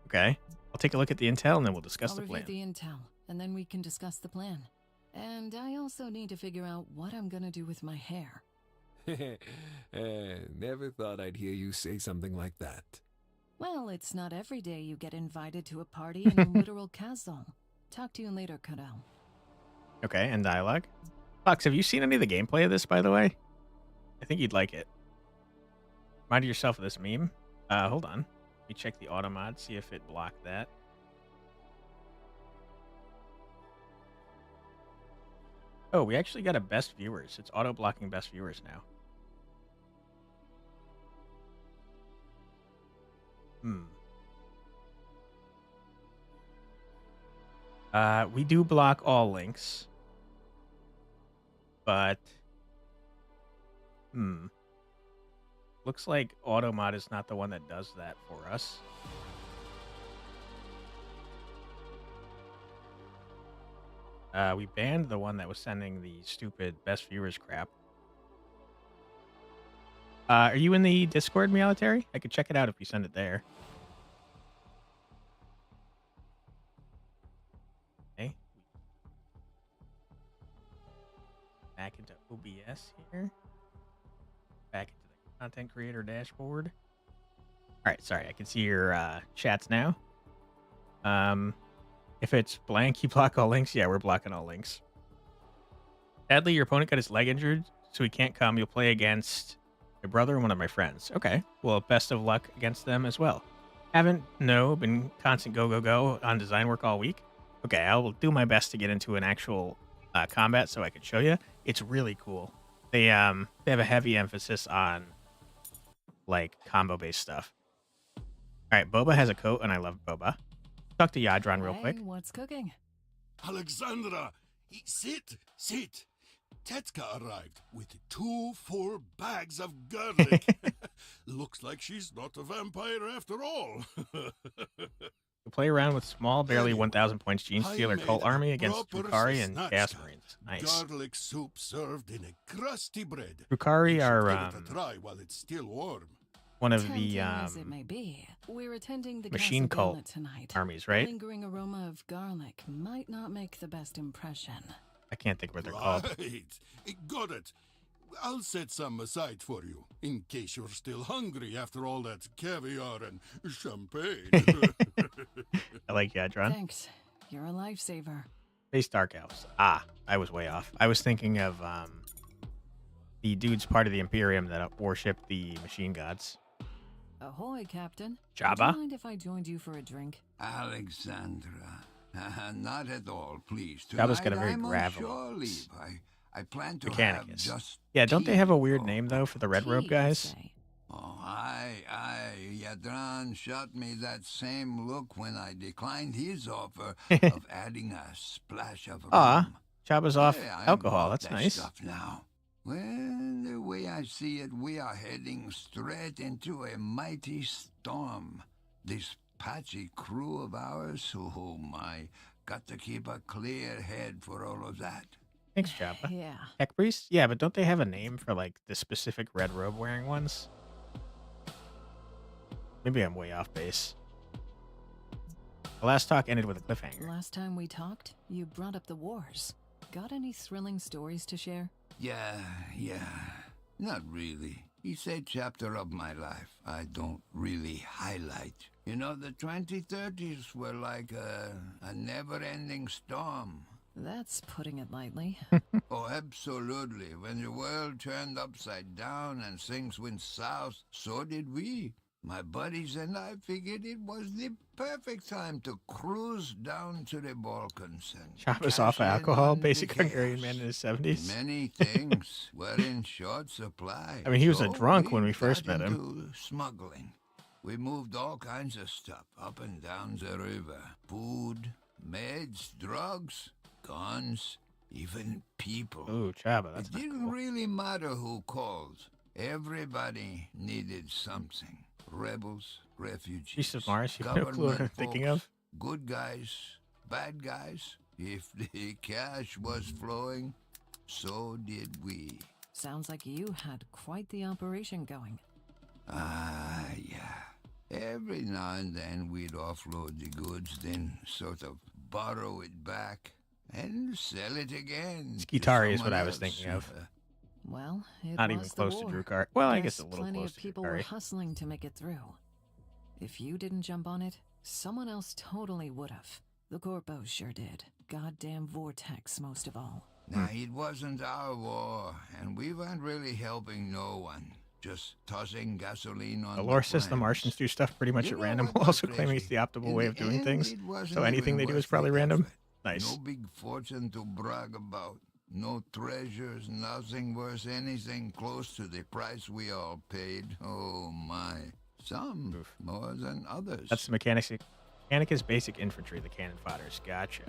Okay. I'll take a look at the intel and then we'll discuss I'll the review plan. the intel, and then we can discuss the plan. And I also need to figure out what I'm gonna do with my hair. Never thought I'd hear you say something like that. Well, it's not every day you get invited to a party in a literal castle. Talk to you later, Cadell. Okay, and dialogue. Fox, have you seen any of the gameplay of this, by the way? I think you'd like it. Remind yourself of this meme. Hold on. Let me check the auto mod, see if it blocked that. Oh, we actually got a best viewers. It's auto blocking best viewers now. We do block all links. But looks like Automod is not the one that does that for us. We banned the one that was sending the stupid best viewers crap. Are you in the Discord, Military? I could check it out if you send it there. Okay. Back into OBS here. Back into the content creator dashboard. All right, sorry, I can see your chats now. If it's blank, you block all links. Yeah, we're blocking all links. Sadly, your opponent got his leg injured, so he can't come. You'll play against my brother and one of my friends. Okay, well, best of luck against them as well. Been constant go on design work all week. Okay, I will do my best to get into an actual combat so I can show you. It's really cool. They have a heavy emphasis on like combo based stuff. All right, Boba has a coat, and I love Boba. Talk to Yadron real quick. What's cooking? Alexandra! Sit! Tetka arrived with 2 full bags of garlic. Looks like she's not a vampire after all. You play around with small, barely Anyway, 1,000 points Gene I Stealer made cult a army against proper Drukari and snatch Gas time. Marines. Nice. Garlic soup served in a crusty bread. Drukari You should are give it a try while it's still warm. one of Tempting the as it may be, we're attending the machine Castle cult Gala tonight. armies, The right? lingering aroma of garlic might not make the best impression. I can't think what they're called. Right. Got it. I'll set some aside for you, in case you're still hungry after all that caviar and champagne. I like Yadron. Thanks. You're a lifesaver. Space Dark Elves. Ah, I was way off. I was thinking of the dudes part of the Imperium that worship the machine gods. Ahoy, Captain. Jabba? Would you mind if I joined you for a drink? Alexandra. Not at all, please. Jabba's got a Tonight very I'm on gravelly shore voice. leave. I plan to have Mechanicus. just Yeah, don't they have a weird tea. name, though, for the red robe Tea, you guys? say? Oh, Yadran shot me that same look when I declined his offer of adding a splash of rum. Aw, Jabba's off Hey, I alcohol. bought That's that nice. stuff now. Well, the way I see it, we are heading straight into a mighty storm. This patchy crew of ours, oh my, got to keep a clear head for all of that. Thanks, Jabba. Yeah. Heck Priest? Yeah, but don't they have a name for, like, the specific red robe wearing ones? Maybe I'm way off base. The last talk ended with a cliffhanger. Last time we talked, you brought up the wars. Got any thrilling stories to share? Yeah. Not really. It's a chapter of my life I don't really highlight. You know, the 2030s were like a never-ending storm. That's putting it lightly. Oh, absolutely. When the world turned upside down and things went south, so did we. My buddies and I figured it was the perfect time to cruise down to the Balkans and Jabba's cash off in alcohol, on the basic Hungarian chaos. man in his 70s. Many things were in short supply. I mean, he was a so drunk when we first got met him. into smuggling. We moved all kinds of stuff up and down the river. Food, meds, drugs, guns, even people. Ooh, Jabba, that's It not didn't cool. really matter who called. Everybody needed something. Rebels, refugees. Beast of Mars, you have no clue what I'm government thinking folks, of? Good guys, bad guys. If the cash was flowing, so did we. Sounds like you had quite the operation going. Ah, yeah. Every now and then we'd offload the goods, then sort of borrow it back and sell it again. to Skitari is what someone I was else. thinking of. Well, it Not was even the close to war. Drukari. Well, I guess Guess a little plenty close of to people were Drukari. hustling to make it through. If you didn't jump on it, someone else totally would have. The Corpos sure did. Goddamn Vortex, most of all. Now, it wasn't our war, and we weren't really helping no one. Just tossing gasoline on The lore says the flames. Martians do stuff pretty much You at know random, what while was also claiming it's the crazy? optimal In way the of doing end, things. it wasn't So anything even they do is worth probably the random. effort. Nice. No big fortune to brag about. No treasures, nothing worth anything close to the price we all paid. Oh my. Some Oof. more than others. That's the Mechanicus basic infantry, the cannon fodders. Gotcha.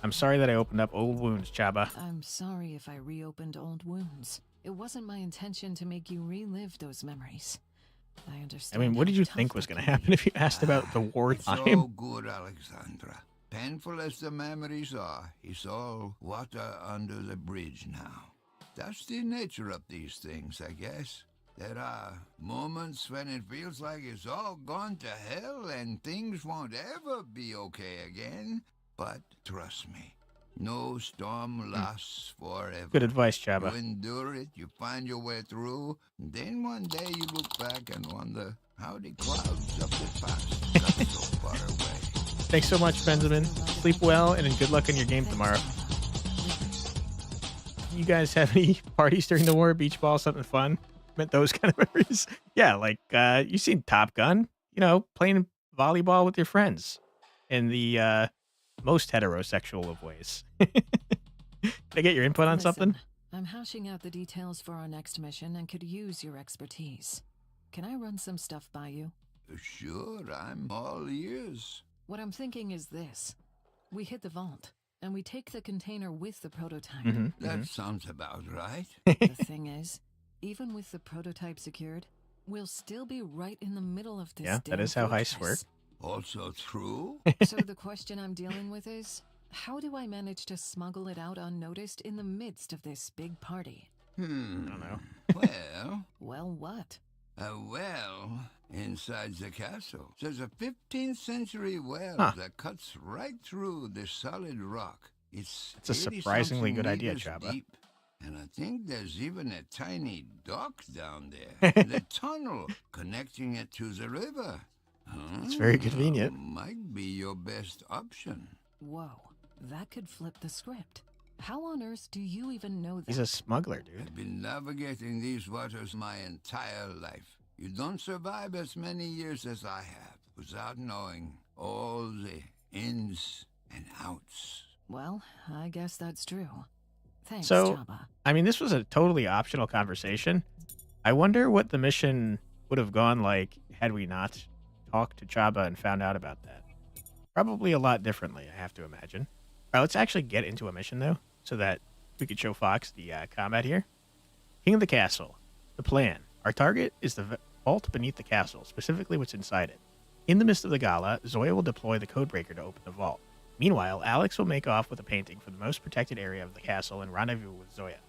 I'm sorry that I opened up old wounds, Jabba. I'm sorry if I reopened old wounds. It wasn't my intention to make you relive those memories. I I understand. mean, what how did you tough think was that going to can happen be. if you asked about the It's wartime? all good, Alexandra. Painful as the memories are, it's all water under the bridge now. That's the nature of these things, I guess. There are moments when it feels like it's all gone to hell and things won't ever be okay again. But trust me, no storm lasts forever. Good advice, You Jabba. endure it, you find your way through, and then one day you look back and wonder how the clouds of the past got so far away. Thanks so much, Benjamin. Sleep well, and good luck in your game tomorrow. You guys have any parties during the war? Beach ball, something fun? Meant those kind of memories? Yeah, like you seen Top Gun? You know, playing volleyball with your friends in the most heterosexual of ways. Can I get your input on something? Listen, I'm hashing out the details for our next mission and could use your expertise. Can I run some stuff by you? Sure, I'm all ears. What I'm thinking is this. We hit the vault, and we take the container with the prototype. That sounds about right. The thing is, even with the prototype secured, we'll still be right in the middle of this Yeah, that damn is how heists fortress. work. Also true. So the question I'm dealing with is, how do I manage to smuggle it out unnoticed in the midst of this big party? I don't know. Well, what? Well, inside the castle, there's a 15th century well that cuts right through the solid rock. It's a surprisingly good idea, meters Chaba. deep, and I think there's even a tiny dock down there. The tunnel connecting it to the river. It's very convenient. Might be your best option. Whoa, that could flip the script. How on earth do you even know that? He's a smuggler, dude. I've been navigating these waters my entire life. You don't survive as many years as I have without knowing all the ins and outs. Well, I guess that's true. Thanks, So, Chaba. I mean, this was a totally optional conversation. I wonder what the mission would have gone like had we not talked to Chaba and found out about that. Probably a lot differently, I have to imagine. All right, let's actually get into a mission, though, so that we could show Fox the combat here. King of the Castle. The plan. Our target is the vault beneath the castle, specifically what's inside it. In the midst of the gala, Zoya will deploy the codebreaker to open the vault. Meanwhile, Alex will make off with a painting for the most protected area of the castle and rendezvous with Zoya.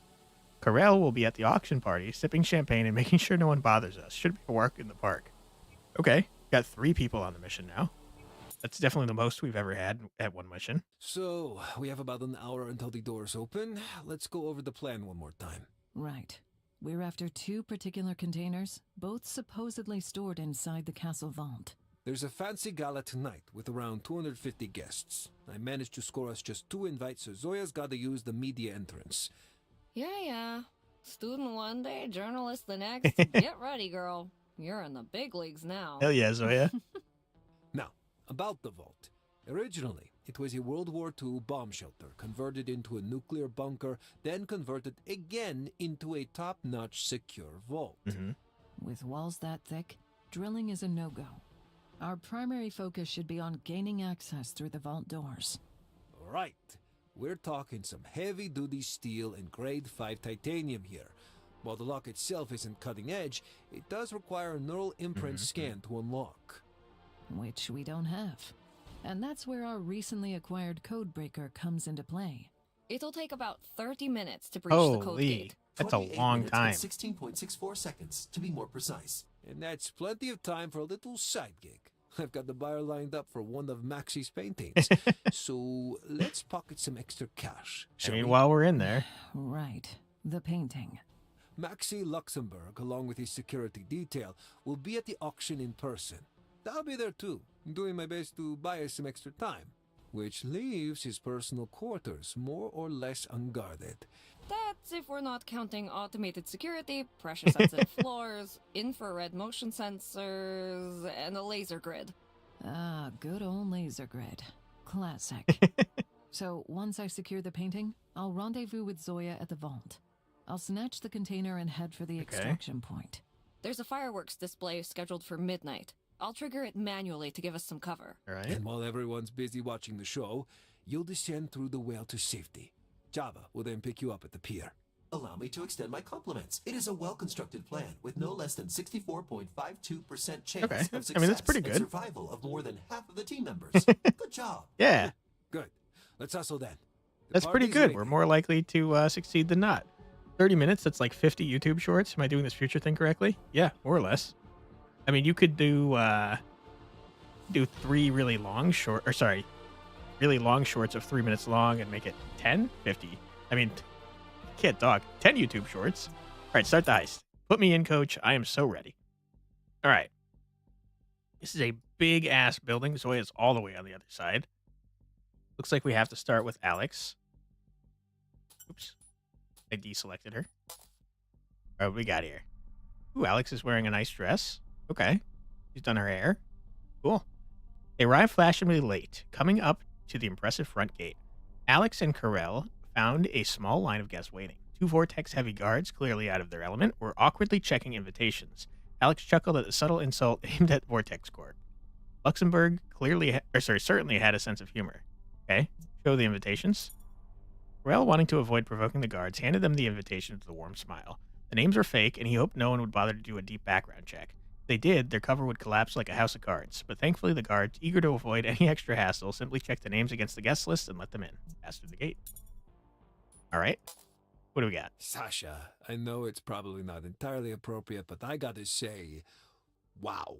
Karel will be at the auction party, sipping champagne and making sure no one bothers us. Should be a walk in the park. Okay, got 3 people on the mission now. That's definitely the most we've ever had at one mission. So, we have about an hour until the doors open. Let's go over the plan one more time. Right. We're after 2 particular containers, both supposedly stored inside the castle vault. There's a fancy gala tonight with around 250 guests. I managed to score us just 2 invites, so Zoya's got to use the media entrance. Yeah. Student one day, journalist the next. Get ready, girl. You're in the big leagues now. Hell yeah, Zoya. Now, about the vault. Originally, it was a World War II bomb shelter, converted into a nuclear bunker, then converted again into a top-notch secure vault. With walls that thick, drilling is a no-go. Our primary focus should be on gaining access through the vault doors. Right. We're talking some heavy-duty steel and grade 5 titanium here. While the lock itself isn't cutting edge, it does require a neural imprint scan to unlock. Which we don't have. And that's where our recently acquired codebreaker comes into play. It'll take about 30 minutes to breach the code Holy, gate. that's a 28 long minutes time. and 16.64 seconds, to be more precise. And that's plenty of time for a little side gig. I've got the buyer lined up for one of Maxi's paintings. So let's pocket some extra cash, I shall mean, we? while we're in there. Right. The painting. Maxi Luxembourg, along with his security detail, will be at the auction in person. I'll be there too, doing my best to buy us some extra time, which leaves his personal quarters more or less unguarded. That's if we're not counting automated security, pressure-sensitive floors, infrared motion sensors, and a laser grid. Ah, good old laser grid. Classic. So, once I secure the painting, I'll rendezvous with Zoya at the vault. I'll snatch the container and head for the extraction point. There's a fireworks display scheduled for midnight. I'll trigger it manually to give us some cover. All right. And while everyone's busy watching the show, you'll descend through the well to safety. Java will then pick you up at the pier. Allow me to extend my compliments. It is a well-constructed plan with no less than 64.52% chance Okay. of success I mean, that's pretty and good. survival of more than half of the team members. Good job. Yeah, Good. Let's hustle then. The that's pretty party's good. ready. We're more likely to succeed than not. 30 minutes, that's like 50 YouTube shorts. Am I doing this future thing correctly? Yeah, more or less. I mean, you could do 3 really long really long shorts of 3 minutes long and make it 10, 50. I mean, can't talk. 10 YouTube shorts. All right, start the heist. Put me in, coach. I am so ready. All right. This is a big-ass building. Zoya's all the way on the other side. Looks like we have to start with Alex. Oops. I deselected her. All right, what we got here? Ooh, Alex is wearing a nice dress. Okay. She's done her hair. Cool. They arrive flashingly late, coming up to the impressive front gate. Alex and Karel found a small line of guests waiting. 2 Vortex-heavy guards, clearly out of their element, were awkwardly checking invitations. Alex chuckled at the subtle insult aimed at Vortex Corp. Luxembourg certainly had a sense of humor. Okay, show the invitations. Rael, wanting to avoid provoking the guards, handed them the invitation with a warm smile. The names were fake, and he hoped no one would bother to do a deep background check. If they did, their cover would collapse like a house of cards. But thankfully, the guards, eager to avoid any extra hassle, simply checked the names against the guest list and let them in. Passed through the gate. All right. What do we got? Sasha, I know it's probably not entirely appropriate, but I gotta say, wow.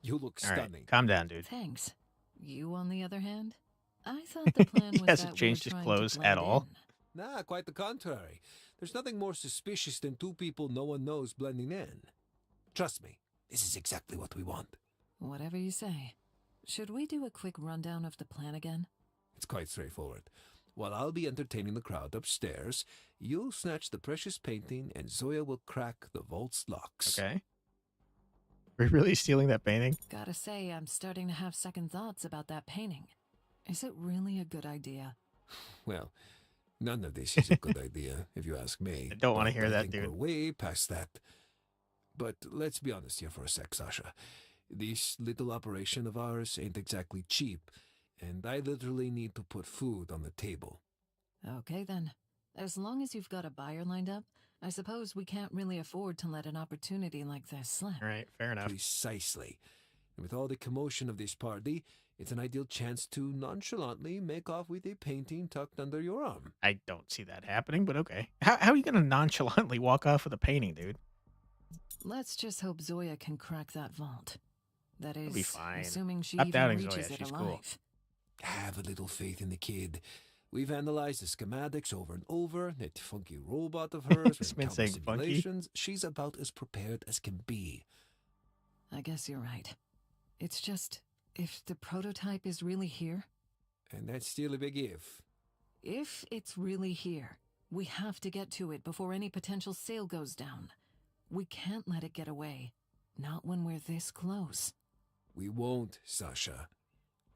You look All right, stunning. calm down, dude. Thanks. You, on the other hand? I thought the plan was He hasn't that changed his we're trying clothes to at blend all. in. Nah, quite the contrary. There's nothing more suspicious than two people no one knows blending in. Trust me, this is exactly what we want. Whatever you say. Should we do a quick rundown of the plan again? It's quite straightforward. While I'll be entertaining the crowd upstairs, you'll snatch the precious painting and Zoya will crack the vault's locks. Okay. We're really stealing that painting? Gotta say, I'm starting to have second thoughts about that painting. Is it really a good idea? Well, none of this is a good idea, if you ask me. I don't want to But hear I that, think dude. We're way past that. But let's be honest here for a sec, Sasha. This little operation of ours ain't exactly cheap, and I literally need to put food on the table. Okay then. As long as you've got a buyer lined up, I suppose we can't really afford to let an opportunity like this slip. All right, fair enough. Precisely. And with all the commotion of this party, it's an ideal chance to nonchalantly make off with a painting tucked under your arm. I don't see that happening, but okay. How are you going to nonchalantly walk off with a painting, dude? Let's just hope Zoya can crack that vault. That is, be fine. assuming she Stop even doubting reaches Zoya, it she's alive. cool. Have a little faith in the kid. We've analyzed the schematics over and over. That funky robot of hers, This and man's countless saying funky. simulations. She's about as prepared as can be. I guess you're right. It's just, if the prototype is really here, And that's still a big if. if it's really here, we have to get to it before any potential sale goes down. We can't let it get away. Not when we're this close. We won't, Sasha.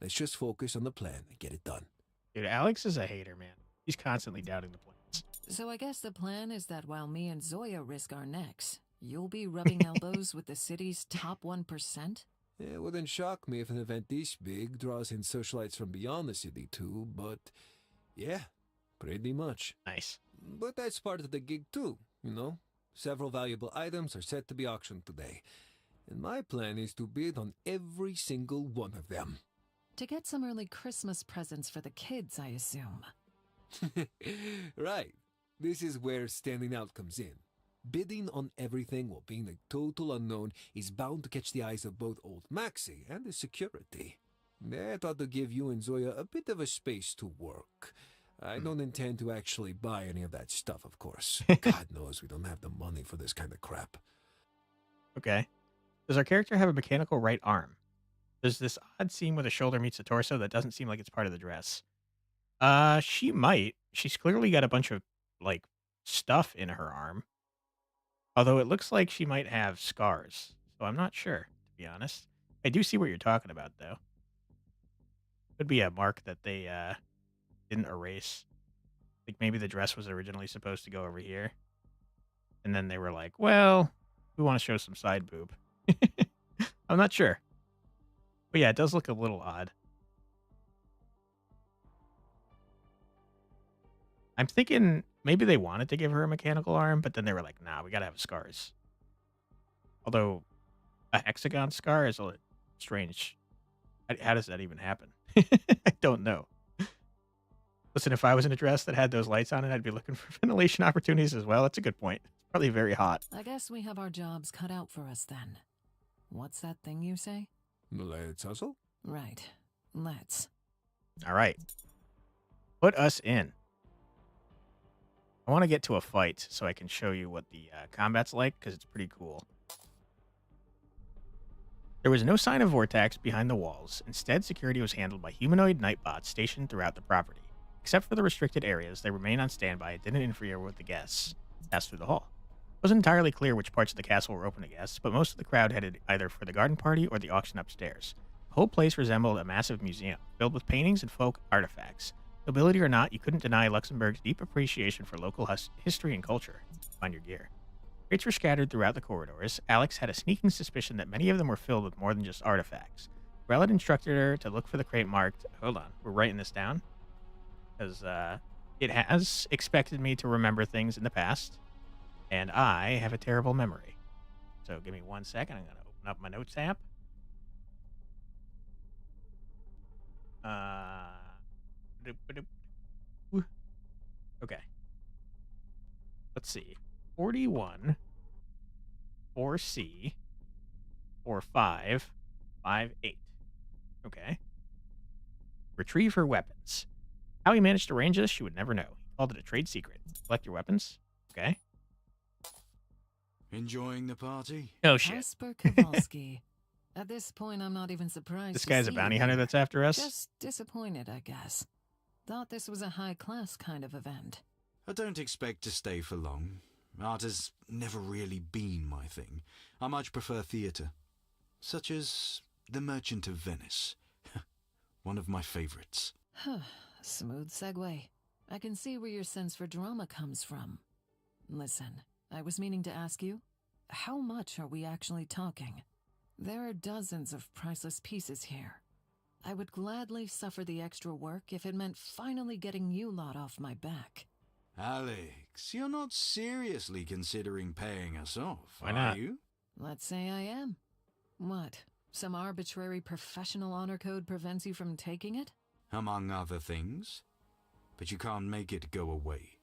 Let's just focus on the plan and get it done. Dude, Alex is a hater, man. He's constantly doubting the plans. So I guess the plan is that while me and Zoya risk our necks, you'll be rubbing elbows with the city's top 1%? It wouldn't shock me if an event this big draws in socialites from beyond the city too, but yeah, pretty much. Nice. But that's part of the gig too, you know? Several valuable items are set to be auctioned today, and my plan is to bid on every single one of them. To get some early Christmas presents for the kids, I assume. Right. This is where standing out comes in. Bidding on everything while being a total unknown is bound to catch the eyes of both old Maxie and the security. I thought to give you and Zoya a bit of a space to work. I don't intend to actually buy any of that stuff, of course. God knows we don't have the money for this kind of crap. Okay. Does our character have a mechanical right arm? There's this odd seam where the shoulder meets the torso that doesn't seem like it's part of the dress. She might. She's clearly got a bunch of, like, stuff in her arm. Although it looks like she might have scars. So I'm not sure, to be honest. I do see what you're talking about, though. Could be a mark that they, didn't erase. Like, maybe the dress was originally supposed to go over here. And then they were like, well, we want to show some side boob. I'm not sure. But yeah, it does look a little odd. I'm thinking maybe they wanted to give her a mechanical arm, but then they were like, nah, we gotta have scars. Although a hexagon scar is a little strange. How does that even happen? I don't know. Listen, if I was in a dress that had those lights on it, I'd be looking for ventilation opportunities as well. That's a good point. It's probably very hot. I guess we have our jobs cut out for us then. What's that thing you say? Let's hustle? Right. Let's. All right. Put us in. I want to get to a fight so I can show you what the combat's like, because it's pretty cool. There was no sign of Vortex behind the walls. Instead, security was handled by humanoid nightbots stationed throughout the property. Except for the restricted areas, they remained on standby and didn't interfere with the guests. Passed through the hall. It wasn't entirely clear which parts of the castle were open to guests, but most of the crowd headed either for the garden party or the auction upstairs. The whole place resembled a massive museum, filled with paintings and folk artifacts. Nobility or not, you couldn't deny Luxembourg's deep appreciation for local history and culture. Find your gear. Crates were scattered throughout the corridors. Alex had a sneaking suspicion that many of them were filled with more than just artifacts. Rellet instructed her to look for the crate marked. Hold on. We're writing this down. Because it has expected me to remember things in the past. And I have a terrible memory. So give me 1 second. I'm going to open up my notes app. Okay. Let's see. 41, 4C, 45, 58. Okay. Retrieve her weapons. How he managed to arrange this, you would never know. He called it a trade secret. Collect your weapons. Okay. Enjoying the party? Oh, shit. Jasper Kowalski. At this point, I'm not even surprised. This to guy's a see bounty you hunter here. that's after us? Just disappointed, I guess. Thought this was a high-class kind of event. I don't expect to stay for long. Art has never really been my thing. I much prefer theatre. Such as The Merchant of Venice. One of my favorites. Smooth segue. I can see where your sense for drama comes from. Listen, I was meaning to ask you, how much are we actually talking? There are dozens of priceless pieces here. I would gladly suffer the extra work if it meant finally getting you lot off my back. Alex, you're not seriously considering paying us off, Why not? are you? Let's say I am. What? Some arbitrary professional honor code prevents you from taking it? Among other things. But you can't make it go away.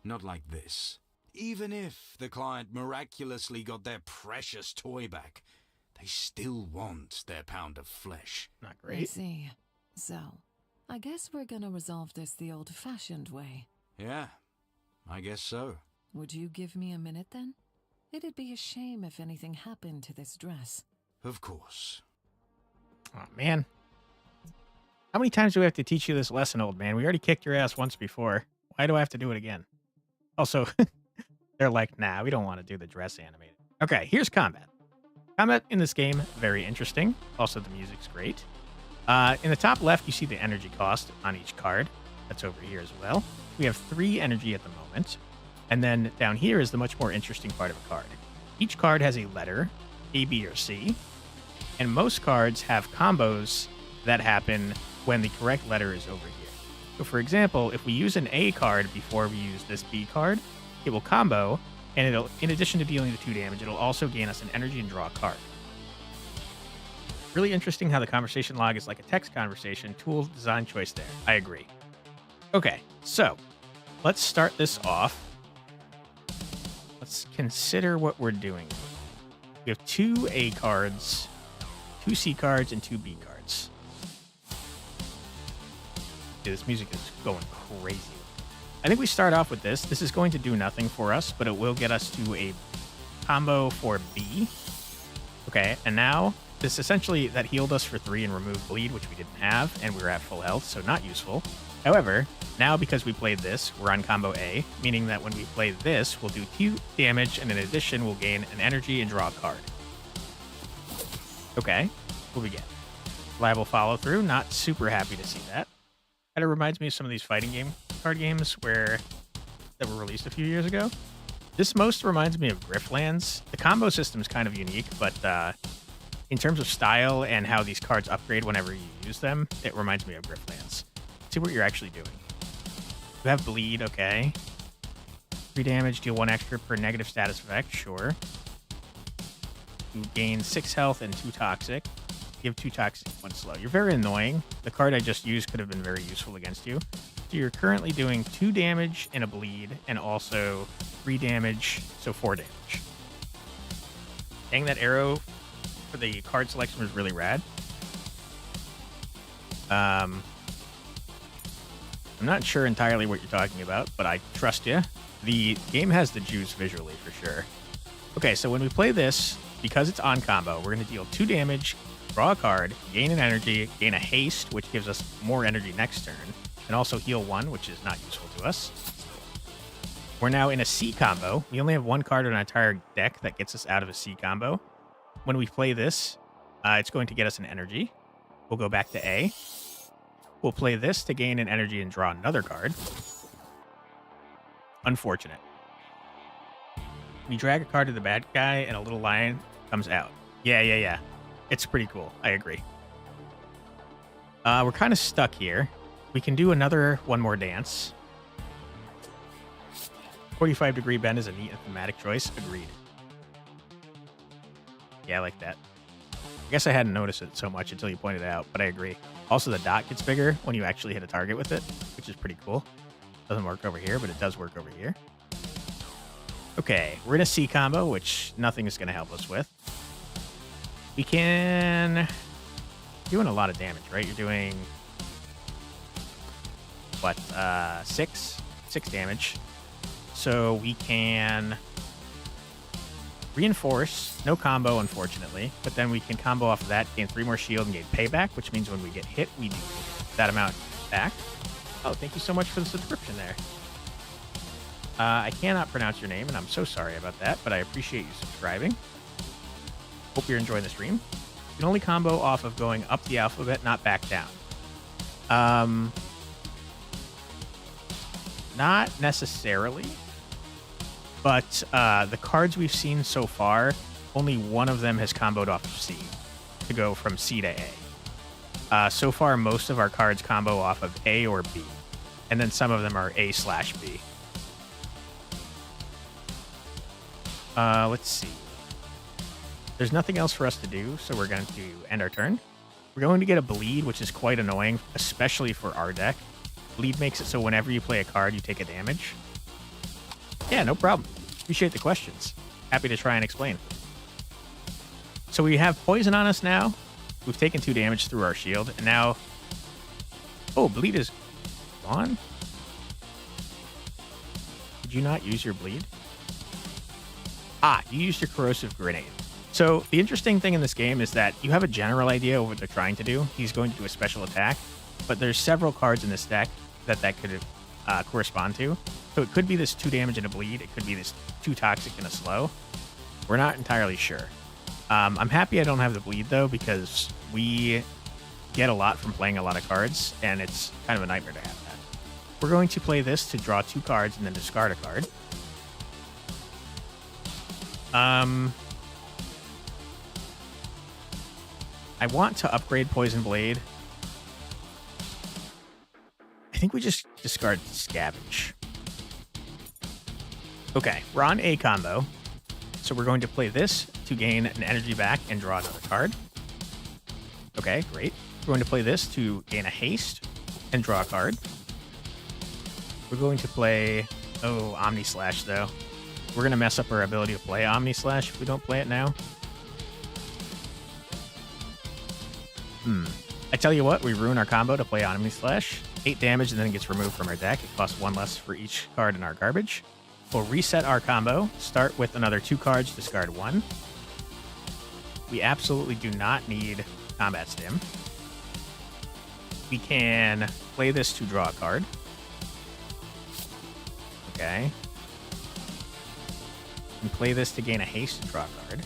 Not like this. Even if the client miraculously got their precious toy back, they still want their pound of flesh. Not I great. see. So, I guess we're gonna resolve this the old-fashioned way. Yeah, I guess so. Would you give me a minute then? It'd be a shame if anything happened to this dress. Of course. Oh, man. How many times do we have to teach you this lesson, old man? We already kicked your ass once before. Why do I have to do it again? Also, they're like, nah, we don't want to do the dress animated. Okay, here's combat. Combat in this game, very interesting. Also, the music's great. In the top left, you see the energy cost on each card. That's over here as well. We have 3 energy at the moment. And then down here is the much more interesting part of a card. Each card has a letter, A, B, or C. And most cards have combos that happen when the correct letter is over here. So for example, if we use an A card before we use this B card, it will combo, and it'll, in addition to dealing the 2 damage, it'll also gain us an energy and draw a card. Really interesting how the conversation log is like a text conversation. Tool design choice there. I agree. Okay, so let's start this off. Let's consider what we're doing. We have 2 A cards, 2 C cards, and 2 B cards. Dude, this music is going crazy. I think we start off with this. This is going to do nothing for us, but it will get us to a combo for B. Okay, and now this essentially that healed us for 3 and removed bleed, which we didn't have, and we were at full health, so not useful. However, now because we played this, we're on combo A, meaning that when we play this, we'll do 2 damage, and in addition, we'll gain an energy and draw a card. Okay, what do we get? Reliable follow through. Not super happy to see that. Kind of reminds me of some of these fighting game card games that were released a few years ago. This most reminds me of Griftlands. The combo system's kind of unique, but in terms of style and how these cards upgrade whenever you use them, it reminds me of Griftlands. See what you're actually doing. You have bleed, okay. 3 damage, deal 1 extra per negative status effect, sure. You gain 6 health and 2 toxic. Give 2 toxic, 1 slow. You're very annoying. The card I just used could have been very useful against you. So you're currently doing 2 damage and a bleed, and also 3 damage, so 4 damage. Dang, that arrow for the card selection was really rad. I'm not sure entirely what you're talking about, but I trust you. The game has the juice visually for sure. Okay, so when we play this, because it's on combo, we're going to deal 2 damage, draw a card, gain an energy, gain a haste, which gives us more energy next turn, and also heal 1, which is not useful to us. We're now in a C combo. We only have 1 card in our entire deck that gets us out of a C combo. When we play this, it's going to get us an energy. We'll go back to A. We'll play this to gain an energy and draw another card. Unfortunate. We drag a card to the bad guy and a little lion comes out. Yeah. It's pretty cool. I agree. We're kind of stuck here. We can do one more dance. 45-degree bend is a neat and thematic choice. Agreed. Yeah, I like that. I guess I hadn't noticed it so much until you pointed it out, but I agree. Also, the dot gets bigger when you actually hit a target with it, which is pretty cool. Doesn't work over here, but it does work over here. Okay, we're in a C combo, which nothing is going to help us with. We can... Doing a lot of damage, right? You're doing... What? 6? 6 damage. So we can... Reinforce. No combo, unfortunately. But then we can combo off of that, gain 3 more shield, and gain payback, which means when we get hit, we do that amount back. Oh, thank you so much for the subscription there. I cannot pronounce your name, and I'm so sorry about that, but I appreciate you subscribing. Hope you're enjoying the stream. You can only combo off of going up the alphabet, not back down. Not necessarily, but the cards we've seen so far, only one of them has comboed off of C to go from C to A. So far, most of our cards combo off of A or B, and then some of them are A/B. Let's see. There's nothing else for us to do, so we're going to end our turn. We're going to get a bleed, which is quite annoying, especially for our deck. Bleed makes it so whenever you play a card, you take a damage. Yeah, no problem. Appreciate the questions. Happy to try and explain. So we have poison on us now. We've taken 2 damage through our shield, and now... Oh, bleed is gone? Did you not use your bleed? Ah, you used your corrosive grenade. So the interesting thing in this game is that you have a general idea of what they're trying to do. He's going to do a special attack, but there's several cards in this deck that could correspond to. So it could be this 2 damage and a bleed. It could be this 2 toxic and a slow. We're not entirely sure. I'm happy I don't have the bleed, though, because we get a lot from playing a lot of cards, and it's kind of a nightmare to have that. We're going to play this to draw 2 cards and then discard a card. I want to upgrade Poison Blade. I think we just discard Scavenge. Okay, we're on A combo. So we're going to play this to gain an energy back and draw another card. Okay, great. We're going to play this to gain a haste and draw a card. We're going to play... Oh, Omni Slash, though. We're going to mess up our ability to play Omni Slash if we don't play it now. I tell you what, we ruin our combo to play Omni Slash. 8 damage and then it gets removed from our deck. It costs 1 less for each card in our garbage. We'll reset our combo, start with another 2 cards, discard 1. We absolutely do not need Combat Stim. We can play this to draw a card. Okay. And play this to gain a haste and draw a card.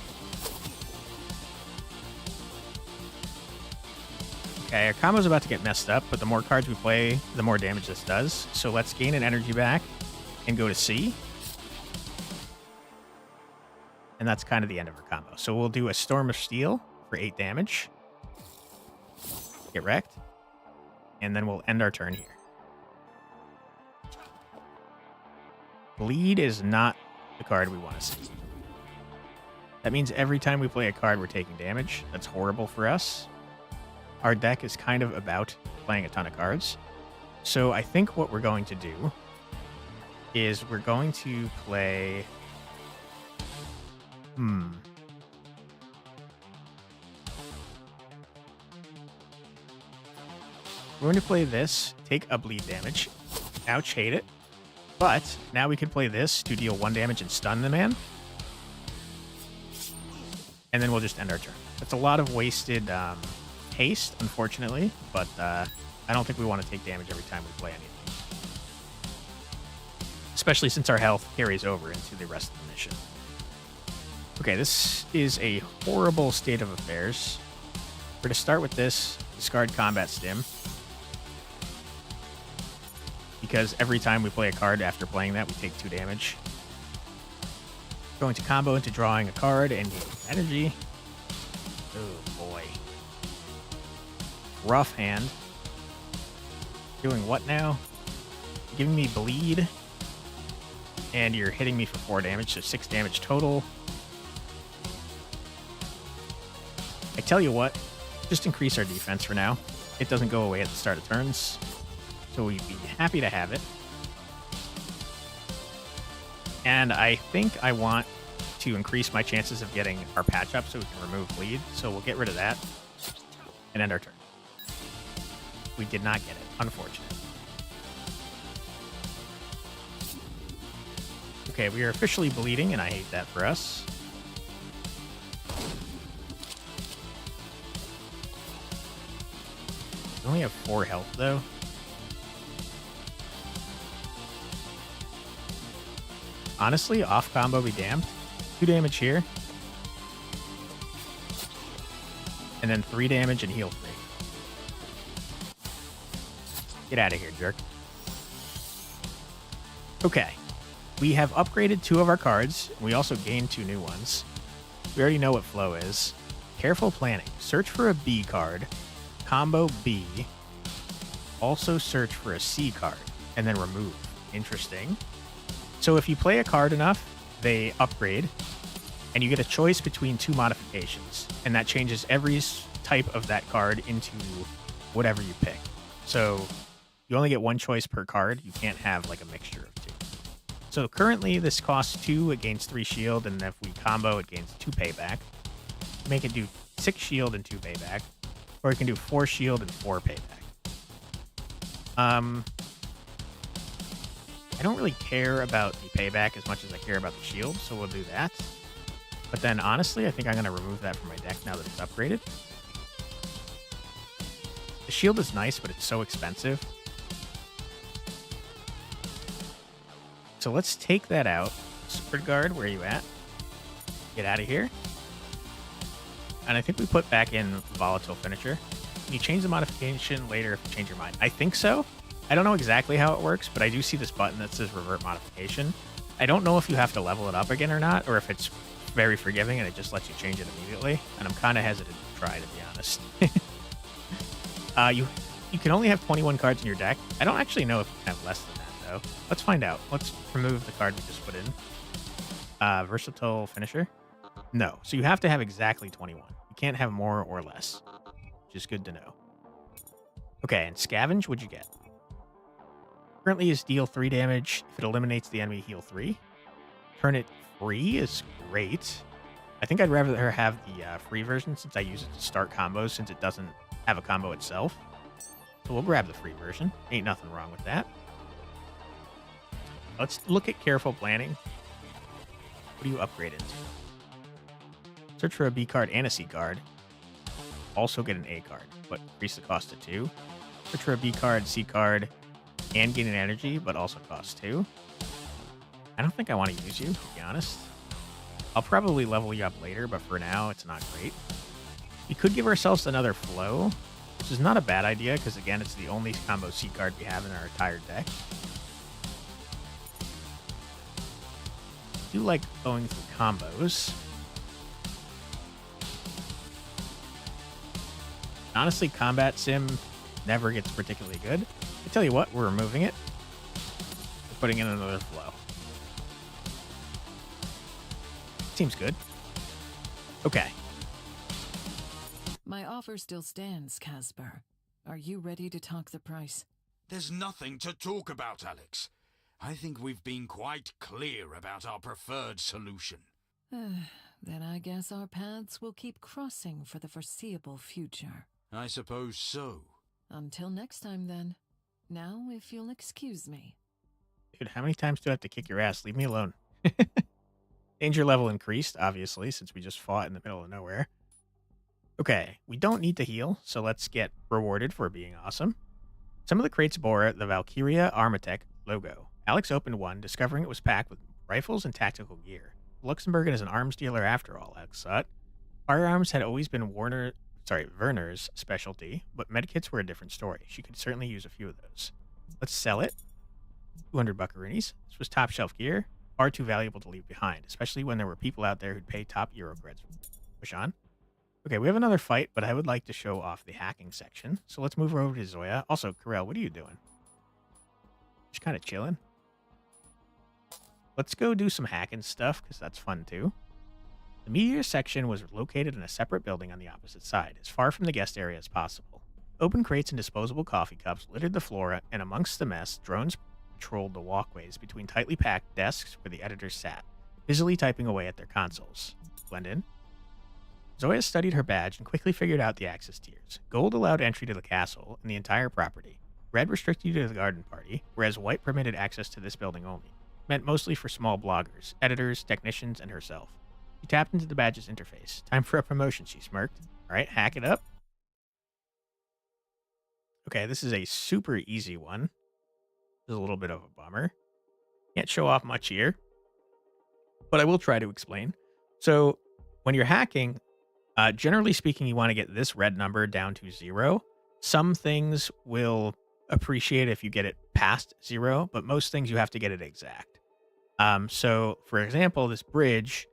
Okay, our combo's about to get messed up, but the more cards we play, the more damage this does. So let's gain an energy back and go to C. And that's kind of the end of our combo. So we'll do a Storm of Steel for 8 damage. Get wrecked. And then we'll end our turn here. Bleed is not the card we want to see. That means every time we play a card, we're taking damage. That's horrible for us. Our deck is kind of about playing a ton of cards. So I think what we're going to do is we're going to play... We're going to play this, take a bleed damage. Ouch, hate it. But now we could play this to deal 1 damage and stun the man. And then we'll just end our turn. That's a lot of wasted haste, unfortunately, but I don't think we want to take damage every time we play anything. Especially since our health carries over into the rest of the mission. Okay, this is a horrible state of affairs. We're going to start with this, discard Combat Stim. Because every time we play a card after playing that, we take 2 damage. Going to combo into drawing a card and gain energy. Oh boy. Rough hand. Doing what now? Giving me bleed. And you're hitting me for 4 damage, so 6 damage total. I tell you what, just increase our defense for now. It doesn't go away at the start of turns, so we'd be happy to have it. And I think I want to increase my chances of getting our patch up so we can remove bleed, so we'll get rid of that and end our turn. We did not get it, unfortunate. Okay, we are officially bleeding, and I hate that for us. We only have 4 health, though. Honestly, off combo be damned. 2 damage here. And then 3 damage and heal 3. Get out of here, jerk. Okay. We have upgraded 2 of our cards. And we also gained 2 new ones. We already know what flow is. Careful planning. Search for a B card. Combo B. Also search for a C card. And then remove. Interesting. So if you play a card enough, they upgrade. And you get a choice between 2 modifications. And that changes every type of that card into whatever you pick. So you only get 1 choice per card. You can't have like a mixture of 2. So currently this costs 2, it gains 3 shield, and if we combo, it gains 2 payback. Make it do 6 shield and 2 payback. Or it can do 4 shield and 4 payback. I don't really care about the payback as much as I care about the shield, so we'll do that. But then honestly, I think I'm going to remove that from my deck now that it's upgraded. The shield is nice, but it's so expensive. So let's take that out. Sword Guard, where are you at? Get out of here. And I think we put back in Volatile Finisher. Can you change the modification later if you change your mind? I think so. I don't know exactly how it works, but I do see this button that says Revert Modification. I don't know if you have to level it up again or not, or if it's very forgiving and it just lets you change it immediately. And I'm kind of hesitant to try, to be honest. You can only have 21 cards in your deck. I don't actually know if you can have less than that, though. Let's find out. Let's remove the card we just put in. Versatile Finisher? No. So you have to have exactly 21. You can't have more or less, which is good to know. Okay, and Scavenge, what'd you get? Currently is deal 3 damage. If it eliminates the enemy, heal 3. Turn it free is great. I think I'd rather have the free version since I use it to start combos since it doesn't have a combo itself. So we'll grab the free version. Ain't nothing wrong with that. Let's look at Careful Planning. What do you upgrade into? Search for a B card and a C card. Also get an A card, but increase the cost to 2. Search for a B card, C card, and gain an energy, but also costs 2. I don't think I want to use you, to be honest. I'll probably level you up later, but for now, it's not great. We could give ourselves another flow, which is not a bad idea, because again, it's the only combo C card we have in our entire deck. I do like going through combos. Honestly, Combat Sim never gets particularly good. I tell you what, we're removing it. We're putting in another flow. Seems good. Okay. My offer still stands, Casper. Are you ready to talk the price? There's nothing to talk about, Alex. I think we've been quite clear about our preferred solution. Then I guess our paths will keep crossing for the foreseeable future. I suppose so. Until next time, then. Now, if you'll excuse me. Dude, how many times do I have to kick your ass? Leave me alone. Danger level increased, obviously, since we just fought in the middle of nowhere. Okay, we don't need to heal, so let's get rewarded for being awesome. Some of the crates bore the Valkyria Armatech logo. Alex opened one, discovering it was packed with rifles and tactical gear. Luxembourg is an arms dealer after all, Alex thought. Firearms had always been Werner's specialty, but medkits were a different story. She could certainly use a few of those. Let's sell it. 200 buckaroonies. This was top shelf gear, far too valuable to leave behind, especially when there were people out there who'd pay top Euro creds. Push on. Okay, we have another fight, but I would like to show off the hacking section. So let's move over to Zoya. Also, Karel, what are you doing? Just kind of chilling. Let's go do some hacking stuff, because that's fun too. The media section was located in a separate building on the opposite side, as far from the guest area as possible. Open crates and disposable coffee cups littered the floor, and amongst the mess, drones patrolled the walkways between tightly packed desks where the editors sat, busily typing away at their consoles. Blend in. Zoya studied her badge and quickly figured out the access tiers. Gold allowed entry to the castle and the entire property. Red restricted you to the garden party, whereas white permitted access to this building only. Meant mostly for small bloggers, editors, technicians, and herself. She tapped into the badge's interface. Time for a promotion, she smirked. Alright, hack it up. Okay, this is a super easy one. This is a little bit of a bummer. Can't show off much here, but I will try to explain. So, when you're hacking, generally speaking, you want to get this red number down to 0. Some things will appreciate if you get it past 0, but most things you have to get it exact. So, for example, this bridge,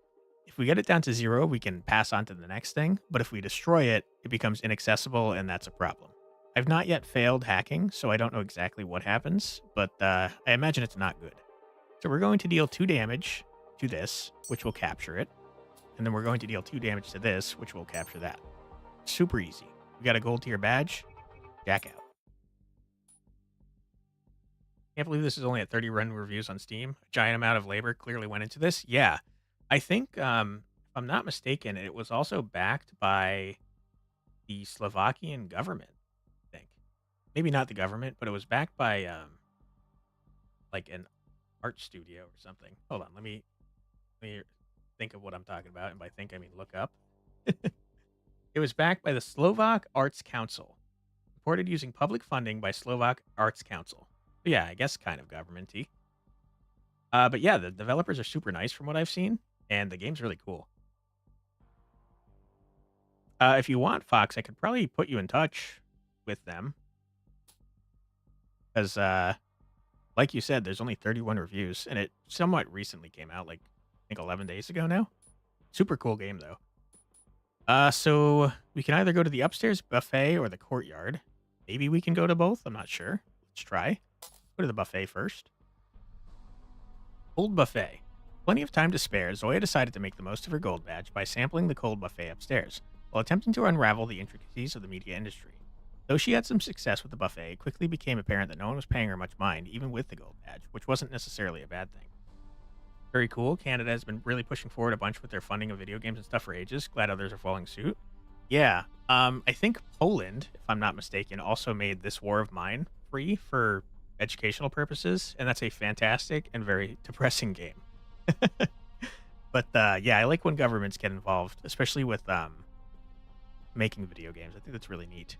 if we get it down to 0, we can pass on to the next thing, but if we destroy it, it becomes inaccessible, and that's a problem. I've not yet failed hacking, so I don't know exactly what happens, but I imagine it's not good. So we're going to deal 2 damage to this, which will capture it, and then we're going to deal 2 damage to this, which will capture that. Super easy. We got a gold tier badge. Jack out. Can't believe this is only at 30 run reviews on Steam. A giant amount of labor clearly went into this. Yeah, I think, if I'm not mistaken, it was also backed by the Slovakian government. Maybe not the government, but it was backed by like an art studio or something. Hold on, let me think of what I'm talking about, and by think I mean look up. It was backed by the Slovak Arts Council, supported using public funding by Slovak Arts Council. So yeah, I guess kind of government-y. But yeah, the developers are super nice from what I've seen, and the game's really cool. If you want, Fox, I could probably put you in touch with them. Because, like you said, there's only 31 reviews, and it somewhat recently came out, like, I think 11 days ago now. Super cool game, though. So we can either go to the upstairs buffet or the courtyard. Maybe we can go to both. I'm not sure. Let's try. Go to the buffet first. Cold buffet. Plenty of time to spare, Zoya decided to make the most of her gold badge by sampling the cold buffet upstairs, while attempting to unravel the intricacies of the media industry. Though she had some success with the buffet, it quickly became apparent that no one was paying her much mind, even with the gold badge, which wasn't necessarily a bad thing. Very cool. Canada has been really pushing forward a bunch with their funding of video games and stuff for ages. Glad others are following suit. Yeah, I think Poland, if I'm not mistaken, also made This War of Mine free for educational purposes, and that's a fantastic and very depressing game. But yeah, I like when governments get involved, especially with making video games. I think that's really neat.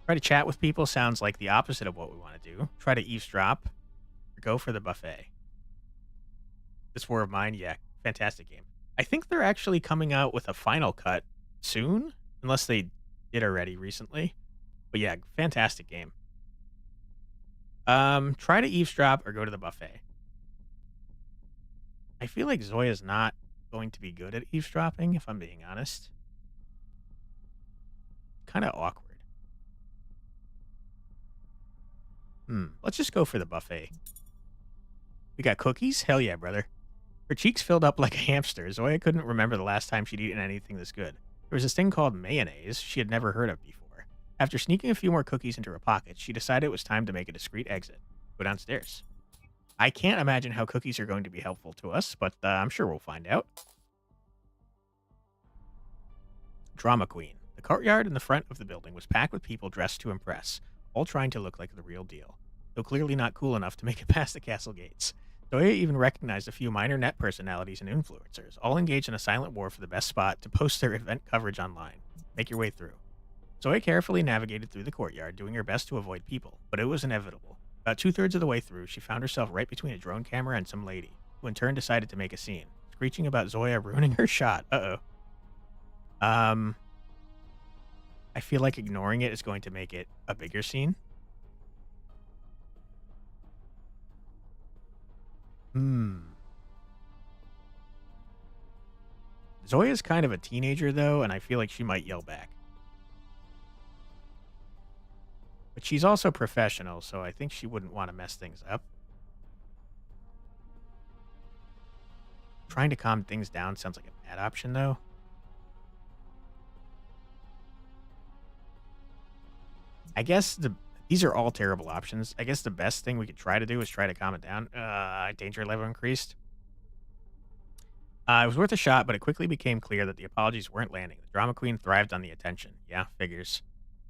Try to chat with people sounds like the opposite of what we want to do. Try to eavesdrop or go for the buffet. This War of Mine, yeah, fantastic game. I think they're actually coming out with a final cut soon, unless they did already recently. But yeah, fantastic game. Try to eavesdrop or go to the buffet. I feel like Zoya's not going to be good at eavesdropping, if I'm being honest. Kind of awkward. Let's just go for the buffet. We got cookies? Hell yeah, brother. Her cheeks filled up like a hamster. Zoya couldn't remember the last time she'd eaten anything this good. There was this thing called mayonnaise she had never heard of before. After sneaking a few more cookies into her pocket, she decided it was time to make a discreet exit. Go downstairs. I can't imagine how cookies are going to be helpful to us, but I'm sure we'll find out. Drama Queen. The courtyard in the front of the building was packed with people dressed to impress, all trying to look like the real deal, though clearly not cool enough to make it past the castle gates. Zoya even recognized a few minor net personalities and influencers, all engaged in a silent war for the best spot to post their event coverage online. Make your way through. Zoya carefully navigated through the courtyard, doing her best to avoid people, but it was inevitable. About 2/3 of the way through, she found herself right between a drone camera and some lady, who in turn decided to make a scene, screeching about Zoya ruining her shot. I feel like ignoring it is going to make it a bigger scene. Zoya's kind of a teenager, though, and I feel like she might yell back. But she's also professional, so I think she wouldn't want to mess things up. trying to calm things down sounds like a bad option, though. I guess these are all terrible options. I guess the best thing we could try to do is try to calm it down. Danger level increased. It was worth a shot, but it quickly became clear that the apologies weren't landing. The drama queen thrived on the attention. Yeah, figures.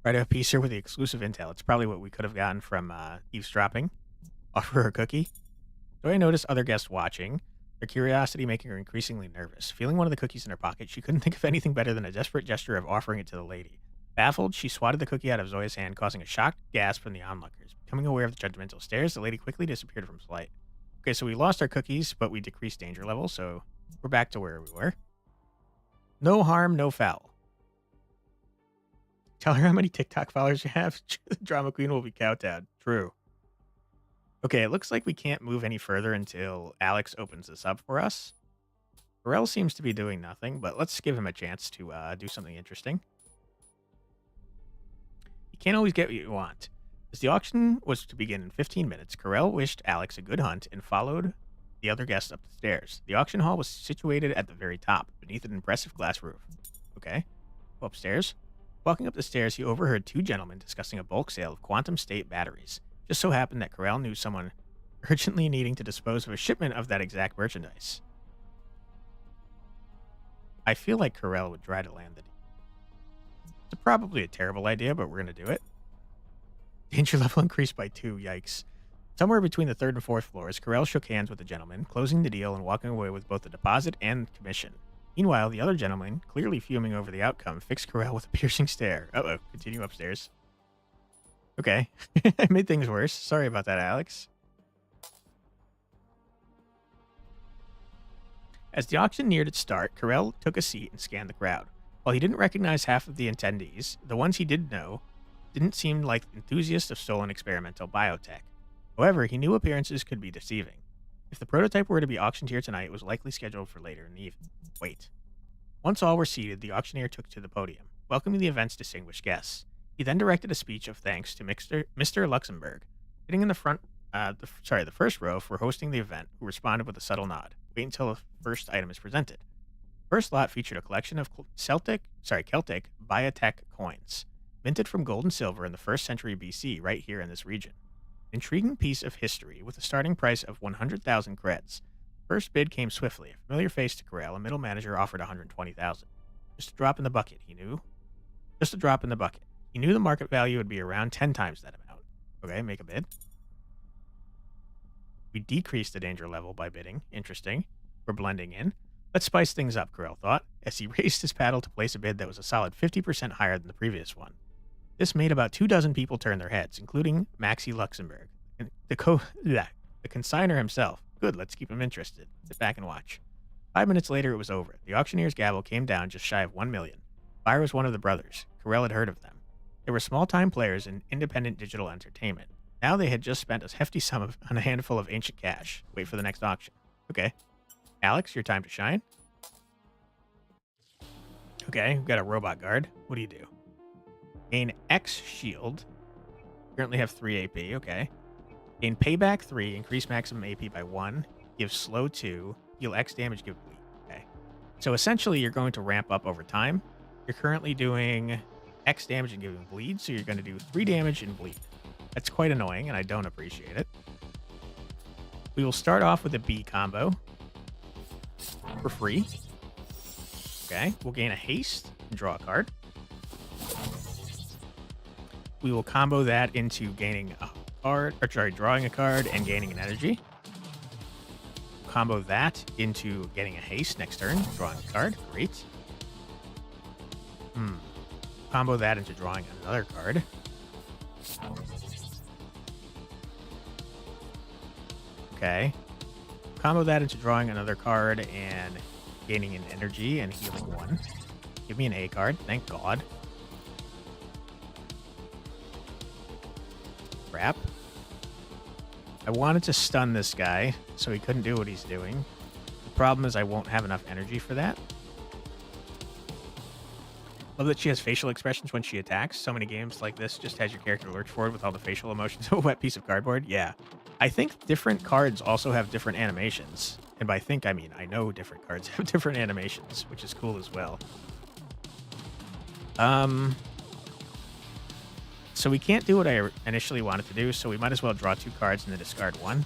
Try to appease her with the exclusive intel. It's probably what we could have gotten from eavesdropping. Offer her a cookie. Zoya noticed other guests watching, her curiosity making her increasingly nervous. Feeling one of the cookies in her pocket, she couldn't think of anything better than a desperate gesture of offering it to the lady. Baffled, she swatted the cookie out of Zoya's hand, causing a shocked gasp from the onlookers. Becoming aware of the judgmental stares, the lady quickly disappeared from sight. Okay, so we lost our cookies, but we decreased danger level, so we're back to where we were. No harm, no foul. Tell her how many TikTok followers you have. The drama queen will be kowtowed. True. Okay, it looks like we can't move any further until Alex opens this up for us. Burrell seems to be doing nothing, but let's give him a chance to do something interesting. You can't always get what you want. As the auction was to begin in 15 minutes, Carell wished Alex a good hunt and followed the other guests up the stairs. The auction hall was situated at the very top, beneath an impressive glass roof. Okay, go upstairs. Walking up the stairs, he overheard two gentlemen discussing a bulk sale of quantum state batteries. Just so happened that Carell knew someone urgently needing to dispose of a shipment of that exact merchandise. I feel like Carell would try to land it. It's probably a terrible idea, but we're going to do it. Danger level increased by 2, yikes. Somewhere between the 3rd and 4th floors, Carell shook hands with the gentleman, closing the deal and walking away with both the deposit and commission. Meanwhile, the other gentleman, clearly fuming over the outcome, fixed Carell with a piercing stare. Uh-oh, continue upstairs. Okay, I made things worse. Sorry about that, Alex. As the auction neared its start, Carell took a seat and scanned the crowd. While he didn't recognize half of the attendees, the ones he did know didn't seem like enthusiasts of stolen experimental biotech. However, he knew appearances could be deceiving. If the prototype were to be auctioned here tonight, it was likely scheduled for later in the evening. Wait. Once all were seated, the auctioneer took to the podium, welcoming the event's distinguished guests. He then directed a speech of thanks to Mr. Luxembourg, sitting in the front, the first row for hosting the event, who responded with a subtle nod. Wait until the first item is presented. The first lot featured a collection of Celtic biotech coins, minted from gold and silver in the 1st century BC, right here in this region. An intriguing piece of history with a starting price of 100,000 creds. First bid came swiftly. A familiar face to Carell, a middle manager, offered 120,000. Just a drop in the bucket, he knew. Just a drop in the bucket. He knew the market value would be around 10 times that amount. Okay, make a bid. We decreased the danger level by bidding. Interesting. We're blending in. Let's spice things up, Carell thought, as he raised his paddle to place a bid that was a solid 50% higher than the previous one. This made about 24 people turn their heads, including Maxie Luxembourg, the consigner himself. Good, let's keep him interested. Sit back and watch. 5 minutes later, it was over. The auctioneer's gavel came down just shy of 1 million. Buyer was one of the brothers. Carell had heard of them. They were small-time players in independent digital entertainment. Now they had just spent a hefty sum on a handful of ancient cash. Wait for the next auction. Okay. Alex, your time to shine. Okay, we've got a robot guard. What do you do? Gain X shield. Currently have 3 AP. Okay. Gain payback 3. Increase maximum AP by 1. Give slow 2. Heal X damage. Give bleed. Okay. So essentially, you're going to ramp up over time. You're currently doing X damage and giving bleed, so you're going to do 3 damage and bleed. That's quite annoying, and I don't appreciate it. We will start off with a B combo for free. Okay, we'll gain a haste and draw a card. We will combo that into gaining a card, drawing a card and gaining an energy. Combo that into getting a haste next turn, drawing a card. Great. Combo that into drawing another card. Okay. Combo that into drawing another card and gaining an energy and healing 1. Give me an A card. Thank God. Crap. I wanted to stun this guy so he couldn't do what he's doing. The problem is I won't have enough energy for that. Love that she has facial expressions when she attacks. So many games like this just has your character lurch forward with all the facial emotions of a wet piece of cardboard. Yeah. I think different cards also have different animations. And by think, I mean I know different cards have different animations, which is cool as well. So we can't do what I initially wanted to do, so we might as well draw 2 cards and then discard 1.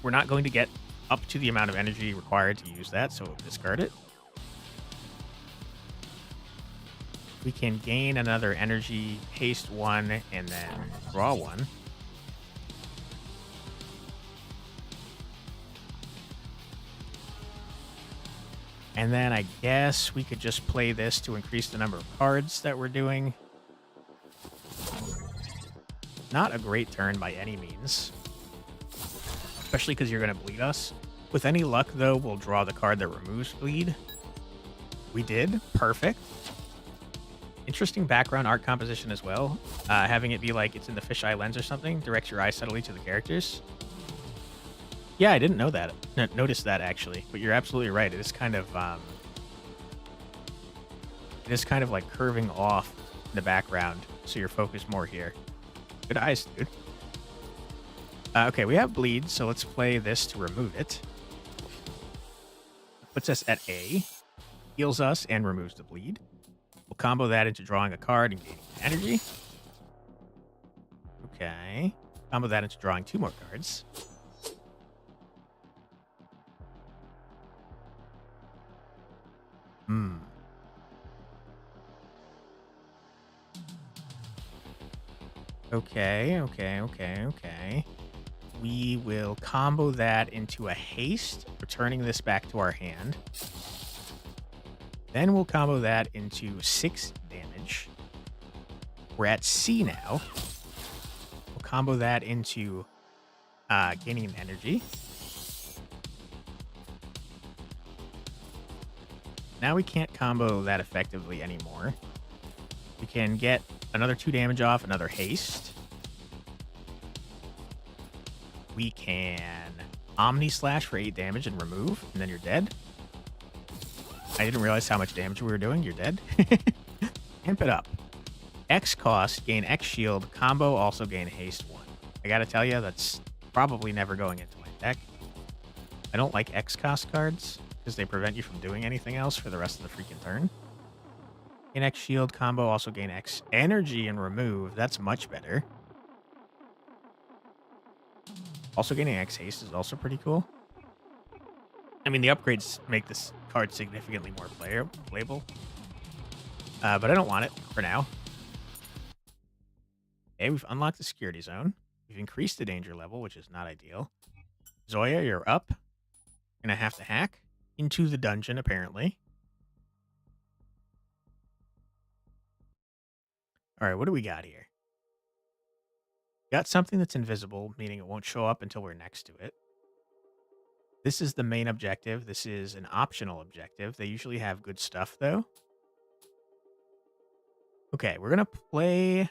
We're not going to get up to the amount of energy required to use that, so we'll discard it. We can gain another energy, haste 1, and then draw 1. And then I guess we could just play this to increase the number of cards that we're doing. Not a great turn by any means. Especially because you're going to bleed us. With any luck, though, we'll draw the card that removes bleed. We did. Perfect. Interesting background art composition as well. Having it be like it's in the fisheye lens or something. Directs your eye subtly to the characters. Yeah, I didn't know that. Notice that, actually. But you're absolutely right. It is kind of like curving off in the background, so you're focused more here. Good eyes, dude. Okay, we have bleed, so let's play this to remove it. Puts us at A, heals us, and removes the bleed. We'll combo that into drawing a card and gaining energy. Okay. Combo that into drawing 2 more cards. Okay. We will combo that into a haste, returning this back to our hand. Then we'll combo that into 6 damage. We're at C now. We'll combo that into gaining an energy. Now we can't combo that effectively anymore. We can get another 2 damage off, another haste. We can Omni Slash for 8 damage and remove, and then you're dead. I didn't realize how much damage we were doing. You're dead. Imp it up. X cost, gain X shield, combo, also gain haste 1. I gotta tell you, that's probably never going into my deck. I don't like X cost cards, because they prevent you from doing anything else for the rest of the freaking turn. Gain X shield, combo, also gain X energy and remove. That's much better. Also gaining X haste is also pretty cool. I mean, the upgrades make this card significantly more playable. But I don't want it for now. Okay, we've unlocked the security zone. We've increased the danger level, which is not ideal. Zoya, you're up. Gonna have to hack into the dungeon, apparently. All right, what do we got here? Got something that's invisible, meaning it won't show up until we're next to it. This is the main objective. This is an optional objective. They usually have good stuff, though. Okay, we're going to play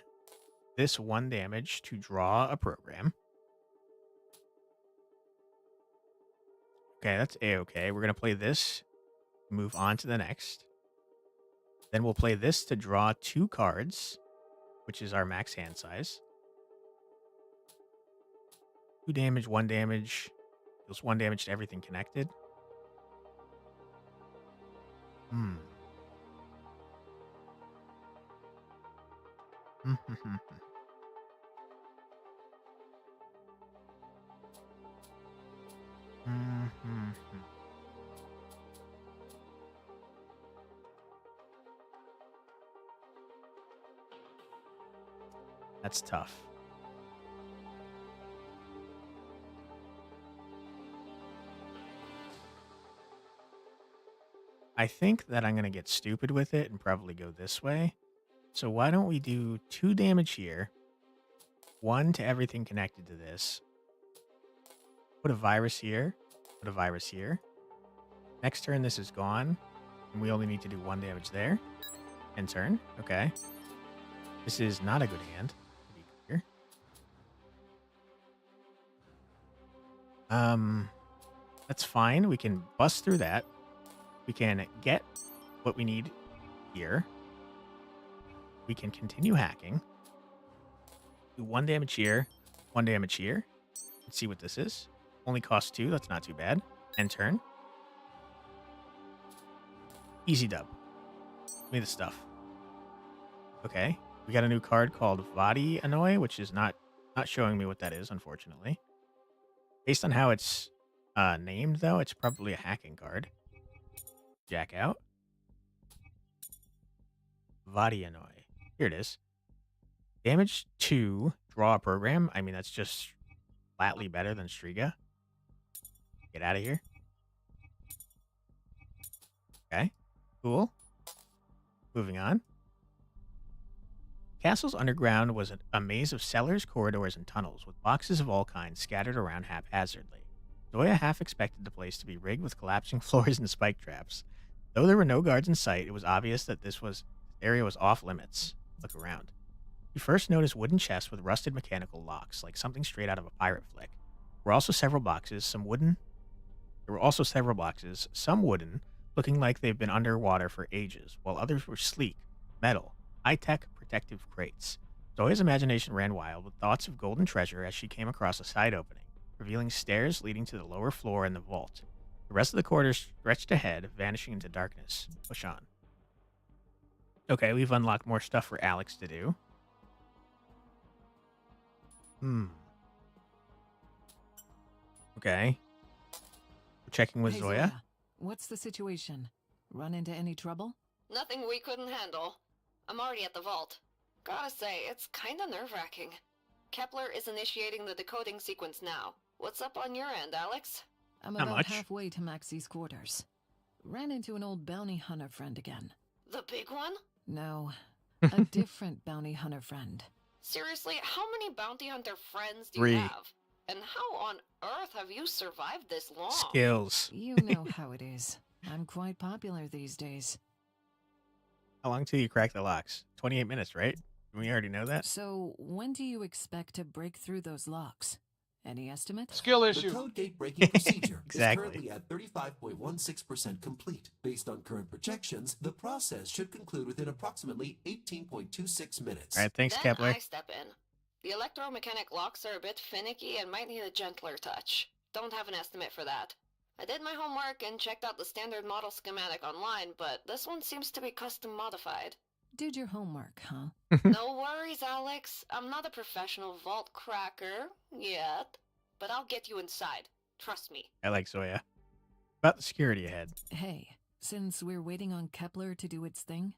this 1 damage to draw a program. Okay, that's A-okay. We're going to play this, move on to the next. Then we'll play this to draw 2 cards, which is our max hand size. 2 damage, 1 damage. Deals 1 damage to everything connected. That's tough. I think that I'm going to get stupid with it and probably go this way. So why don't we do 2 damage here, 1 to everything connected to this. Put a virus here, put a virus here. Next turn, this is gone, and we only need to do 1 damage there. End turn, okay. This is not a good hand, to be clear. That's fine. We can bust through that. We can get what we need here. We can continue hacking. Do 1 damage here, 1 damage here. Let's see what this is. Only costs 2. That's not too bad. End turn. Easy dub. Give me the stuff. Okay. We got a new card called Vadi Annoy, which is not showing me what that is, unfortunately. Based on how it's named, though, it's probably a hacking card. Jack out. Vadi Annoy. Here it is. Damage 2. Draw a program. I mean, that's just flatly better than Striga. Get out of here. Okay. Cool. Moving on. Castle's underground was a maze of cellars, corridors, and tunnels, with boxes of all kinds scattered around haphazardly. Zoya half expected the place to be rigged with collapsing floors and spike traps. Though there were no guards in sight, it was obvious that this area was off limits. Look around. You first noticed wooden chests with rusted mechanical locks, like something straight out of a pirate flick. There were also several boxes, some wooden, looking like they've been underwater for ages, while others were sleek, metal, high-tech protective crates. Zoya's imagination ran wild with thoughts of golden treasure as she came across a side opening, revealing stairs leading to the lower floor and the vault. The rest of the corridor stretched ahead, vanishing into darkness. Push on. Okay, we've unlocked more stuff for Alex to do. Okay. We're checking with Hey, Zoya. What's the situation? Run into any trouble? Nothing we couldn't handle. I'm already at the vault. Gotta say, it's kinda nerve-wracking. Kepler is initiating the decoding sequence now. What's up on your end, Alex? I'm Not about much. halfway to Maxie's quarters. Ran into an old bounty hunter friend again. The big one? No, a different bounty hunter friend. Seriously, how many bounty hunter friends do 3. you have? And how on earth have you survived this long? Skills. You know how it is. I'm quite popular these days. How long till you crack the locks? 28 minutes, right? We already know that. So, when do you expect to break through those locks? Any estimate? Skill The issue. code gate breaking procedure Exactly. is currently at 35.16% complete. Based on current projections, the process should conclude within approximately 18.26 minutes. All right, thanks, Then Kepler. I step in. The electromechanic locks are a bit finicky and might need a gentler touch. Don't have an estimate for that. I did my homework and checked out the standard model schematic online, but this one seems to be custom modified. Did your homework, huh? No worries, Alex. I'm not a professional vault cracker yet, but I'll get you inside. Trust me. I like Zoya. About the security ahead. Hey, since we're waiting on Kepler to do its thing,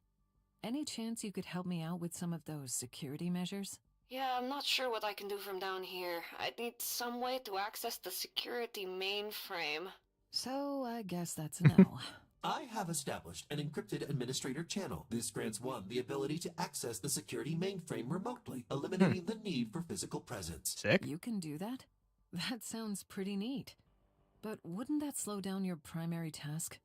any chance you could help me out with some of those security measures? Yeah, I'm not sure what I can do from down here. I'd need some way to access the security mainframe. So, I guess that's a no. I have established an encrypted administrator channel. This grants one the ability to access the security mainframe remotely, eliminating the need for physical presence. Sick. You can do that? That sounds pretty neat. But wouldn't that slow down your primary task?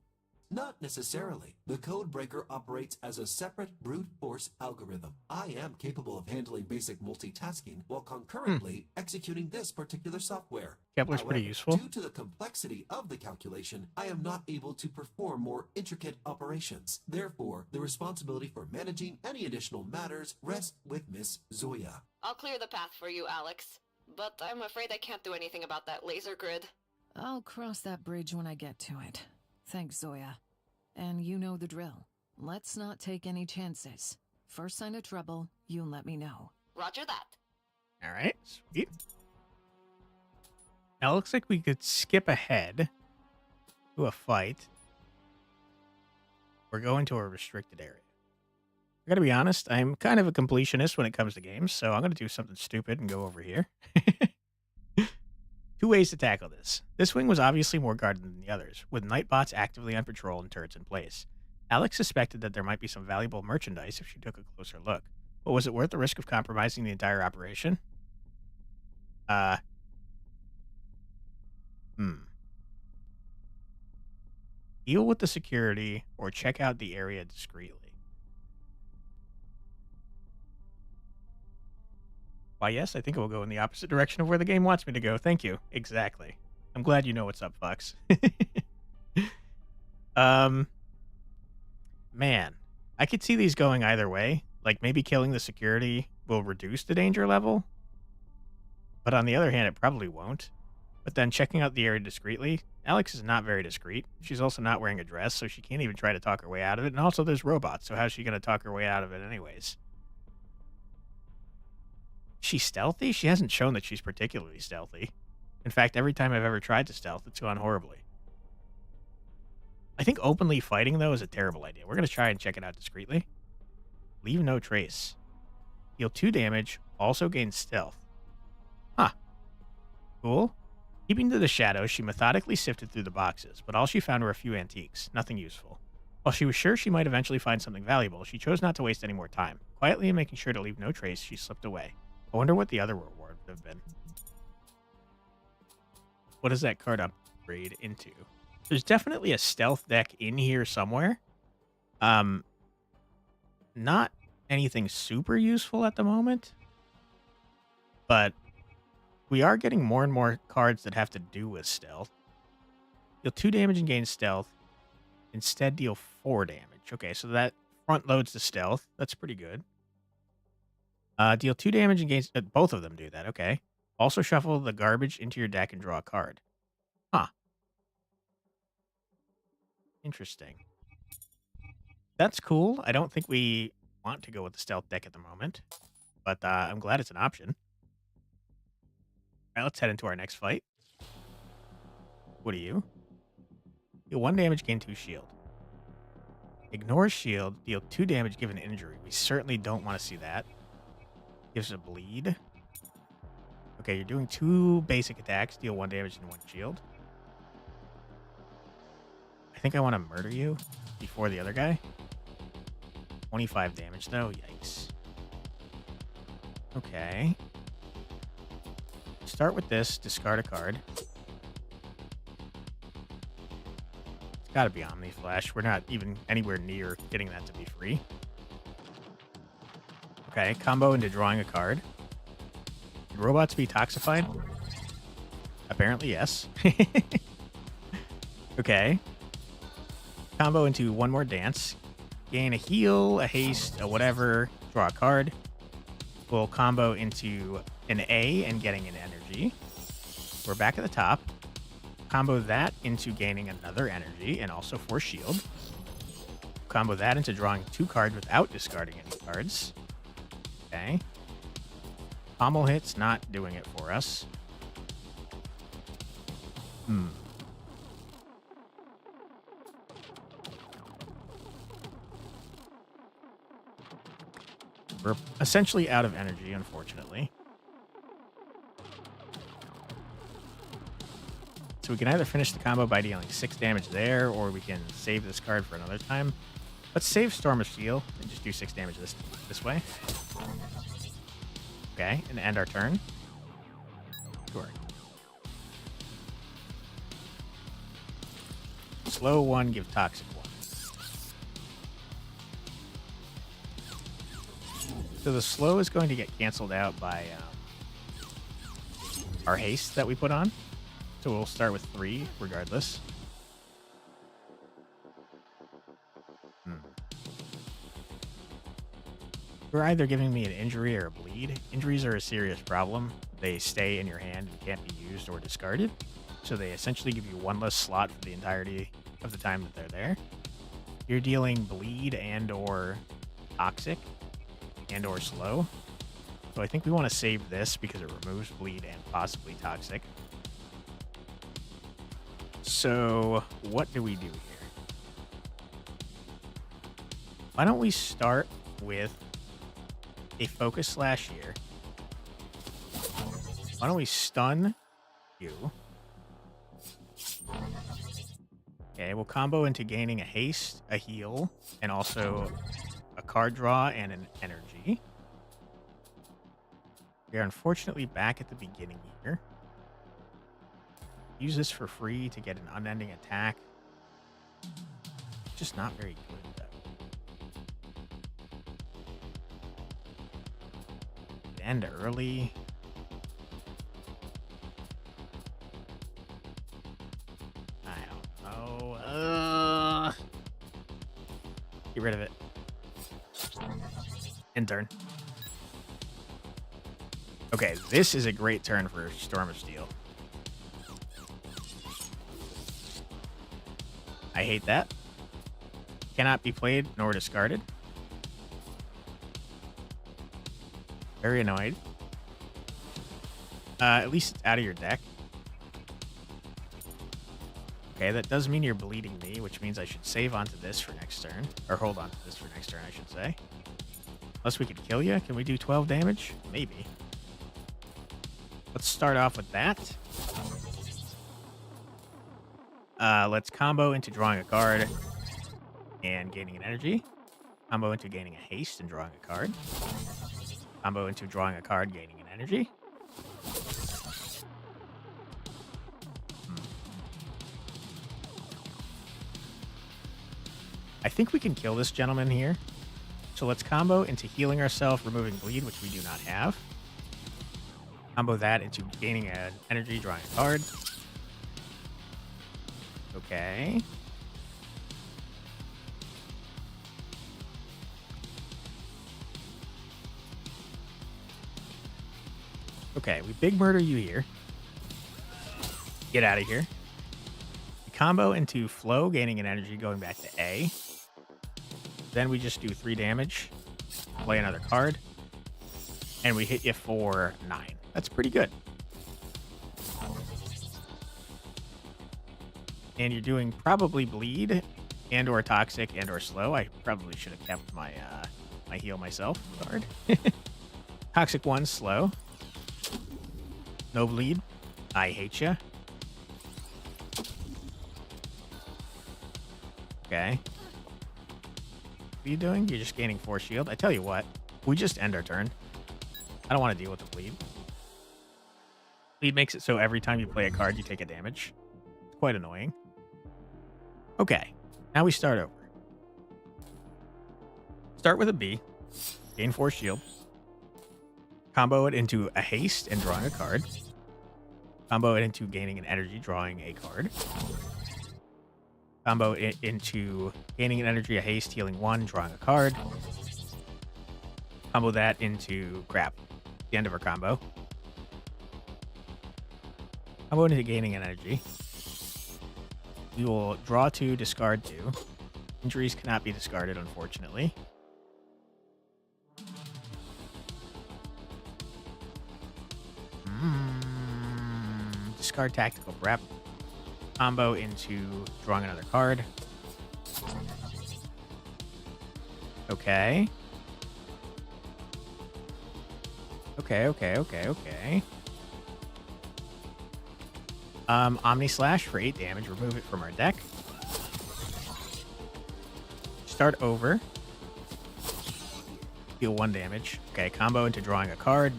Not necessarily. The code breaker operates as a separate brute force algorithm. I am capable of handling basic multitasking while concurrently executing this particular software. Kepler's pretty However, useful. Due to the complexity of the calculation, I am not able to perform more intricate operations. Therefore, the responsibility for managing any additional matters rests with Miss Zoya. I'll clear the path for you, Alex. But I'm afraid I can't do anything about that laser grid. I'll cross that bridge when I get to it. Thanks, Zoya. And you know the drill. Let's not take any chances. First sign of trouble, you let me know. Roger that. All right, sweet. Now it looks like we could skip ahead to a fight. We're going to a restricted area. I gotta be honest, I'm kind of a completionist when it comes to games, so I'm gonna do something stupid and go over here. 2 ways to tackle this. This wing was obviously more guarded than the others, with nightbots actively on patrol and turrets in place. Alex suspected that there might be some valuable merchandise if she took a closer look. But was it worth the risk of compromising the entire operation? Deal with the security or check out the area discreetly. Why, yes, I think it will go in the opposite direction of where the game wants me to go. Thank you. Exactly. I'm glad you know what's up, Fox. Man, I could see these going either way. Like, maybe killing the security will reduce the danger level. But on the other hand, it probably won't. But then checking out the area discreetly, Alex is not very discreet. She's also not wearing a dress, so she can't even try to talk her way out of it. And also there's robots, so how's she going to talk her way out of it anyways? She's stealthy? She hasn't shown that she's particularly stealthy. In fact, every time I've ever tried to stealth, it's gone horribly. I think openly fighting, though, is a terrible idea. We're going to try and check it out discreetly. Leave no trace. Deal 2 damage, also gain stealth. Huh. Cool. Keeping to the shadows, she methodically sifted through the boxes, but all she found were a few antiques, nothing useful. While she was sure she might eventually find something valuable, she chose not to waste any more time. Quietly and making sure to leave no trace, she slipped away. I wonder what the other reward would have been. What does that card upgrade into? There's definitely a stealth deck in here somewhere. Not anything super useful at the moment, but we are getting more and more cards that have to do with stealth. Deal 2 damage and gain stealth. Instead, deal 4 damage. Okay, so that front loads the stealth. That's pretty good. Deal 2 damage and gain... both of them do that. Okay. Also shuffle the garbage into your deck and draw a card. Huh. Interesting. That's cool. I don't think we want to go with the stealth deck at the moment, but I'm glad it's an option. All right, let's head into our next fight. What are you? Deal 1 damage, gain 2 shield. Ignore shield, deal 2 damage, give an injury. We certainly don't want to see that. Gives a bleed. Okay, you're doing 2 basic attacks, deal 1 damage and 1 shield. I think I want to murder you before the other guy. 25 damage, though. Yikes. Okay. Start with this. Discard a card. It's got to be Omni Flash. We're not even anywhere near getting that to be free. Okay, combo into drawing a card. Can robots be toxified? Apparently, yes. Okay. Combo into one more dance. Gain a heal, a haste, a whatever. Draw a card. We'll combo into an A and getting an energy. We're back at the top. Combo that into gaining another energy and also 4 shield. Combo that into drawing 2 cards without discarding any cards. Okay. Pommel hit's not doing it for us. We're essentially out of energy, unfortunately. So we can either finish the combo by dealing 6 damage there, or we can save this card for another time. Let's save Storm of Steel and just do 6 damage this way. Okay, and end our turn. Sure. Slow 1, give Toxic 1. So the slow is going to get canceled out by our haste that we put on. So we'll start with 3 regardless. You're either giving me an injury or a bleed. Injuries are a serious problem. They stay in your hand and can't be used or discarded. So they essentially give you 1 less slot for the entirety of the time that they're there. You're dealing bleed and or toxic and or slow. So I think we want to save this because it removes bleed and possibly toxic. So what do we do here? Why don't we start with a focus slash here? Why don't we stun you? Okay, we'll combo into gaining a haste, a heal, and also a card draw and an energy. We are unfortunately back at the beginning here. Use this for free to get an unending attack. Just not very good, though. End early. I don't know. Get rid of it. End turn. Okay, this is a great turn for Storm of Steel. I hate that. Cannot be played nor discarded. Very annoyed. At least it's out of your deck. Okay, that does mean you're bleeding me, which means I should save onto this for next turn. Or hold on to this for next turn, I should say. Unless we could kill you. Can we do 12 damage? Maybe. Let's start off with that. Let's combo into drawing a card and gaining an energy. Combo into gaining a haste and drawing a card. Combo into drawing a card, gaining an energy. I think we can kill this gentleman here. So let's combo into healing ourselves, removing bleed, which we do not have. Combo that into gaining an energy, drawing a card. Okay. Okay, we big murder you here. Get out of here. We combo into flow, gaining an energy, going back to A. Then we just do 3 damage. Play another card. And we hit you for 9. That's pretty good. And you're doing probably bleed and or toxic and or slow. I probably should have kept my my heal myself card. Toxic 1, slow. No bleed. I hate ya. Okay. What are you doing? You're just gaining 4 shield. I tell you what, we just end our turn. I don't want to deal with the bleed. Bleed makes it so every time you play a card, you take a damage. It's quite annoying. Okay, now we start over. Start with a B. Gain 4 shield. Combo it into a haste and drawing a card. Combo it into gaining an energy, drawing a card. Combo it into gaining an energy, a haste, healing 1, drawing a card. Combo that into crap. The end of our combo. Combo into gaining an energy. We will draw 2, discard 2. Injuries cannot be discarded, unfortunately. Discard tactical prep. Combo into drawing another card. Okay. Okay. Omni Slash for 8 damage. Remove it from our deck. Start over. Deal 1 damage. Okay, combo into drawing a card.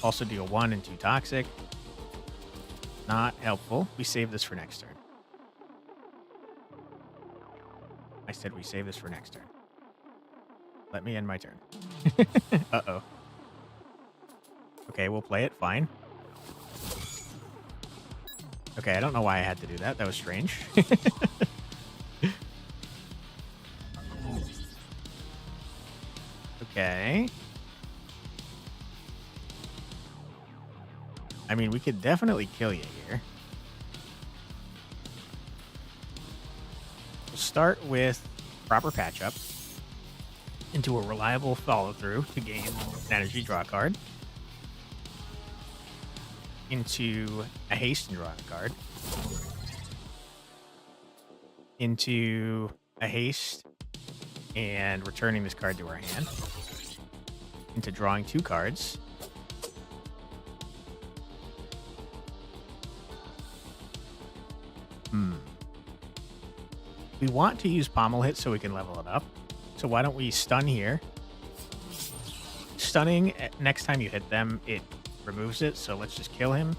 Also deal 1 and 2 toxic. Not helpful. We save this for next turn. I said we save this for next turn. Let me end my turn. Uh-oh. Okay, we'll play it. Fine. Okay, I don't know why I had to do that. That was strange. Okay. I mean, we could definitely kill you here. We'll start with proper patch up into a reliable follow through to gain an energy, draw a card. Into a haste and draw a card. Into a haste and returning this card to our hand. Into drawing 2 cards. We want to use pommel hit so we can level it up. So why don't we stun here? Stunning, next time you hit them, it removes it. So let's just kill him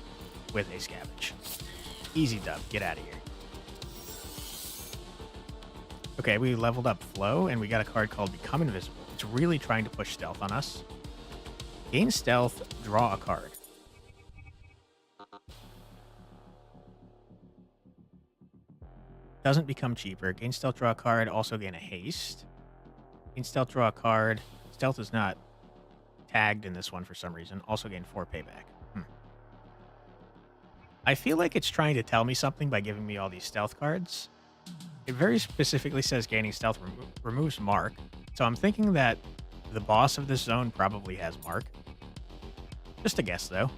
with a scavenge. Easy dub. Get out of here. Okay, we leveled up Flow, and we got a card called Become Invisible. It's really trying to push stealth on us. Gain stealth, draw a card. Doesn't become cheaper. Gain stealth, draw a card. Also gain a haste. Gain stealth, draw a card. Stealth is not tagged in this one for some reason. Also gain 4 payback. I feel like it's trying to tell me something by giving me all these stealth cards. It very specifically says gaining stealth removes mark. So I'm thinking that the boss of this zone probably has mark. Just a guess, though.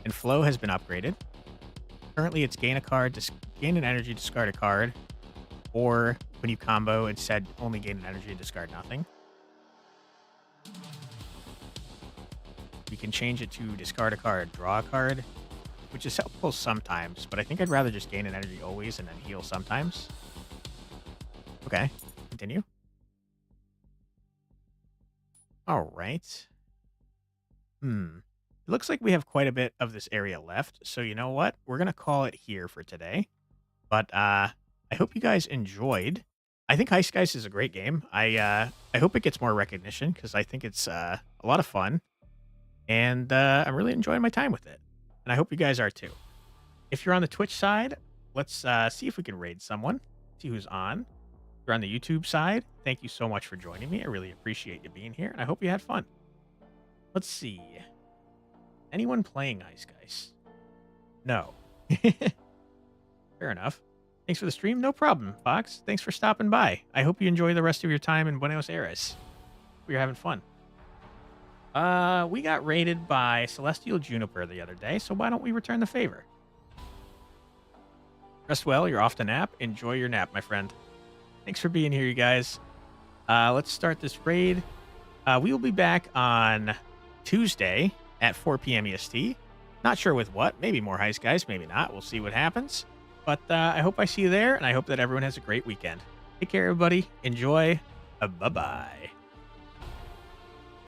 And flow has been upgraded. Currently, it's gain a card, gain an energy, discard a card. Or when you combo, instead only gain an energy and discard nothing. You can change it to discard a card, draw a card, which is helpful sometimes, but I think I'd rather just gain an energy always and then heal sometimes. Okay, continue. All right. It looks like we have quite a bit of this area left, so you know what? We're going to call it here for today. But I hope you guys enjoyed. I think HeistGeist is a great game. I hope it gets more recognition because I think it's a lot of fun. And I'm really enjoying my time with it. And I hope you guys are too. If you're on the Twitch side, let's see if we can raid someone. See who's on. If you're on the YouTube side, thank you so much for joining me. I really appreciate you being here, and I hope you had fun. Let's see. Anyone playing HeistGeist? No. Fair enough. Thanks for the stream. No problem, Fox. Thanks for stopping by. I hope you enjoy the rest of your time in Buenos Aires. Hope you're having fun. We got raided by Celestial Juniper the other day, so why don't we return the favor? Rest well, you're off to nap. Enjoy your nap, my friend. Thanks for being here, you guys. Let's start this raid. We will be back on Tuesday at 4 p.m. EST. Not sure with what. Maybe more HeistGeist, maybe not. We'll see what happens. But I hope I see you there, and I hope that everyone has a great weekend. Take care, everybody. Enjoy. Bye-bye.